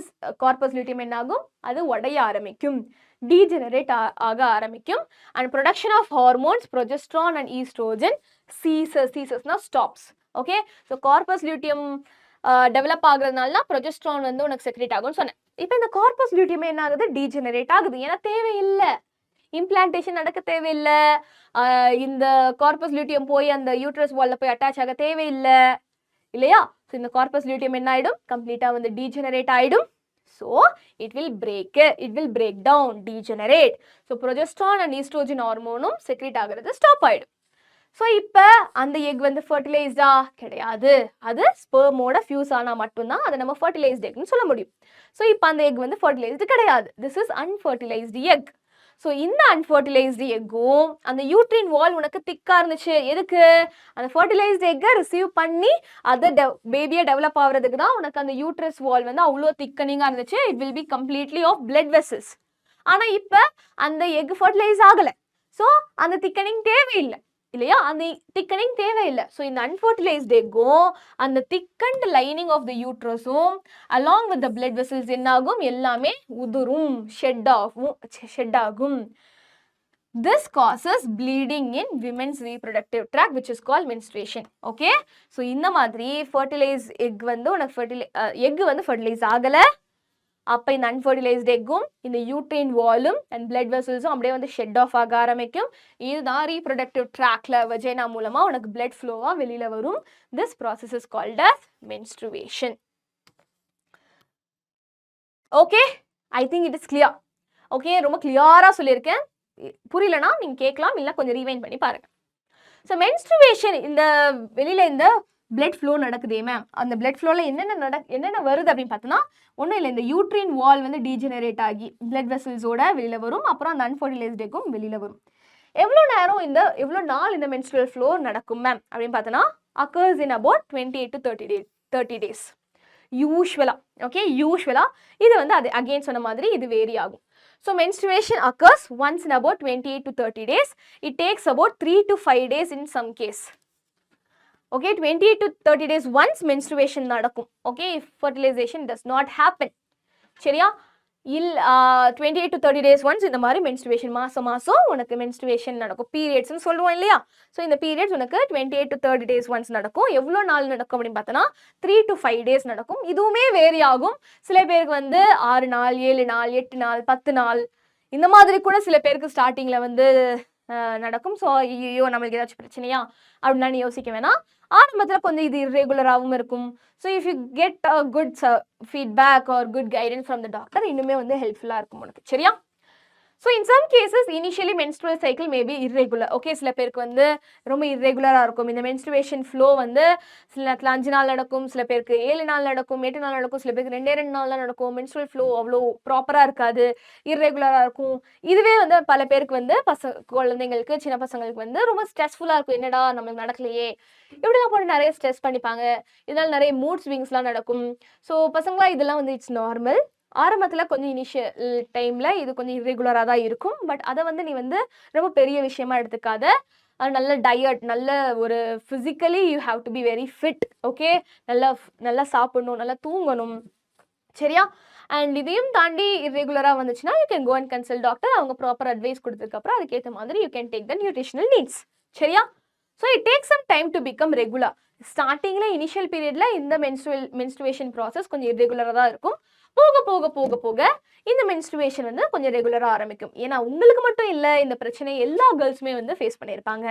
கார்பஸ் லியூட்டியம் என்ன ஆகும், அது உடைய ஆரம்பிக்கும், டீஜெனரேட் ஆக ஆரம்பிக்கும். And production of hormones progesterone and oestrogen சீசஸ்னா stops. Okay, so corpus luteum develop ஆகுறதுனால ப்ரொஜெஸ்ட்ரான் வந்து உனக்கு செக்ரேட் ஆகும்னு சொன்னேன். இப்போ இந்த கார்பஸ் லியூட்டியம் என்ன ஆகுது, டீஜெனரேட் ஆகுது. ஏன்னா தேவையில்லை, இம்ப்ளான்டேஷன் நடக்க தேவையில்லை, இந்த கார்பஸ் லியூட்டியம் போய் அந்த யூட்ரஸ் வால்ல போய் அட்டாச் ஆக தேவையில்லை இல்லையா? ஸோ இந்த கார்பஸ் லியூட்டியம் என்ன ஆகிடும், கம்ப்ளீட்டாக வந்து டீஜெனரேட் ஆகிடும். So it will break down, degenerate. So progesterone and oestrogen ஹார்மோனும் செக்ரேட் ஆகிறது ஸ்டாப் ஆகிடும். ஸோ இப்போ அந்த எக் வந்து ஃபர்டிலைஸ்டா கிடையாது, அது ஸ்பெர்மோட ஃபியூஸ் ஆனால் மட்டும்தான் அதை நம்ம ஃபர்டிலைஸ்ட் எக்னு சொல்ல முடியும். ஸோ இப்போ அந்த எக் வந்து ஃபர்டிலைஸ்டு கிடையாது, this is unfertilised egg. So இந்த அன்ஃபர்டிலைஸ்டு எக்கும் அந்த யூட்ரின் வால் உனக்கு திக்காக இருந்துச்சு. எதுக்கு, அந்த ஃபர்டிலைஸ்டு எக்கை ரிசீவ் பண்ணி அதை பேபியை டெவலப் ஆகுறதுக்கு தான் உனக்கு அந்த யூட்ரஸ் வால் வந்து அவ்வளோ திக்கனிங்காக இருந்துச்சு. It will be completely of blood vessels. ஆனால் இப்போ அந்த எக் ஃபர்டிலைஸ் ஆகலை, ஸோ அந்த திக்கனிங் தேவையில்லை இல்லையா, அந்த திக்கனிங் தேவையில்லை. ஸோ இந்த அன்ஃபர்டிலைஸ்ட் எக்கும் அந்த திக்கண்ட் லைனிங் ஆஃப் த யூட்ரஸும் along with the blood vessels என்ன ஆகும், எல்லாமே உதிரும், ஷெட் ஆகும். This causes bleeding in women's reproductive tract which is called menstruation. Okay, so இந்த மாதிரி fertilized egg வந்து உனக்கு egg வந்து fertilize ஆகலை, அப்போ இந்த அன்ஃபர்டிலைஸ்ட் எக்கும் இந்த யூட்ரைன் வாலும் அண்ட் பிளட் வெசல்ஸும் அப்படியே வந்து ஷெட் ஆஃப் ஆக ஆரம்பிக்கும். இதுதான் ரீப்ரொடக்டிவ் ட்ராக்ல வஜைனா மூலமா உனக்கு பிளட் ஃப்ளோவா வெளியில வரும். This process is called as menstruation. Okay, I think it is clear. Okay, ரொம்ப கிளியரா சொல்லியிருக்கேன். புரியலனா நீங்க கேட்கலாம், இல்லை கொஞ்சம் ரீவைண்ட் பண்ணி பாருங்க. ஸோ மென்ஸ்ட்ருவேஷன் இந்த வெளியில இந்த பிளட் ஃப்ளோ நடக்குதே மேம், அந்த பிளட் ஃப்ளோவில் என்னென்ன வருது அப்படின்னு பார்த்தோன்னா, ஒன்றும் இல்லை, இந்த யூட்ரின் வால் வந்து டீஜெனரேட் ஆகி பிளட் வெசல்ஸோட வெளியில் வரும், அப்புறம் அந்த அன்ஃபர்டிலைஸ்ட் எக்கும் வெளியில் வரும். எவ்வளோ நாள் இந்த menstrual flow நடக்கும் மேம் அப்படின்னு பார்த்தோன்னா occurs in about 28 to 30 days யூஸ்வலா. ஓகே, யூஸ்வலா இது வந்து அது அகெயின் சொன்ன மாதிரி இது வேரி ஆகும். So menstruation occurs once in about 28 to 30 days. It takes about 3 to 5 days in some case. Okay, 28 to 30 days once menstruation நடக்கும். Okay, if fertilization does not happen. சரியா? 28 to 30 days once இந்த மாதிரி menstruation மாசம் உனக்கு menstruation நடக்கும். பீரியட்ஸ்னு சொல்லுவோம் இல்லையா? So இந்த பீரியட்ஸ் உனக்கு 28 to 30 days once நடக்கும். எவ்வளோ நாள் நடக்கும் அப்படின்னு பார்த்தோன்னா 3 to 5 days நடக்கும். இதுவுமே வேரி ஆகும். சில பேருக்கு வந்து 6 நாள் 7 நாள் 8 நாள் 10 நாள் இந்த மாதிரி கூட சில பேருக்கு ஸ்டார்டிங்கில் வந்து நடக்கும். ஸோ ஐயோ நம்மளுக்கு ஏதாச்சும் பிரச்சனையா அப்படின்னா நீ யோசிக்க வேணாம். ஆரம்பத்தில் கொஞ்சம் இது இர்ரெகுலராகவும் இருக்கும். So if you get a good feedback or good guidance from the doctor இன்னுமே வந்து ஹெல்ப்ஃபுல்லாக இருக்கும் உனக்கு. சரியா? So in some cases initially menstrual cycle maybe irregular. Okay, சில பேருக்கு வந்து ரொம்ப இர்ரெகுலராக இருக்கும். இந்த மென்ஸ்ட்ருவேஷன் ஃப்ளோ வந்து சில நேரத்தில் 5 நாள் நடக்கும், சில பேருக்கு 7 நாள் நடக்கும், 8 நாள் நடக்கும், சில பேருக்கு 2 நாள் தான் நடக்கும். மென்ஸ்ட்ரல் ஃப்ளோ அவ்வளோ ப்ராப்பராக இருக்காது, இர்ரெகுலராக இருக்கும். இதுவே வந்து பல பேருக்கு வந்து குழந்தைங்களுக்கு சின்ன பசங்களுக்கு வந்து ரொம்ப ஸ்ட்ரெஸ்ஃபுல்லாக இருக்கும். என்னடா நம்மளுக்கு நடக்கலையே இப்படிலாம் போட்டு நிறைய ஸ்ட்ரெஸ் பண்ணிப்பாங்க. இதனால் நிறைய மூட் ஸ்விங்ஸ்லாம் நடக்கும். ஸோ பசங்களாம் இதெல்லாம் வந்து இட்ஸ் நார்மல். ஆரம்பத்தில் கொஞ்சம் இனிஷியல் டைமில் இது கொஞ்சம் இர்ரெகுலராக தான் இருக்கும். பட் அதை வந்து நீ வந்து ரொம்ப பெரிய விஷயமா எடுத்துக்காத. நல்ல டயட், நல்ல ஒரு physically you have to be very fit. Okay, நல்லா சாப்பிடணும், நல்லா தூங்கணும். சரியா? அண்ட் இதையும் தாண்டி இர்ரெகுலராக வந்துச்சுன்னா you can go and consult doctor. அவங்க ப்ராப்பர் அட்வைஸ் கொடுத்ததுக்கப்புறம் அதுக்கேற்ற மாதிரி you can take the nutritional needs. சரியா? So it takes some time to become regular. ஸ்டார்டிங்கில் இனிஷியல் பீரியடில் இந்த மென்ஸ்ட்ருவேஷன் ப்ராசஸ் கொஞ்சம் இர்ரெகுலராக தான் இருக்கும். போக போக போக போக இந்த மென்ஸ்ட்ருவேஷன் வந்து கொஞ்சம் ரெகுலராக ஆரம்பிக்கும். ஏன்னா உங்களுக்கு மட்டும் இல்லை, இந்த பிரச்சனை எல்லா கேர்ள்ஸுமே வந்து ஃபேஸ் பண்ணியிருப்பாங்க.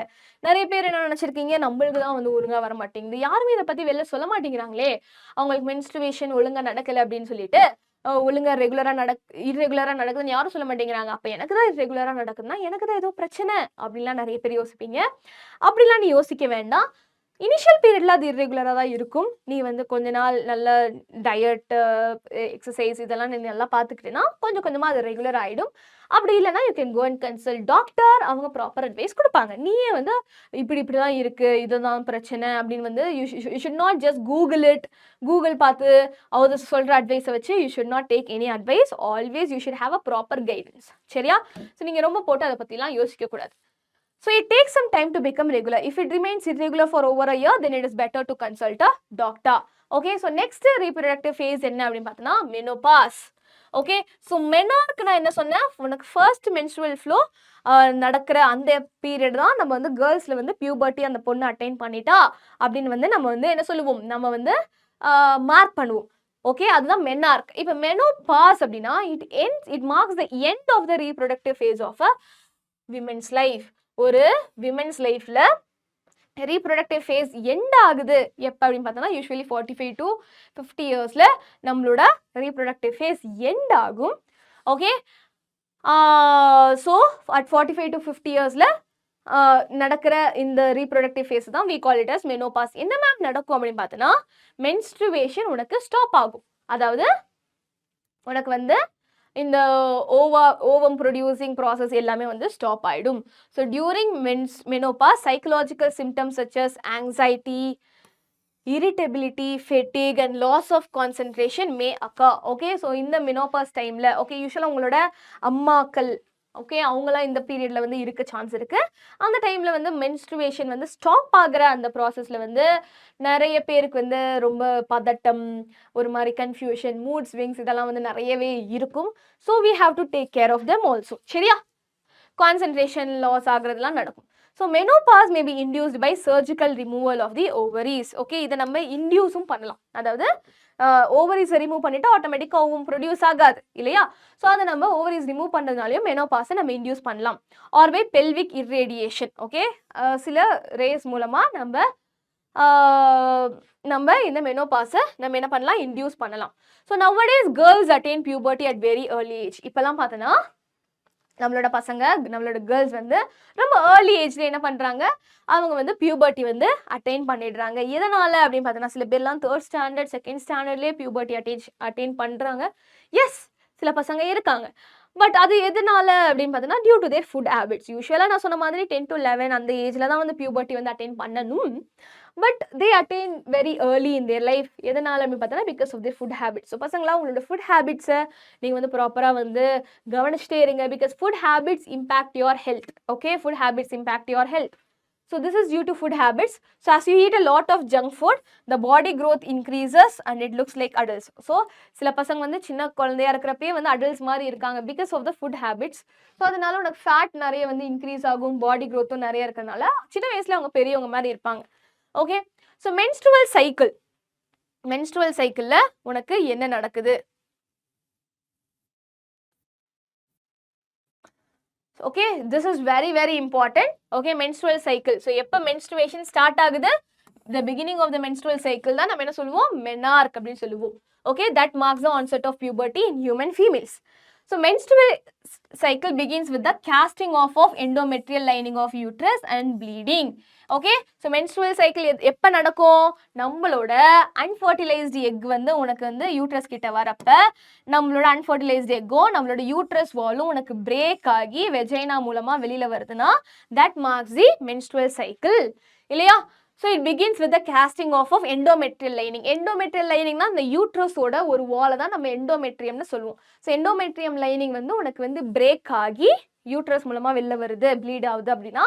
நிறைய பேர் என்ன நினச்சிருக்கீங்க, நம்மளுக்கு தான் வந்து ஒழுங்காக வர மாட்டேங்குது, யாருமே இதை பற்றி வெளில சொல்ல மாட்டேங்கிறாங்களே, அவங்களுக்கு மென்ஸ்ட்ருவேஷன் ஒழுங்காக நடக்கலை அப்படின்னு சொல்லிட்டு ஒழுங்காக இர்ரெகுலராக நடக்குதுன்னு யாரும் சொல்ல மாட்டேங்கிறாங்க. அப்போ எனக்கு தான் இர்ரெகுலராக நடக்குதுன்னா எனக்கு தான் ஏதோ பிரச்சனை அப்படின்லாம் நிறைய பேர் யோசிப்பீங்க. அப்படிலாம் நீ யோசிக்க வேண்டாம். இனிஷியல் பீரியடில் அது இர்ரெகுலராக தான் இருக்கும். நீ வந்து கொஞ்ச நாள் நல்ல டயட், எக்ஸசைஸ் இதெல்லாம் நீ நல்லா பார்த்துக்கிட்டேன்னா கொஞ்சம் கொஞ்சமாக அது ரெகுலர் ஆகிடும். அப்படி இல்லைனா you can go and consult doctor. அவங்க ப்ராப்பர் அட்வைஸ் கொடுப்பாங்க. நீயே வந்து இப்படி தான் இருக்குது, இதுதான் பிரச்சனை அப்படின்னு வந்து you should not just Google பார்த்து அவங்க சொல்கிற அட்வைஸை வச்சு you should not take any advice. Always you should have a proper guidance. சரியா? ஸோ நீங்கள் ரொம்ப போட்டு அதை பற்றிலாம் யோசிக்கக்கூடாது. So it takes some time to become regular. If it remains irregular for over a year, then it is better to consult a doctor. Okay, so next reproductive phase என்ன அப்படின்னு பார்த்தோன்னா menopause. Okay, so menarche நான் என்ன சொன்னேன், உனக்கு first menstrual flow நடக்கிற அந்த period தான் நம்ம வந்து கேர்ள்ஸில் வந்து பியூபர்ட்டி அந்த பொண்ணு அட்டைன் பண்ணிட்டா அப்படின்னு வந்து நம்ம வந்து என்ன சொல்லுவோம், நம்ம வந்து மார்க் பண்ணுவோம். ஓகே, அதுதான் menarche. இப்போ menopause அப்படின்னா it marks the end of the reproductive phase of a women's life. ஒரு விமென்ஸ் லைஃப்பில் ரீப்ரொடக்டிவ் ஃபேஸ் எண்ட் ஆகுது எப்போ அப்படின்னு பார்த்தோன்னா யூஸ்வலி 45 to 50 இயர்ஸில் நம்மளோட ரீப்ரொடக்டிவ் ஃபேஸ் எண்ட் ஆகும். ஓகே, ஸோ அட் 45 to 50 இயர்ஸில் நடக்கிற இந்த ரீப்ரொடக்டிவ் ஃபேஸ் தான் we call it as menopause. என்ன மேம் நடக்கும் அப்படின்னு பார்த்தோன்னா மென்ஸ்ட்ருவேஷன் உனக்கு ஸ்டாப் ஆகும். அதாவது உனக்கு வந்து இந்த ஓவம் ப்ரொடியூசிங் ப்ராசஸ் எல்லாமே வந்து ஸ்டாப் ஆகிடும். So during menopause psychological symptoms such as anxiety, irritability, fatigue and loss of concentration may occur. Okay, so இந்த menopause டைமில் ஓகே யூஸ்வலாக உங்களோட அம்மாக்கள் ஓகே அவங்களாம் இந்த பீரியடில் வந்து இருக்க சான்ஸ் இருக்குது. அந்த டைமில் வந்து மென்ஸ்ட்ருவேஷன் வந்து ஸ்டாப் ஆகிற அந்த ப்ராசஸில் வந்து நிறைய பேருக்கு வந்து ரொம்ப பதட்டம், ஒரு மாதிரி கன்ஃபியூஷன், மூட் ஸ்விங்ஸ் இதெல்லாம் வந்து நிறையவே இருக்கும். So we have to take care of them also. சரியா? கான்சன்ட்ரேஷன் லாஸ் ஆகுறதுலாம் நடக்கும். So menopause may be induced by surgical removal of the ovaries. Okay, இதை நம்ம இன்டியூஸும் பண்ணலாம். அதாவது ஓவரிஸை ரிமூவ் பண்ணிவிட்டு ஆட்டோமேட்டிக்காக ஓவம் ப்ரொடியூஸ் ஆகாது இல்லையா? ஸோ அதை நம்ம ஓவரிஸ் ரிமூவ் பண்ணுறதுனாலையும் மெனோபாஸை நம்ம இன்டியூஸ் பண்ணலாம். Or by pelvic irradiation. Okay, சில ரேஸ் மூலமாக நம்ம இந்த மெனோபாஸை நம்ம என்ன பண்ணலாம், இன்டியூஸ் பண்ணலாம். So nowadays girls attain puberty at very early age. இப்போலாம் பார்த்தோன்னா நம்மளோட பசங்க, நம்மளோட கேர்ள்ஸ் வந்து ரொம்ப ஏர்லி ஏஜ்ல என்ன பண்ணுறாங்க, அவங்க வந்து பியூபர்ட்டி வந்து அட்டைன் பண்ணிடுறாங்க. எதனால் அப்படின்னு பார்த்தோன்னா சில பேர்லாம் 3rd standard 2nd standardலேயே பியூபர்ட்டி அட்டைன் பண்ணுறாங்க. எஸ், சில பசங்க இருக்காங்க. பட் அது எதனால அப்படின்னு பார்த்தீங்கன்னா due to their food habits. யூஸ்வலாக நான் சொன்ன மாதிரி 10 to 11 அந்த ஏஜில் தான் வந்து பியூபர்ட்டி வந்து அட்டைன் பண்ணணும். But they attain very early in their life. எதனால அப்படின்னு பார்த்தோன்னா because of their food habits. So பசங்களா உங்களோட ஃபுட் ஹேபிட்ஸை நீங்கள் வந்து ப்ராப்பராக வந்து கவனிச்சிட்டே இருங்க. Because food habits impact your health. Okay, food habits impact your health. So this is due to food habits. So as you eat a lot of junk food, the body growth increases and it looks like adults. So சில பசங்க வந்து சின்ன குழந்தையா இருக்கிறப்பே வந்து adults மாதிரி இருக்காங்க because of the food habits. So அதனால உனக்கு fat நிறைய வந்து increase ஆகும், body growthம் நிறைய இருக்கனால சின்ன வயசுல அவங்க பெரியவங்க மாதிரி இருப்பாங்க. Okay, so menstrual cycle. menstrual cycleல உனக்கு என்ன நடக்குது? Okay, this is very very important. Okay, menstrual cycle. So எப்ப menstruation start ஆகுது? The beginning of the menstrual cycle தான் நம்ம என்ன சொல்லுவோம்? menarche அப்படின்னு சொல்லுவோம். Okay, that marks the onset of puberty in human females. So menstrual cycle begins with the casting off of endometrial lining of uterus and bleeding. Okay, so menstrual cycle எப்ப நடக்கும்? நம்மளோட unfertilized egg வந்து உனக்கு வந்து uterus கிட்ட வரப்ப நம்மளோட unfertilized echo நம்மளோட யூட்ரஸ் வாலும் உனக்கு பிரேக் ஆகி வெஜைனா மூலமா வெளியில வருதுன்னா that marks the menstrual cycle. இல்லையா? So it begins with the casting off of endometrial lining. Endometrial lining na the uterus oda ஒரு wall தான் நம்ம endometrium னு சொல்லுவோம். So endometrium lining வந்து உனக்கு வந்து break ஆகி uterus மூலமா வெளில வருது, bleed ஆகுது அப்படினா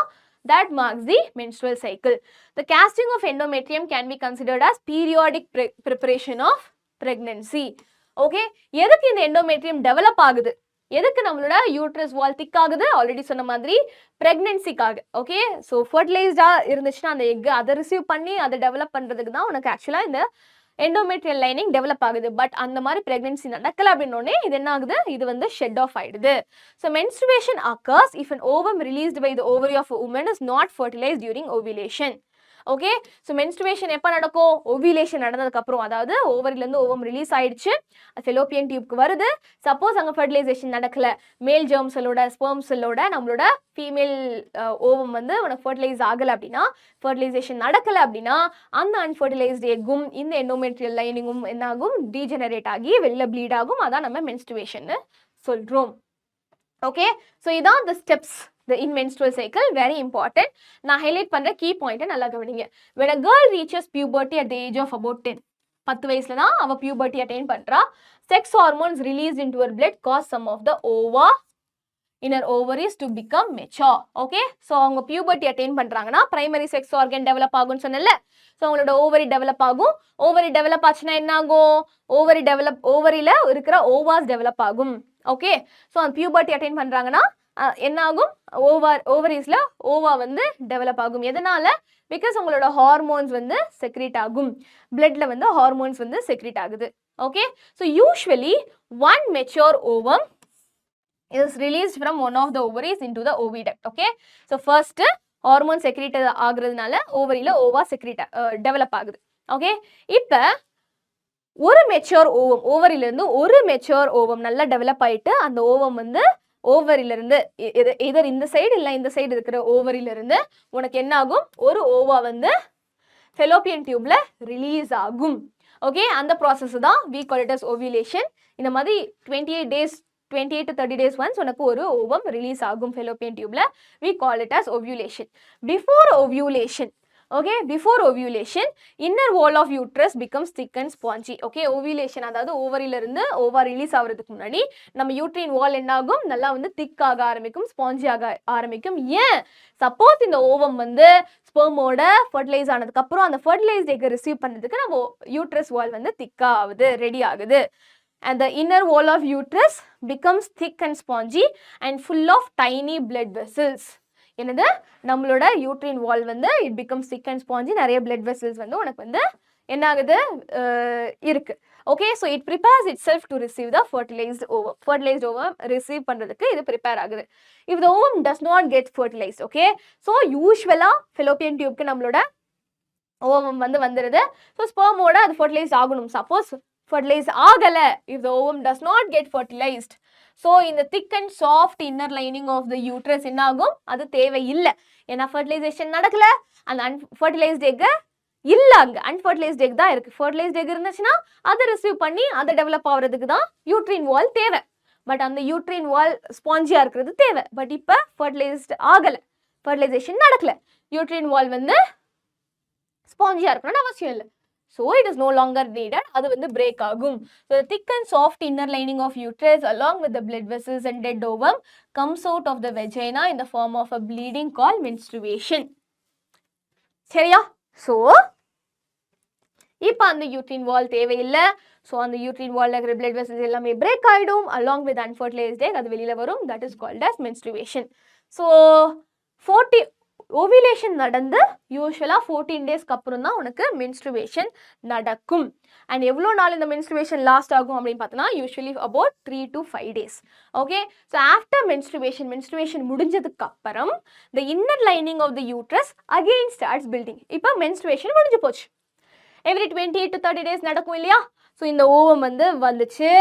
that marks the menstrual cycle. The casting of endometrium can be considered as periodic preparation of pregnancy. Okay, எதுக்கு இந்த endometrium develop ஆகுது? எதுக்கு நம்மளோட யூட்ரஸ் வால் திக் ஆகுது? ஆல்ரெடி சொன்ன மாதிரி பிரெக்னன்சிக்காக. ஓகே, ஸோ ஃபர்டிலைஸ்டாக இருந்துச்சுன்னா அந்த எக் அதை ரிசீவ் பண்ணி அதை டெவலப் பண்ணுறதுக்கு தான் உனக்கு ஆக்சுவலாக இந்த எண்டோமெட்ரியல் லைனிங் டெவலப் ஆகுது. பட் அந்த மாதிரி பிரெக்னன்சி நடக்கல அப்படின்னோடனே இது என்ன ஆகுது? இது வந்து ஷெட் ஆஃப் ஆயிடுது. So menstruation occurs if an ovum released by the ovary of a woman is not fertilized during ovulation. Okay, so menstruation எப்போ நடக்கும்? ஓவிலேஷன் நடந்ததுக்கப்புறம், அதாவது ஓவரிலேருந்து ஓவம் ரிலீஸ் ஆயிடுச்சு, ஃபெலோப்பியன் டியூப்க்கு வருது. சப்போஸ் அங்கே ஃபர்டிலைசேஷன் நடக்கல, மேல் ஜெர்ம் செல்லோட ஸ்பெர்ம் செல்லோட நம்மளோட ஃபீமேல் ஓவம் வந்து உனக்கு ஃபர்டிலைஸ் ஆகலை அப்படின்னா, ஃபர்டிலைசேஷன் நடக்கலை அப்படின்னா அந்த அன்ஃபர்டிலைஸ்டு எக்கும் இந்த எண்டோமெட்ரியல் லைனிங்கும் என்னாகும்? டீஜெனரேட் ஆகி வெளில ப்ளீட் ஆகும். அதான் நம்ம மென்ஸ்ட்ருவேஷன் சொல்கிறோம். ஓகே, ஸோ இதான் the steps in menstrual cycle, very important. நான் highlight பண்ற key point நல்லா கவனிங்க. When a girl reaches puberty at the age of about 10, 10 வயசுல தான் அவ puberty attain பண்றா. Sex hormones released into her blood cause some of the in her ovaries to become mature. Okay, so அவங்க puberty attain பண்றாங்கன்னா primary sex organ develop ஆகும்னு சொன்னேன்ல. So அவங்களோட ovary develop ஆகும். ஓவரி டெவலப் ஆச்சுன்னா என்ன ஆகும்? ஓவரியில் இருக்கிற ஓவாஸ் டெவலப் ஆகும். ஓகே, ஸோ அந்த பியூபர்ட்டி அட்டைன் பண்ணுறாங்கன்னா என்ன ஆகும்? ஓவரிஸில் ஓவா வந்து டெவலப் ஆகும். எதனால? பிகாஸ் உங்களோட ஹார்மோன்ஸ் வந்து செக்ரீட் ஆகும். பிளட்ல வந்து ஹார்மோன்ஸ் வந்து செக்ரீட் ஆகுது. Okay, so usually one mature ovum is released from one of the ovaries into the oviduct. Okay, so first hormone secrete ஆகுறதுனால ஓவரியில் ஓவா செக்ரீட் டெவலப் ஆகுது. ஓகே, இப்போ ஒரு மெச்சூர் ஓவம், ஓவரியிலேருந்து ஒரு மெச்சூர் ஓவம் நல்லா develop ஆகிட்டு அந்த ஓவம் வந்து ஓவரியிலிருந்து எதர் இந்த சைடு இல்லை இந்த சைடு இருக்கிற ஓவரியிலிருந்து உனக்கு என்ன ஆகும்? ஒரு ஓவா வந்து ஃபெலோப்பியன் டியூப்ல ரிலீஸ் ஆகும். ஓகே, அந்த ப்ராசஸ் தான் we call it as ovulation. இந்த மாதிரி 28 to 30 days once உனக்கு ஒரு ஓவம் ரிலீஸ் ஆகும் Fallopian டியூப்ல. we call it as ovulation. Before ovulation, okay, before ovulation inner wall of uterus becomes thick and spongy. Okay, ovulation அதாவது ஓவரியில இருந்து ஓவா release ஆகிறதுக்கு முன்னாடி நம்ம யூட்ரின் வால் என்ன ஆகும்? நல்லா வந்து திக் ஆக ஆரம்பிக்கும், ஸ்பாஞ்சி ஆக ஆரம்பிக்கும். ஏன்? சப்போஸ் இந்த ஓவம் வந்து ஸ்பெர்மோட ஃபர்டிலைஸ் ஆனதுக்கு அப்புறம் அந்த ஃபர்டிலைஸ்ட் எக்கை ரிசீவ் பண்ணதுக்கு நம்ம யூட்ரஸ் வால் வந்து திக்கா ஆகுது, ரெடி ஆகுது. And the inner wall of uterus becomes thick and spongy and full of tiny blood vessels. என்னது? நம்மளோட யூட்ரின் வால் வந்து it becomes thick and spongy, நிறைய blood vessels வந்து உனக்கு வந்து என்ன ஆகுது? இருக்கு. Okay, so it prepares itself to receive the fertilized ovum. Fertilized ovum receive பண்றதுக்கு இது prepare ஆகுது. If the ovum does not get fertilized, okay, so usually fallopian tube நம்மளோட ஓவம் வந்து வந்துருது. ஸோ ஸ்பெர்மோட அது ஃபர்டிலைஸ் ஆகணும். சப்போஸ் fertilize ஆகலை, if the ovum does not get fertilized, so in the thick and soft inner lining of the uterus என்ன ஆகும்? அது தேவை இல்லை. ஏன்னா ஃபர்டிலைசேஷன் நடக்கல, அந்த அன்ஃபர்டிலைஸ்ட் எக் இல்லை, அங்கே அன்ஃபர்டிலைஸ்ட் எக் தான் இருக்குது. ஃபர்டிலைஸ்ட் எக் இருந்துச்சுன்னா அதை ரிசீவ் பண்ணி அதை டெவலப் ஆகிறதுக்கு தான் யூட்ரின் வால் தேவை. பட் அந்த யூட்ரின் வால் ஸ்பாஞ்சியாக இருக்கிறது தேவை. பட் இப்போ ஃபர்டிலைஸ்ட் ஆகலை, ஃபர்டிலைசேஷன் நடக்கல, யூட்ரின் வால் வந்து ஸ்பாஞ்சியாக இருக்கணும்னு அவசியம் இல்லை. So it is no longer needed. அது வந்து break ஆகும். So the thick and soft inner lining of uterus along with the blood vessels and dead ovum comes out of the vagina in the form of a bleeding called menstruation. சரியா? So இப்போ அந்த uterine வால் தேவையில்லை. So அந்த uterine வால்ல இருக்கிற blood vessels எல்லாமே break ஆகிடும். along with unfertilized egg அது வெளியில் வரும். that is called as menstruation. So 40 ovulation நடந்து யூஸ்வலாக 14 டேஸ்க்கு அப்புறம் தான் உனக்கு மென்ஸ்ட்ருவேஷன் நடக்கும். அண்ட் எவ்வளோ நாள் இந்த மென்ஸ்ட்ருவேஷன் லாஸ்ட் ஆகும் அப்படின்னு பார்த்தோன்னா usually about 3 to 5 days. Okay, so after menstruation முடிஞ்சதுக்கு அப்புறம் the inner lining of the uterus again starts building. இப்போ மென்ஸ்ட்ருவேஷன் முடிஞ்சு போச்சு, எவ்ரி 28 to 30 days நடக்கும் இல்லையா? ஸோ இந்த ஓவம் வந்து வந்துச்சு,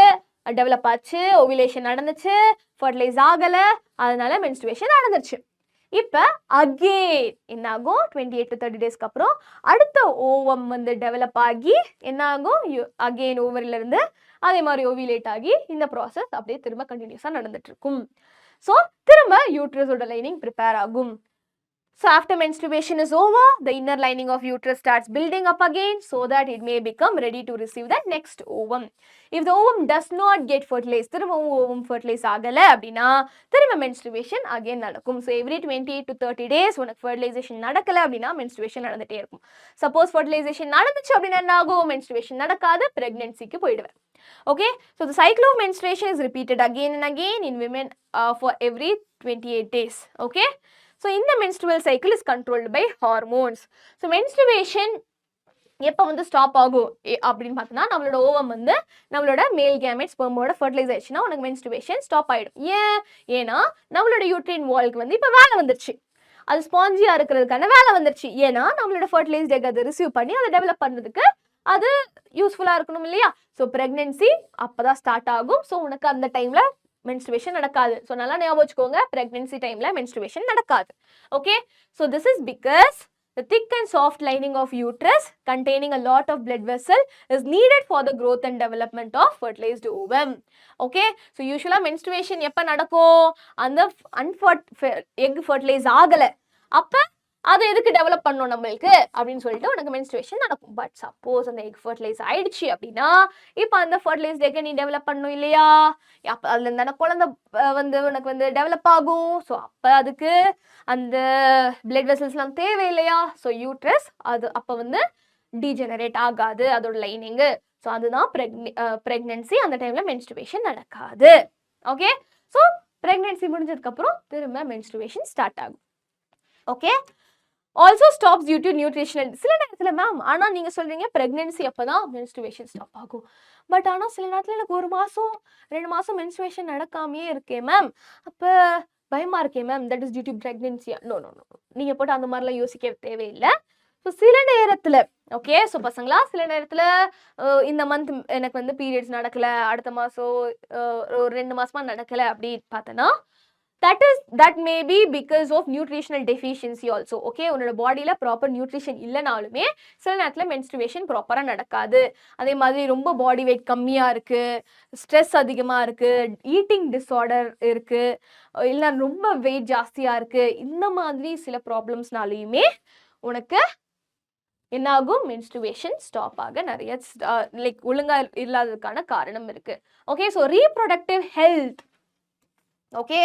டெவலப் ஆச்சு, ஓவிலேஷன் நடந்துச்சு, ஃபர்டிலைஸ் ஆகலை, அதனால மென்ஸ்ட்ருவேஷன் நடந்துருச்சு. இப்போ அகெயின் என்ன ஆகும், 28 to 30 டேஸ்க்கு அப்புறம் அடுத்த ஓவம் வந்து டெவலப் ஆகி என்ன ஆகும், அகெயின் ஓவரிலிருந்து அதே மாதிரி ஓவிலேட் ஆகி இந்த ப்ராசஸ் அப்படியே திரும்ப கண்டினியூஸாக நடந்துட்டு இருக்கும். ஸோ திரும்ப யூட்ரஸோட லைனிங் ப்ரிப்பேர் ஆகும். So after menstruation is over, the inner lining of uterus starts building up again so that it may become ready to receive the next ovum. If the ovum does not get fertilized, திரும்ப ovum fertilize ஆகலை அப்படின்னா திரும்ப menstruation again நடக்கும். So every 28 to 30 days உனக்கு fertilization நடக்கலை அப்படின்னா menstruation நடந்துகிட்டே இருக்கும். Suppose fertilization நடந்துச்சு அப்படின்னா என்ன ஆகும், menstruation நடக்காது, pregnancy-க்கு போயிடுவேன். Okay, so the cycle of menstruation is repeated again and again in women for every 28 days. Okay. So, in the menstrual cycle is controlled by hormones. So, menstruation எப்போ வந்து stop ஆகும் அப்படின்னு பார்த்தோன்னா நம்மளோட ஓவம் வந்து நம்மளோட மேல் கேமெட் ஸ்பெர்மோட ஃபர்டிலைஸ் ஆயிடுச்சுன்னா உனக்கு மென்ஸ்ட்ருவேஷன் ஸ்டாப் ஆகிடும். ஏன்னா நம்மளோட யூட்ரின் வால்க்கு வந்து இப்போ வேலை வந்துருச்சு, அது ஸ்பாஞ்சியாக இருக்கிறதுக்கான வேலை வந்துருச்சு. ஏன்னா நம்மளோட ஃபர்டிலைஸ்ட் எக் அதை ரிசீவ் பண்ணி அதை டெவலப் பண்ணுறதுக்கு அது யூஸ்ஃபுல்லாக இருக்கணும் இல்லையா? ஸோ ப்ரெக்னென்சி அப்போ தான் ஸ்டார்ட் ஆகும். ஸோ உனக்கு அந்த டைமில் menstruation நடக்காது. ஸோ நல்லா ஞாபகம் வச்சுக்கோங்க, pregnancy டைமில் menstruation நடக்காது. Okay, so this is because the thick and soft lining of uterus containing a lot of blood vessel is needed for the growth and development of fertilized ovum. Okay, so usually menstruation எப்போ நடக்கும், அந்த egg fertilize ஆகலை, அப்போ அதை எதுக்கு develop பண்ணணும் நம்மளுக்கு அப்படின்னு சொல்லிட்டு உனக்கு மென்ஸ்ட்ருவேஷன் நடக்கும். பட் சப்போஸ் அந்த எக் ஃபர்டிலைஸ் ஆயிடுச்சு அப்படின்னா இப்போ அந்த ஃபர்டிலைஸ்ட் எக்கை நீ டெவலப் பண்ணணும் இல்லையா? அப்போ அதுல இருந்தான குழந்தை வந்து உனக்கு வந்து டெவலப் ஆகும். ஸோ அப்போ அதுக்கு அந்த பிளட் வெசல்ஸ்லாம் தேவை இல்லையா? ஸோ யூட்ரஸ் அது அப்போ வந்து டீஜெனரேட் ஆகாது அதோட லைனிங்கு. ஸோ அதுதான் ப்ரெக்னென்சி, அந்த டைமில் மென்ஸ்ட்ருவேஷன் நடக்காது. ஓகே, ஸோ ப்ரெக்னென்சி முடிஞ்சதுக்கப்புறம் திரும்ப மென்ஸ்ட்ருவேஷன் ஸ்டார்ட் ஆகும். Okay, also stops due to nutritional. சில நேரத்தில் மேம் ஆனால் நீங்கள் சொல்கிறீங்க ப்ரெக்னென்சி அப்போ தான் மென்ஸ்ட்ருவேஷன் ஸ்டாப் ஆகும். பட் ஆனால் சில நேரத்தில் எனக்கு 1 மாதம் 2 மாதம் மென்ஸ்ட்ருவேஷன் நடக்காமையே இருக்கே மேம், அப்போ பயமாக இருக்கே ma'am, that is due to ப்ரெக்னென்சியா? நோ, நீங்கள் போட்டு அந்த மாதிரிலாம் யோசிக்க தேவையில்லை. ஸோ சில நேரத்தில் ஓகே, ஸோ பசங்களா சில நேரத்தில் இந்த மந்த் எனக்கு வந்து பீரியட்ஸ் நடக்கலை, அடுத்த மாதம் ஒரு 2 மாதமாக நடக்கலை அப்படின்னு பார்த்தோன்னா that may be because of nutritional deficiency also. Okay, உன்னோட பாடியில் ப்ராப்பர் நியூட்ரிஷன் இல்லைனாலுமே சில நேரத்தில் மென்ஸ்ட்ருவேஷன் ப்ராப்பராக நடக்காது. அதே மாதிரி ரொம்ப பாடி வெயிட் கம்மியாக இருக்குது, ஸ்ட்ரெஸ் அதிகமாக இருக்குது, ஈட்டிங் டிஸார்டர் இருக்குது, இல்லை ரொம்ப வெயிட் ஜாஸ்தியாக இருக்குது, இந்த மாதிரி சில ப்ராப்ளம்ஸ்னாலையுமே உனக்கு என்ன ஆகும், மென்ஸ்ட்ருவேஷன் ஸ்டாப் ஆக நிறைய லைக் ஒழுங்காக இல்லாததுக்கான காரணம் இருக்குது. Okay, so reproductive health. Okay,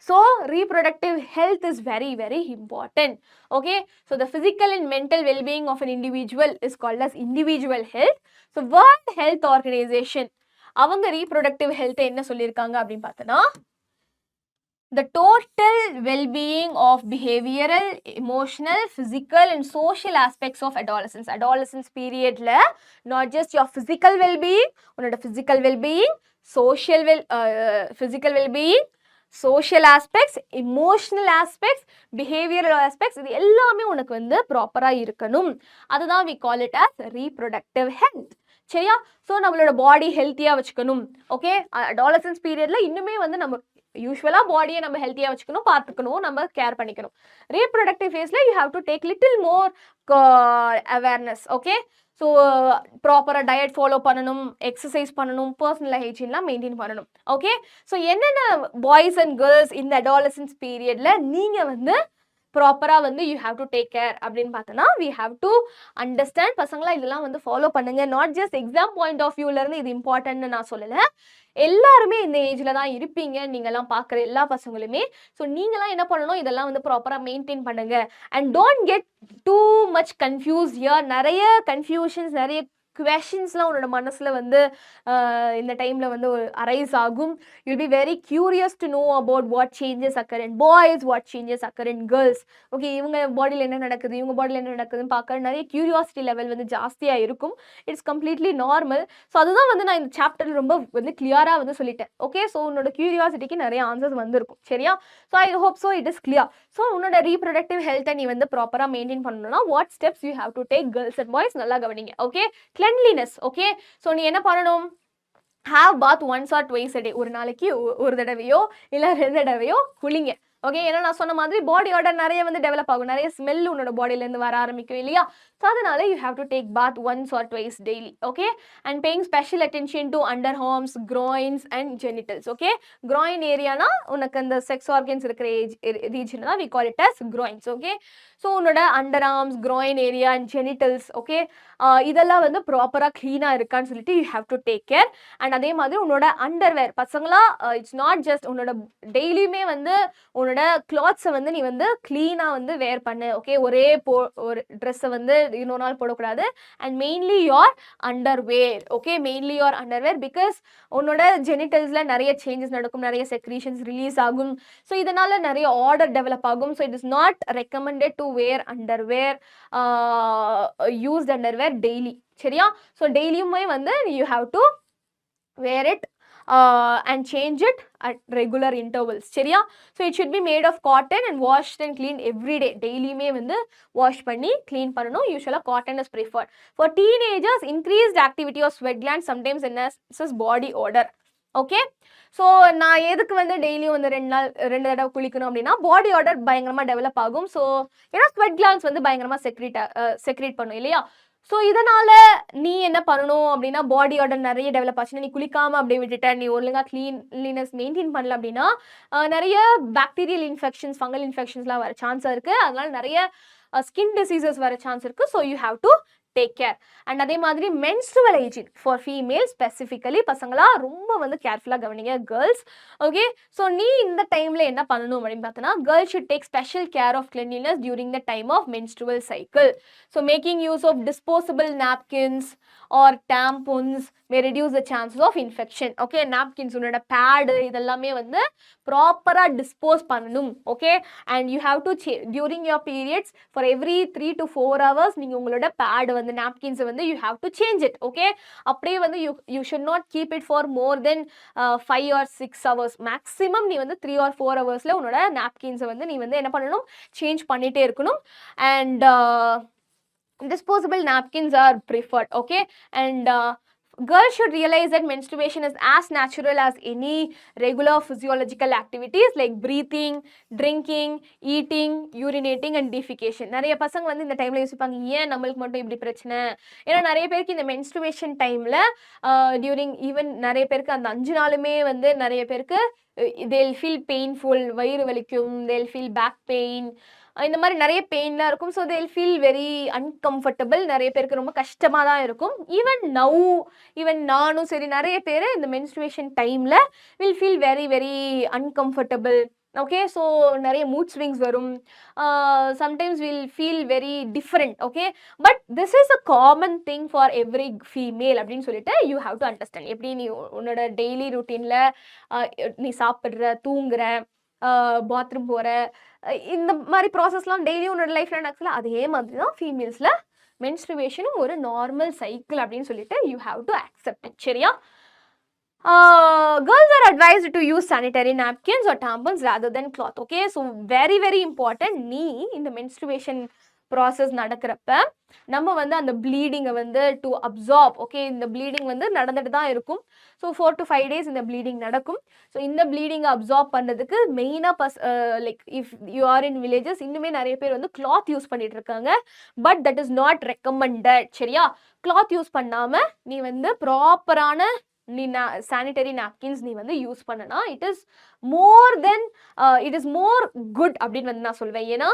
so reproductive health is very, very important. Okay, so the physical and mental well-being of an individual is called as individual health. So World Health Organization அவங்க reproductive health என்ன சொல்லியிருக்காங்க அப்படின்னு பார்த்தோன்னா, the total well-being of behavioral, emotional, physical and social aspects of adolescence periodல not just your physical well-being, உன்னோட physical well-being, physical well-being, social aspects, emotional aspects, behavioral aspects, இது எல்லாமே உனக்கு வந்து ப்ராப்பராக இருக்கணும். அதுதான் we call it as reproductive health. சரியா? So நம்மளோட பாடி ஹெல்த்தியாக வச்சுக்கணும். ஓகே, அடாலசன்ஸ் பீரியடில் இன்னுமே வந்து நம்ம யூஸ்வலாக பாடியை நம்ம ஹெல்த்தியாக வச்சுக்கணும், பார்த்துக்கணும், நம்ம கேர் பண்ணிக்கணும். ரீப்ரொடக்டிவ் ஃபேஸில் you have to take little more awareness. Okay, so ப்ராப்பராக டயட் ஃபாலோ பண்ணணும், எக்ஸசைஸ் பண்ணணும், பர்சனல் ஹைஜீன்லாம் மெயின்டைன் பண்ணணும். ஓகே, ஸோ என்னென்ன பாய்ஸ் அண்ட் கேர்ள்ஸ் இந்த அடாலசன்ஸ் பீரியட்ல நீங்கள் வந்து ப்ராப்பராக வந்து you have to take care அப்படின்னு பார்த்தோன்னா, வி ஹாவ் டு அண்டர்ஸ்டாண்ட். பசங்களாம் இதெல்லாம் வந்து ஃபாலோ பண்ணுங்க. Not just exam point of வியூலேருந்து இது இம்பார்ட்டன்ட்னு நான் சொல்லலை. எல்லாருமே இந்த ஏஜில் தான் இருப்பீங்க, நீங்கள்லாம் பார்க்குற எல்லா பசங்களுமே. ஸோ நீங்களாம் என்ன பண்ணணும், இதெல்லாம் வந்து ப்ராப்பராக மெயின்டைன் பண்ணுங்க. And don't get too much confuse here. நிறைய கன்ஃபியூஷன்ஸ், நிறைய questions-லாம் உன்னோட மனசில் வந்து இந்த டைமில் வந்து அரைஸ் ஆகும். You'll be very curious to know about what changes occur in boys, what changes occur in girls. Okay, இவங்க பாடியில் என்ன நடக்குது, இவங்க பாடியில் என்ன நடக்குதுன்னு பார்க்க நிறைய கியூரியாசிட்டி லெவல் வந்து ஜாஸ்தியாக இருக்கும். It's completely normal. ஸோ அதுதான் வந்து நான் இந்த சாப்டர் ரொம்ப வந்து கிளியராக வந்து சொல்லிட்டேன். ஓகே, ஸோ உன்னோட கியூரியாசிட்டிக்கு நிறைய ஆன்சர்ஸ் வந்திருக்கும். சரியா? So I hope so it is clear. So உன்னோட ரீப்ரொடக்டிவ் ஹெல்த்தை நீ வந்து ப்ராப்பராக மெயின்டைன் பண்ணணும்னா what steps you have to take, girls and boys நல்லா கவனிங்க. Okay, cleanliness. ஓகே, ஸோ நீ என்ன பண்ணணும், have bath once or twice a day. ஒரு நாளைக்கு ஒரு தடவையோ இல்லை 2 தடவையோ குளிங்க. ஓகே, ஏன்னா நான் சொன்ன மாதிரி பாடியோட நிறைய வந்து டெவலப் ஆகும், நிறைய ஸ்மெல் உன்னோட பாடியிலேருந்து வர ஆரம்பிக்கும் இல்லையா? ஸோ அதனால you have to take bath once or twice daily. Okay, and paying special attention to underarms, groins and genitals. Okay, groin ஏரியானா உனக்கு அந்த செக்ஸ் ஆர்கன்ஸ் இருக்கிற ரீஜன் தான் we call it as groins. Okay, so உன்னோட underarms, groin area and genitals, okay, இதெல்லாம் வந்து ப்ராப்பராக க்ளீனாக இருக்கான்னு சொல்லிட்டு you have to take care. And அதே மாதிரி உன்னோட அண்டர்வேர் பசங்களா, இட்ஸ் நாட் ஜஸ்ட் உன்னோட டெய்லியுமே வந்து உன்னோட கிளாத்ஸை வந்து நீ வந்து க்ளீனாக வந்து வேர் பண்ணு. ஓகே, ஒரு ட்ரெஸ்ஸை வந்து இன்னொரு நாள் போடக்கூடாது. And mainly your underwear. Okay, mainly your underwear because உன்னோட ஜெனிட்டல்ஸில் நிறைய சேஞ்சஸ் நடக்கும், நிறைய செக்ரீஷன்ஸ் ரிலீஸ் ஆகும். ஸோ இதனால் நிறைய ஆர்டர் டெவலப் ஆகும். So it is not recommended to wear underwear, used underwear daily. சரியா? ஸோ டெய்லியுமே வந்து you have to wear it and change it at regular intervals. சரியா? So it should be made of cotton and washed and cleaned every day. டெய்லியுமே வந்து wash பண்ணி clean பண்ணணும். யூஸ்வலாக cotton is preferred. For teenagers, increased activity of sweat gland sometimes enhances body odour. Okay, so நான் எதுக்கு வந்து டெய்லியும் வந்து 2 தடவை குளிக்கணும் அப்படின்னா பாடி ஆர்டர் பயங்கரமாக டெவலப் ஆகும். ஸோ ஏன்னா ஸ்வெட் கிளாண்ட்ஸ் வந்து பயங்கரமாக செக்ரீட் பண்ணும் இல்லையா? ஸோ இதனால் நீ என்ன பண்ணணும் அப்படின்னா பாடி ஆர்டர் நிறைய டெவலப் ஆச்சுன்னா நீ குளிக்காமல் அப்படியே விட்டுட்ட, நீ ஒழுங்காக க்ளீன்லினஸ் மெயின்டைன் பண்ணல அப்படின்னா நிறைய பாக்டீரியல் இன்ஃபெக்ஷன்ஸ், ஃபங்கல் இன்ஃபெக்ஷன்ஸ்லாம் வர சான்ஸ் இருக்குது. அதனால நிறைய ஸ்கின் டிசீசஸ் வர சான்ஸ் இருக்குது. So you have to take care. And அதே மாதிரி menstrual hygiene for female specifically பசங்களா ரொம்ப வந்து கேர்ஃபுல்லாக கவனிங்க கேர்ள்ஸ். ஓகே, ஸோ நீ இந்த டைமில் என்ன பண்ணணும் அப்படின்னு பார்த்தோன்னா, girls should take special care of cleanliness during the time of menstrual cycle. So making use of disposable napkins or tampons may reduce the chances of infection. Okay, napkins உன்னோட pad இதெல்லாமே வந்து ப்ராப்பராக டிஸ்போஸ் பண்ணணும். Okay, and you have to during your periods for every 3 to 4 hours நீங்கள் உங்களோட pad வந்து நாப்கின்ஸை வந்து you have to change it. Okay, அப்படியே வந்து you should not keep it for more then 5 or 6 hours. Maximum நீ வந்து 3 or 4 hours உன்னோட நாப்கின்ஸை வந்து நீ வந்து என்ன பண்ணணும், சேஞ்ச் பண்ணிகிட்டே இருக்கணும். And disposable napkins are preferred. Okay, and girls should realize that menstruation is as natural as any regular physiological activities like breathing, drinking, eating, urinating and defecation. நிறைய பசங்க வந்து இந்த டைம்ல யோசிப்பாங்க, ஏன் நம்மளுக்கு மட்டும் இப்படி பிரச்சனை? ஏன்னா நிறைய பேருக்கு இந்த menstruation டைம்ல டியூரிங் ஈவன் நிறைய பேருக்கு அந்த 5 நாளுமே வந்து நிறைய பேருக்கு they'll feel painful, வயிறு வலிக்கும், they'll feel back pain, இந்த மாதிரி நிறைய பெயின்லாம் இருக்கும். So they'll feel very uncomfortable. நிறைய பேருக்கு ரொம்ப கஷ்டமாக தான் இருக்கும். ஈவன் நானும் சரி நிறைய பேர் இந்த மென்ஸ்ட்ருவேஷன் டைமில் will feel very very uncomfortable. Okay, so நிறைய மூட் ஸ்விங்ஸ் வரும். Sometimes will feel very different. Okay, but this is a common thing for every female அப்படின்னு சொல்லிட்டு யூ ஹாவ் டு அண்டர்ஸ்டாண்ட். எப்படி நீ உன்னோட டெய்லி ருட்டீனில் நீ சாப்பிட்ற, தூங்குற, பாத்ரூம் போகிற, இந்த மாதிரி ப்ராசஸ்லாம் டெய்லியும் உன்னோட லைஃப்பில் நடக்குதுல, அதே மாதிரி தான் ஃபீமேல்ஸில் மென்ஸ்ட்ருவேஷனும் ஒரு நார்மல் சைக்கிள் அப்படின்னு சொல்லிட்டு you have to accept it. சரியா? Girls are advised to use sanitary napkins or tampons rather than cloth. Okay, so very very important. நீ இந்த menstruation ப்ராசஸ் நடக்கிறப்ப நம்ம வந்து அந்த ப்ளீடிங்கை வந்து டு அப்சார்ப். ஓகே, இந்த ப்ளீடிங் வந்து நடந்துட்டு தான் இருக்கும். ஸோ 4 to 5 days இந்த ப்ளீடிங் நடக்கும். ஸோ இந்த ப்ளீடிங்கை அப்சார்ப் பண்ணுறதுக்கு மெயினாக like if you R in villages இன்னுமே நிறைய பேர் வந்து கிளாத் யூஸ் பண்ணிட்டு இருக்காங்க. But that is not recommended. சரியா, கிளாத் யூஸ் பண்ணாமல் நீ வந்து ப்ராப்பரான நீ சானிட்டரி நாப்கின்ஸ் நீ வந்து யூஸ் பண்ணனா இட் இஸ் மோர் குட் அப்படின்னு வந்து நான் சொல்வேன். ஏன்னா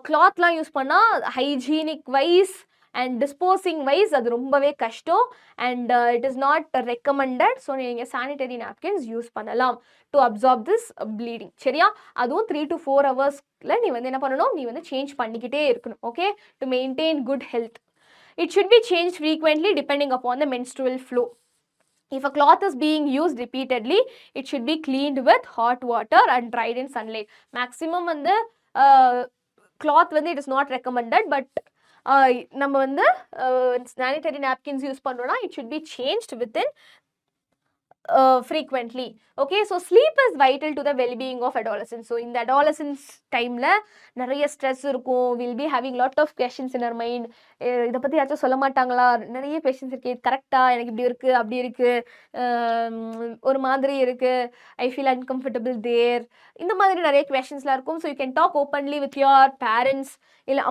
கிளாத்லாம் யூஸ் பண்ணால் hygienic wise and disposing wise அது ரொம்பவே கஷ்டம் and it is not recommended. So நீங்கள் சானிட்டரி நாப்கின்ஸ் யூஸ் பண்ணலாம் டு அப்சார்ப் திஸ் ப்ளீடிங். சரியா, அதுவும் 3 to 4 hours நீ வந்து என்ன பண்ணணும், நீ வந்து சேஞ்ச் பண்ணிக்கிட்டே இருக்கணும். Okay, to maintain good health. It should be change frequently depending upon the menstrual flow. If a cloth is being used repeatedly, it should be cleaned with hot water and dried in sunlight. Maximum வந்து cloth வந்து it is not recommended, but நம்ம வந்து sanitary napkins use பண்ணோம்னா it should be changed within frequently. Okay, so sleep is vital to the well-being of adolescents. So in the adolescence timeல நிறைய stress இருக்கும். Will be having lot of questions in our mind. இதை பற்றி யாச்சும் சொல்ல மாட்டாங்களா, நிறைய questions இருக்கு, கரெக்டாக எனக்கு இப்படி இருக்குது அப்படி இருக்குது, ஒரு மாதிரி இருக்குது, ஐ ஃபீல் அன்கம்ஃபர்டபுள் தேர், இந்த மாதிரி நிறைய கொஷின்ஸ்லாம் இருக்கும். So you can talk openly with your parents. இல்லை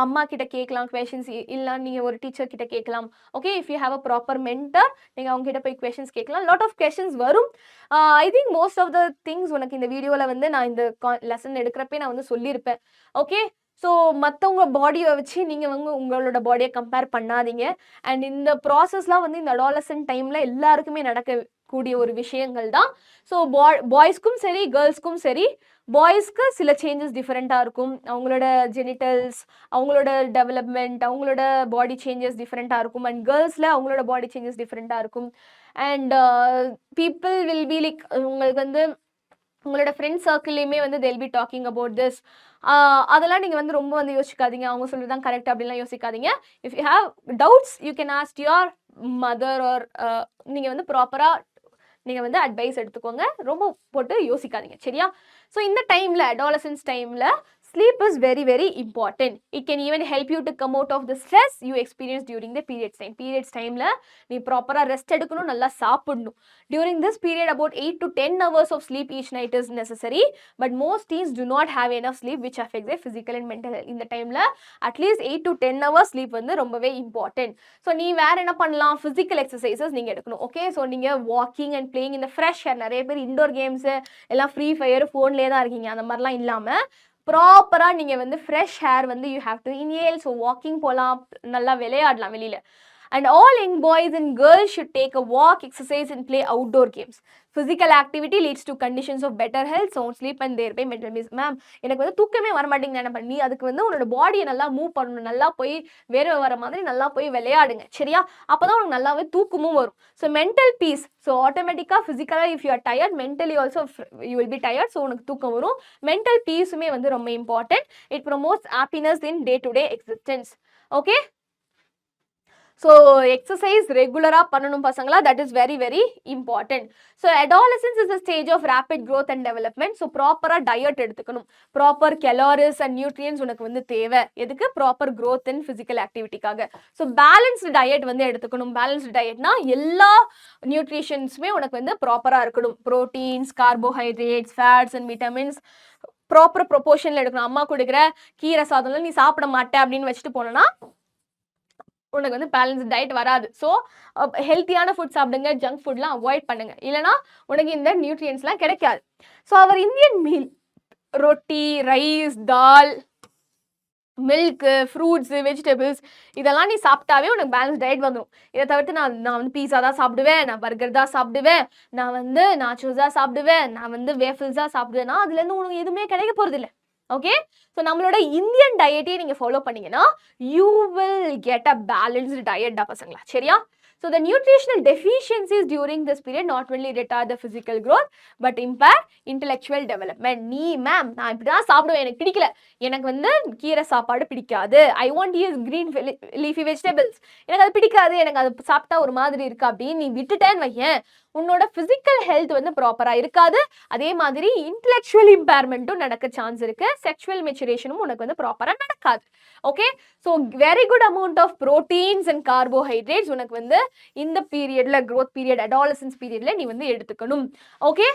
அம்மா கிட்ட கேட்கலாம் கொஷின்ஸ், இல்லை நீங்கள் ஒரு டீச்சர் கிட்ட கேட்கலாம். Okay, if you have a proper mentor நீங்கள் அவங்க கிட்ட போய் கொஷின்ஸ் கேட்கலாம். லாட் ஆஃப் கொஷின்ஸ் வரும். I think most of the things உனக்கு இந்த வீடியோவில் வந்து நான் இந்த லெசன் எடுக்கிறப்பே நான் வந்து சொல்லியிருப்பேன். ஓகே, ஸோ மற்றவங்க பாடியை வச்சு நீங்கள் வந்து உங்களோட பாடியை கம்பேர் பண்ணாதீங்க. அண்ட் இந்த ப்ராசஸ்லாம் வந்து இந்த அடாலசன்ட் டைமில் எல்லாருக்குமே நடக்கக்கூடிய ஒரு விஷயங்கள் தான். ஸோ பாய்ஸ்க்கும் சரி கேர்ள்ஸ்க்கும் சரி, பாய்ஸ்க்கு சில சேஞ்சஸ் டிஃப்ரெண்ட்டாக இருக்கும். அவங்களோட ஜெனிட்டல்ஸ், அவங்களோட டெவலப்மெண்ட், அவங்களோட பாடி சேஞ்சஸ் டிஃப்ரெண்ட்டாக இருக்கும். அண்ட் கேர்ள்ஸில் அவங்களோட பாடி சேஞ்சஸ் டிஃப்ரெண்ட்டாக இருக்கும். And people will be like, உங்களுக்கு வந்து உங்களோட ஃப்ரெண்ட்ஸ் சர்க்கிள்லேயுமே வந்து they'll be talking about this. அதெல்லாம் நீங்கள் வந்து ரொம்ப வந்து யோசிக்காதீங்க, அவங்க சொல்கிறது தான் கரெக்ட் அப்படின்லாம் யோசிக்காதீங்க. If you have doubts you can ask your mother or நீங்கள் வந்து ப்ராப்பராக நீங்கள் வந்து அட்வைஸ் எடுத்துக்கோங்க, ரொம்ப போட்டு யோசிக்காதீங்க. சரியா, ஸோ இந்த டைமில் அடாலசன்ஸ் டைமில் sleep is very very important. It can even help you to come out of the stress you experience during the periods time. Periods timeல நீ ப்ராப்பரா ரெஸ்ட் எடுக்கணும், நல்லா சாப்பிடணும். During this period about 8 to 10 hours of sleep each night is necessary, but most teens do not have enough sleep which affects their physical and mental health. இந்த டைம்ல at least 8 to 10 hours sleep வந்து ரொம்பவே important. So நீ வேற என்ன பண்ணலாம், physical exercises நீங்க எடுக்கணும். ஓகே, ஸோ நீங்க வாக்கிங் அண்ட் பிளேயிங் இந்த ஃப்ரெஷ் ஏர், நிறைய பேர் இண்டோர் கேம்ஸ் எல்லாம் ஃப்ரீ ஃபயர் ஃபோன்லேயே தான் இருக்கீங்க, அந்த மாதிரிலாம் இல்லாமல் ப்ராப்பராக நீங்கள் வந்து ஃப்ரெஷ் ஏர் வந்து you have to inhale. So walking போகலாம், நல்லா விளையாடலாம் வெளியில். And all young boys and girls should take a walk, exercise and play outdoor games. Physical activity leads to conditions of better health, sound sleep and thereby mental peace. Ma'am எனக்கு வந்து தூக்கமே வர மாட்டேங்குது, என்ன பண்ணி அதுக்கு வந்து உன்னோட பாடியை நல்லா மூவ் பண்ணணும், நல்லா போய் வேற வர மாதிரி நல்லா போய் விளையாடுங்க. சரியா, அப்போ தான் உனக்கு நல்லாவே தூக்கமும் வரும். ஸோ மென்டல் பீஸ், ஸோ ஆட்டோமேட்டிக்காக ஃபிசிக்கலாக if you are tired mentally also you will be tired. So உனக்கு தூக்கம் வரும். மென்டல் பீஸுமே வந்து ரொம்ப important. It promotes happiness in day to day existence. Okay, so exercise ரெகுலராக பண்ணணும் பசங்களா, that is very very important. So adolescence is a stage of rapid growth and development. So ப்ராப்பராக டயட் எடுத்துக்கணும். ப்ராப்பர் கலோரிஸ் அண்ட் நியூட்ரியன்ஸ் உனக்கு வந்து தேவை. எதுக்கு? Proper growth and physical ஆக்டிவிட்டிக்காக. ஸோ பேலன்ஸ்டு டயட் வந்து எடுத்துக்கணும். பேலன்ஸ்டு டயட்னா எல்லா நியூட்ரிஷன்ஸுமே உனக்கு வந்து ப்ராப்பராக இருக்கணும். Proteins, carbohydrates, fats and vitamins proper ப்ரொபோர்ஷனில் எடுக்கணும். அம்மா கொடுக்குற கீரை சாதம்லாம் நீ சாப்பிட மாட்டேன் அப்படின்னு வச்சுட்டு போனோன்னா உனக்கு வந்து பேலன்ஸ் டயட் வராது. ஸோ ஹெல்த்தியான ஃபுட் சாப்பிடுங்க, ஜங்க் ஃபுட்லாம் அவாய்ட் பண்ணுங்க, இல்லைனா உனக்கு இந்த நியூட்ரியன்ஸ்லாம் கிடைக்காது. ஸோ அவர் இந்தியன் மீல் ரொட்டி, ரைஸ், தால், மில்க்கு, ஃப்ரூட்ஸு, வெஜிடபிள்ஸ் இதெல்லாம் நீ சாப்பிட்டாவே உனக்கு பேலன்ஸ் டயட் வந்துடும். இதை தவிர்த்து நான் வந்து பீஸா தான் சாப்பிடுவேன், நான் பர்கர் தான் சாப்பிடுவேன், நான் வந்து நாச்சோஸ் தான் சாப்பிடுவேன், நான் வந்து வேஃபிள்ஸ் தான் சாப்பிடுவேன்னா அதுலேருந்து உனக்கு எதுவுமே கிடைக்க போகிறது இல்லை. ஓகே, ஸோ நம்மளோட இந்தியன் டயட்டையே நீங்கள் ஃபாலோ பண்ணீங்கன்னா you will get a balanced diet தான் பசங்களா. சரியா, so the nutritional deficiencies during this period not only retard the physical growth but impair intellectual development. நீ மேம் நான் இப்படி தான் சாப்பிடுவேன், எனக்கு பிடிக்கல, எனக்கு வந்து கீரை சாப்பாடு பிடிக்காது, I want use green leafy vegetables, எனக்கு அது பிடிக்காது, எனக்கு அது சாப்பிட்டா ஒரு மாதிரி இருக்கு அப்படின்னு நீ விட்டுட்டேன்னு வையேன், உன்னோட பிசிக்கல் ஹெல்த் வந்து ப்ராப்பரா இருக்காது. அதே மாதிரி இன்டெலெக்சுவல் இம்பேர்மெண்ட்டும் நடக்க சான்ஸ் இருக்கு. செக்ஷுவல் மெச்சுரேஷனும் உனக்கு வந்து ப்ராப்பரா நடக்காது. Okay, so very good amount of proteins and carbohydrates உனக்கு வந்து இந்த பீரியட்ல, growth பீரியட், அடாலசன்ஸ் பீரியட்ல நீ வந்து எடுத்துக்கணும். ஓகே,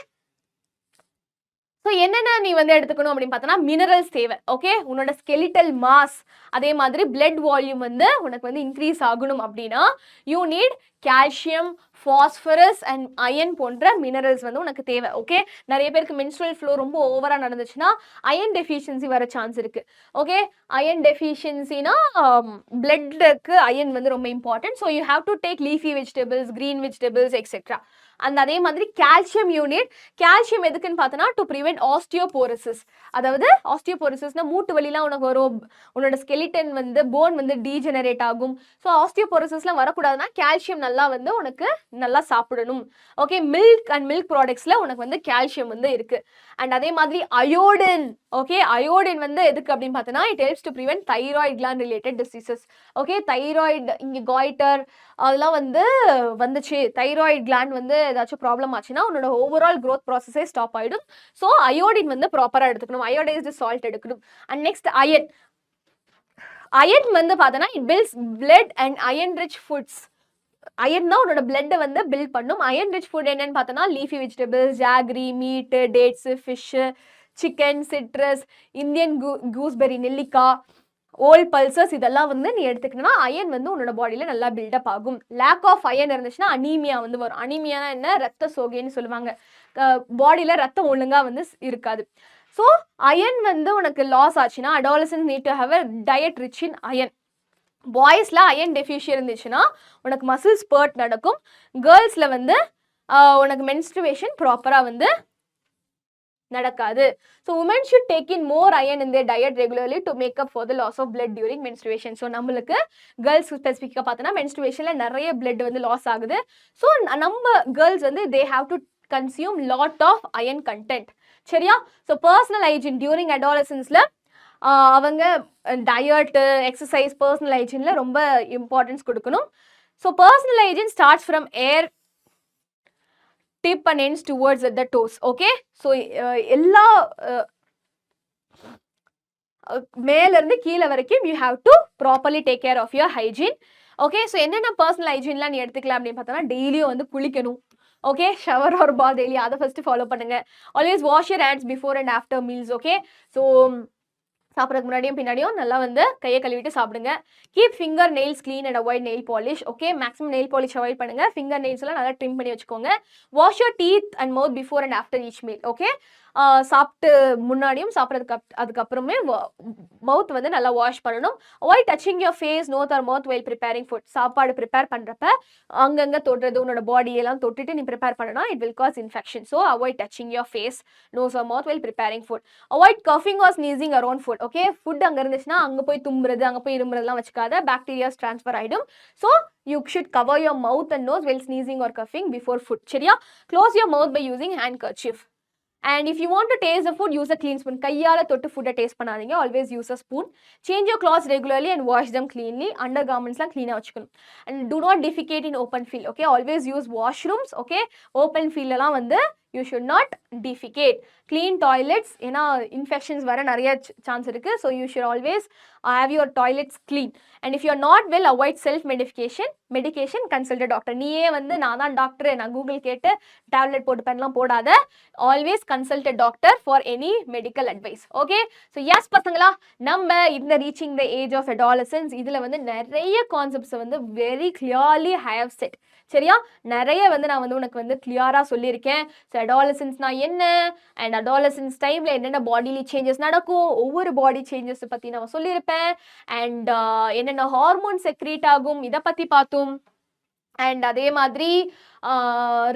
ஸோ என்னென்ன நீ வந்து எடுத்துக்கணும் அப்படின்னு பார்த்தோன்னா மினரல்ஸ் தேவை. ஓகே, உன்னோட ஸ்கெலிட்டல் மாஸ், அதே மாதிரி பிளட் வால்யூம் வந்து உனக்கு வந்து இன்க்ரீஸ் ஆகணும் அப்படின்னா you need calcium, phosphorus and iron போன்ற மினரல்ஸ் வந்து உனக்கு தேவை. ஓகே, நிறைய பேருக்கு மென்ஸ்ட்ரல் ஃப்ளோ ரொம்ப ஓவராக நடந்துச்சுன்னா அயன் டெஃபிஷியன்சி வர சான்ஸ் இருக்கு. ஓகே, அயன் டெஃபிஷியன்சினா பிளட்டுக்கு அயன் வந்து ரொம்ப important. So you have to take leafy vegetables, green vegetables etcetera. அந்த அதே மாதிரி கால்சியம் யூனிட், கால்சியம் எதுக்குன்னு பார்த்தோன்னா டு ப்ரிவென்ட் ஆஸ்டியோபோரோசிஸ். அதாவது ஆஸ்டியோபோரோசிஸ்னா மூட்டு வலிலாம் உனக்கு வரும், உன்னோட ஸ்கெலிட்டன் வந்து போன் வந்து டீஜெனரேட் ஆகும். ஸோ ஆஸ்டியோபோரோசிஸ்லாம் வரக்கூடாதுன்னா கால்சியம் நல்லா வந்து உனக்கு நல்லா சாப்பிடணும். ஓகே, மில்க் அண்ட் மில்க் ப்ராடக்ட்ஸ்ல உனக்கு வந்து கால்சியம் வந்து இருக்கு. அண்ட் அதே மாதிரி அயோடின். ஓகே, அயோடின் வந்து எதுக்கு அப்படின்னு பார்த்தோன்னா it helps to prevent thyroid gland related diseases. Okay, thyroid இங்கே காய்டர் அதெல்லாம் வந்து வந்துச்சு, தைராய்டு கிளாண்ட் வந்து ஏதாச்சும் ப்ராப்ளம் ஆச்சுன்னா உன்னோட ஓவரால் க்ரோத் ப்ராசஸே ஸ்டாப் ஆகிடும். ஸோ அயோடின் வந்து ப்ராப்பராக எடுத்துக்கணும், அயோடைஸ்டு சால்ட் எடுக்கணும். And next iron. அயன் வந்து பார்த்தோன்னா it builds blood and iron rich foods. Iron தான் உன்னோட பிளட்டை வந்து பில்ட் பண்ணும். அயன் ரிச் ஃபுட் என்னன்னு பார்த்தோன்னா லீஃபி வெஜிடபிள்ஸ், ஜாகரி, மீட்டு, dates, fish, chicken, citrus, Indian gooseberry, நெல்லிக்காய், ஓல் பல்சஸ், இதெல்லாம் வந்து நீ எடுத்துக்கிட்டனா அயன் வந்து உன்னோட பாடியில் நல்லா பில்டப் ஆகும். லேக் ஆஃப் அயன் இருந்துச்சுன்னா அனீமியா வந்து வரும். அனீமியானா என்ன, ரத்த சோகைன்னு சொல்லுவாங்க. பாடியில் ரத்தம் ஒழுங்காக வந்து இருக்காது. ஸோ அயன் வந்து உனக்கு லாஸ் ஆச்சுன்னா adolescence need to have a diet rich in iron. பாய்ஸில் அயன் டெஃபிஷியன்சி இருந்துச்சுன்னா உனக்கு மசில் ஸ்பர்ட் நடக்கும். கேர்ள்ஸில் வந்து உனக்கு மென்ஸ்ட்ருவேஷன் ப்ராப்பராக வந்து நடக்காது. So women should take in more iron in their diet regularly to make up for the loss of blood during menstruation. So நம்மளுக்கு கேர்ள்ஸ் ஸ்பெசிஃபிக்காக பார்த்தோன்னா மென்ஸ்ட்ருவேஷனில் நிறைய பிளட் வந்து லாஸ் ஆகுது. ஸோ நம்ம கேர்ள்ஸ் வந்து they have to consume lot of iron content. சரியா? So personal hygiene during அடாலசன்ஸில் அவங்க டயட்டு, எக்ஸசைஸ், பர்சனல் ஹைஜீனில் ரொம்ப இம்பார்ட்டன்ஸ் கொடுக்கணும். So personal hygiene starts from hair tip and ends towards at the toes. Okay, so எல்லா மேல இருந்து கீழ வரைக்கும் you have to properly take care of your hygiene. Okay, so என்னென்ன பர்சனல் ஹைஜீன்லாம் நீ எடுத்துக்கலாம் அப்படின்னு பார்த்தோன்னா டெய்லியும் வந்து குளிக்கணும். Okay, shower or bath daily, அதை ஃபர்ஸ்ட் ஃபாலோ பண்ணுங்க. Always wash your hands before and after meals. Okay, so சாப்பிட்றதுக்கு முன்னாடியும் பின்னாடியும் நல்லா வந்து கையை கழுவிட்டு சாப்பிடுங்க. Keep finger nails clean and avoid nail polish. Okay, maximum nail polish avoid பண்ணுங்க. ஃபிங்கர் நெயில்ஸ்லாம் நல்லா ட்ரிம் பண்ணி வச்சுக்கோங்க. Wash your teeth and mouth before and after each meal. Okay, சாப்பிட்டு முன்னாடியும் சாப்பிட்றதுக்கு அதுக்கப்புறமே மவுத் வந்து நல்லா வாஷ் பண்ணணும். Avoid touching your face, nose or mouth while preparing food. சாப்பாடு ப்ரிப்பேர் பண்ணுறப்ப அங்கங்கே தொடுறது, உன்னோட பாடியெல்லாம் தொட்டுட்டு நீ ப்ரிப்பேர் பண்ணனா it will cause infection. So avoid touching your face, nose or mouth while preparing food. Avoid கஃபிங் or sneezing around food. Okay, food அங்கே இருந்துச்சுன்னா அங்கே போய் தும்புறது, அங்கே போய் இரும்புறதுலாம் வச்சுக்காத, பாக்டீரியாஸ் ட்ரான்ஸ்ஃபர் ஆகிடும். So you should cover your mouth and nose while sneezing or coughing before food. சரியா? Close your mouth by using handkerchief. And if you want to taste the food, use a clean spoon. கையால தொட்டு ஃபுட்டை taste பண்ணாதீங்க. Always use a spoon. Change your clothes regularly and wash them cleanly. Undergarmentsலாம் clean-ஆ வச்சுக்கணும். And do not defecate in open field. Okay, always use washrooms. Okay, open field-லாம் வந்து you should not defecate. Clean toilets, ஏன்னா infections வர நிறைய chance இருக்கு. So you should always have your toilets clean. And if you are not well, avoid self medication, consult a doctor. நீயே வந்து நான் தான் doctor, நான் கூகுள் கேட்டு டேப்லெட் போட்டு பண்ணலாம் போடாத. Always consult a doctor for any medical advice. Okay, so yes பசங்களா, நம்ம இந்த reaching the age of adolescence இதில் வந்து நிறைய கான்செப்ட்ஸ் வந்து very clearly I have set. சரியா? நிறைய வந்து நான் வந்து உனக்கு வந்து கிளியராக சொல்லியிருக்கேன். ஸோ அடாலசன்ஸ்னா என்ன, அண்ட் அடாலசன்ஸ் டைமில் என்னென்ன பாடிலி சேஞ்சஸ் நடக்கும், ஒவ்வொரு பாடி சேஞ்சஸ் பற்றி நான் சொல்லியிருப்பேன். அண்ட் என்னென்ன ஹார்மோன் செக்ரீட் ஆகும் இதை பற்றி பார்த்தோம். அண்ட் அதே மாதிரி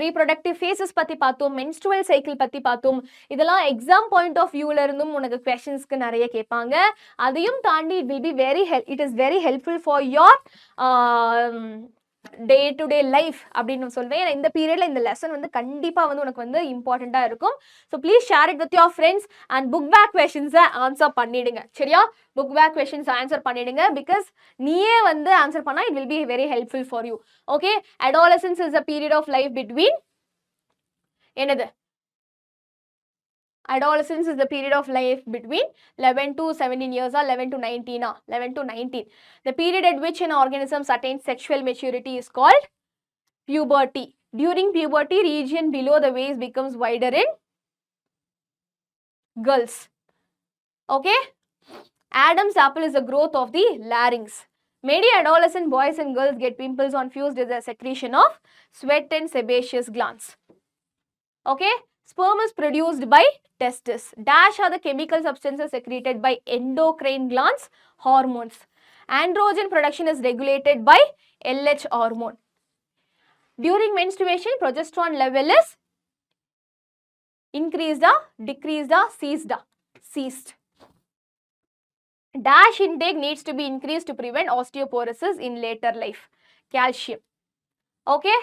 ரீப்ரொடக்டிவ் ஃபேஸஸ் பற்றி பார்த்தோம், மென்ஸ்ட்ருவல் சைக்கிள் பற்றி பார்த்தோம். இதெல்லாம் எக்ஸாம் பாயிண்ட் ஆஃப் வியூவில் இருந்தும் உனக்கு கொஷின்ஸ்க்கு நிறைய கேட்பாங்க. அதையும் தாண்டி it is very helpful for your day to day life அப்படின்னு சொல்வேன். இந்த பீரியட்ல இந்த லெசன் வந்து கண்டிப்பாக வந்து உனக்கு வந்து இம்பார்ட்டண்ட்டாக இருக்கும். So please share it with your friends and book back கொஷின்ஸை ஆன்சர் பண்ணிடுங்க. சரியா? புக் பேக் கொஷின்ஸ் ஆன்சர் பண்ணிடுங்க. பிகாஸ் நீயே வந்து ஆன்சர் பண்ணால் it will be very helpful for you. Okay, adolescence is a period of life between என்னது? Adolescence is the period of life between 11 to 17 years or 11 to 19 or 11 to 19. The period at which an organism attains sexual maturity is called puberty. During puberty, region below the waist becomes wider in girls. Okay? Adam's apple is the growth of the larynx. Many adolescent boys and girls get pimples on fused with the secretion of sweat and sebaceous glands. Okay? Sperm is produced by testes. Dash are the chemical substances secreted by endocrine glands, hormones. Androgen production is regulated by LH hormone. During menstruation, progesterone level is increased, decreased, ceased. Dash intake needs to be increased to prevent osteoporosis in later life. Calcium. Okay?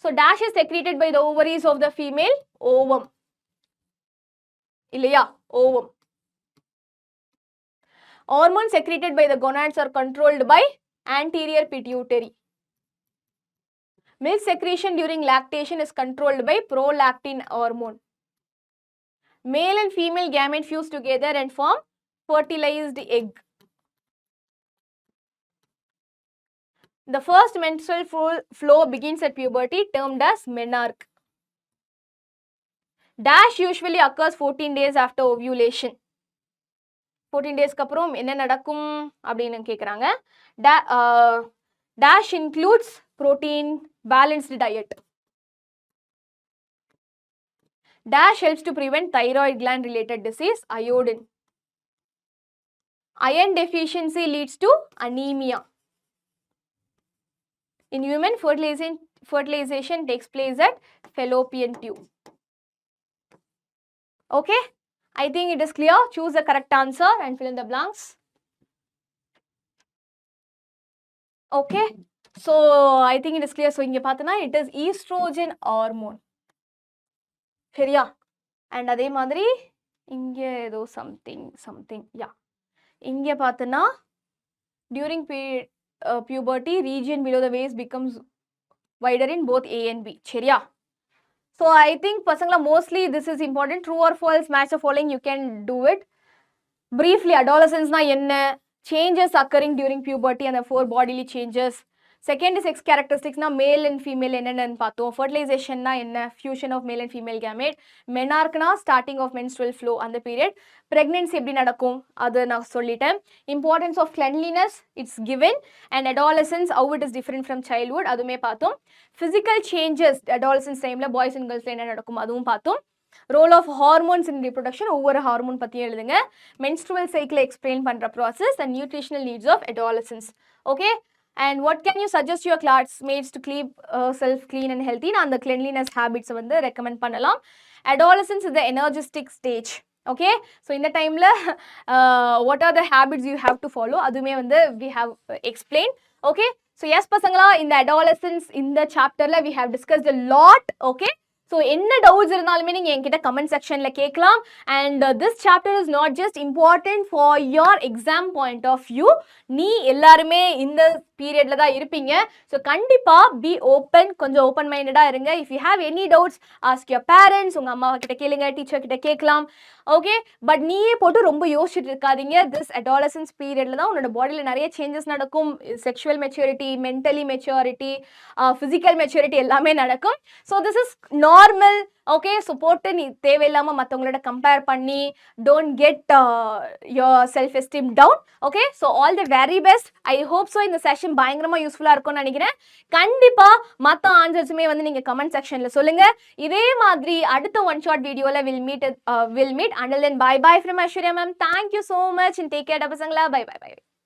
So, dash is secreted by the ovaries of the female ovum. Illaya, ovum. Hormones secreted by the gonads are controlled by anterior pituitary. Milk secretion during lactation is controlled by prolactin hormone. Male and female gamete fuse together and form fertilized egg. The first menstrual flow begins at puberty, termed as menarche. Dash usually occurs 14 days after ovulation. 14 days அப்புறம் என்ன நடக்கும் அப்படின்னு கேக்குறாங்க. Dash includes protein balanced diet. Dash helps to prevent thyroid gland related disease, iodine. Iron deficiency leads to anemia. In human, fertilization takes place at fallopian tube. Okay? I think it is clear. Choose the correct answer and fill in the blanks. Okay? So, I think it is clear. So, inge pathana, it is estrogen hormone. சரியா? And அதே மாதிரி இங்க ஏதோ something. Yeah. இங்க பாத்தனா during puberty, region below the waist becomes wider in both A and B. சரியா? So, I think pasangla mostly this is important. True or false, match the following, you can do it. Briefly, adolescence na enna? Changes occurring during puberty and the 4 bodily changes. Second is sex characteristics na male and female enna pathom. Fertilization na enna? Fusion of male and female gamete. Menarche na starting of menstrual flow and the period. Pregnancy eppadi nadakkum adu na sollitem. Importance of cleanliness, it's given. And adolescence, how it is different from childhood, adume pathom. Physical changes adolescence time la boys and girls la enna nadakkum adum pathom. Role of hormones in reproduction, over hormone பத்தி எழுதுங்க. Menstrual cycle explain பண்ற process and nutritional needs of adolescence. Okay? And what can you suggest your classmates to keep self clean and healthy? நான் அந்த cleanliness habits வந்து recommend பண்ணலாம். Adolescence is the energetic stage. Okay? So, in the time la, what are the habits you have to follow? அதுமே வந்து we have explained. Okay? So, yes பசங்களா, in the adolescence, in the chapter la we have discussed a lot. Okay? So, என்ன doubts இருந்தாலுமே நீங்க என்கிட்ட comment section ல கேட்கலாம். And this chapter is not just important for your exam point of view. நீ எல்லாருமே இந்த periodல தான் இருப்பீங்க. So, கண்டிப்பா be open, கொஞ்சம் open minded இருங்க. If you have any doubts, ask your parents, உங்க அம்மா கிட்ட கேளுங்க, teacher கிட்ட கேட்கலாம். Okay? But நீயே போட்டு ரொம்ப யோசிச்சுட்டு இருக்காதீங்க. This adolescence periodல தான் உன்னோட பாடியில நிறைய changes நடக்கும். Sexual maturity, mentally maturity, physical maturity எல்லாமே நடக்கும். So, this is normal. Okay? So, போட்டு நீ தேவையில்லாம மத்தவங்களோட compare பண்ணி don't get your self-esteem down. Okay? So, all the very best. I hope so இந்த session பயங்கரமா யூஸ்ஃபுல்லா இருக்கும்னு நினைக்கிறேன். கண்டிப்பா மத்த ஆன்சர்ஸுமே வந்து நீங்க கமெண்ட் செக்ஷன்ல சொல்லுங்க. இதே மாதிரி அடுத்த one shot வீடியோல will meet. Until then, bye from Aishwarya ma'am. Thank you so much and take care, பசங்களா. Bye.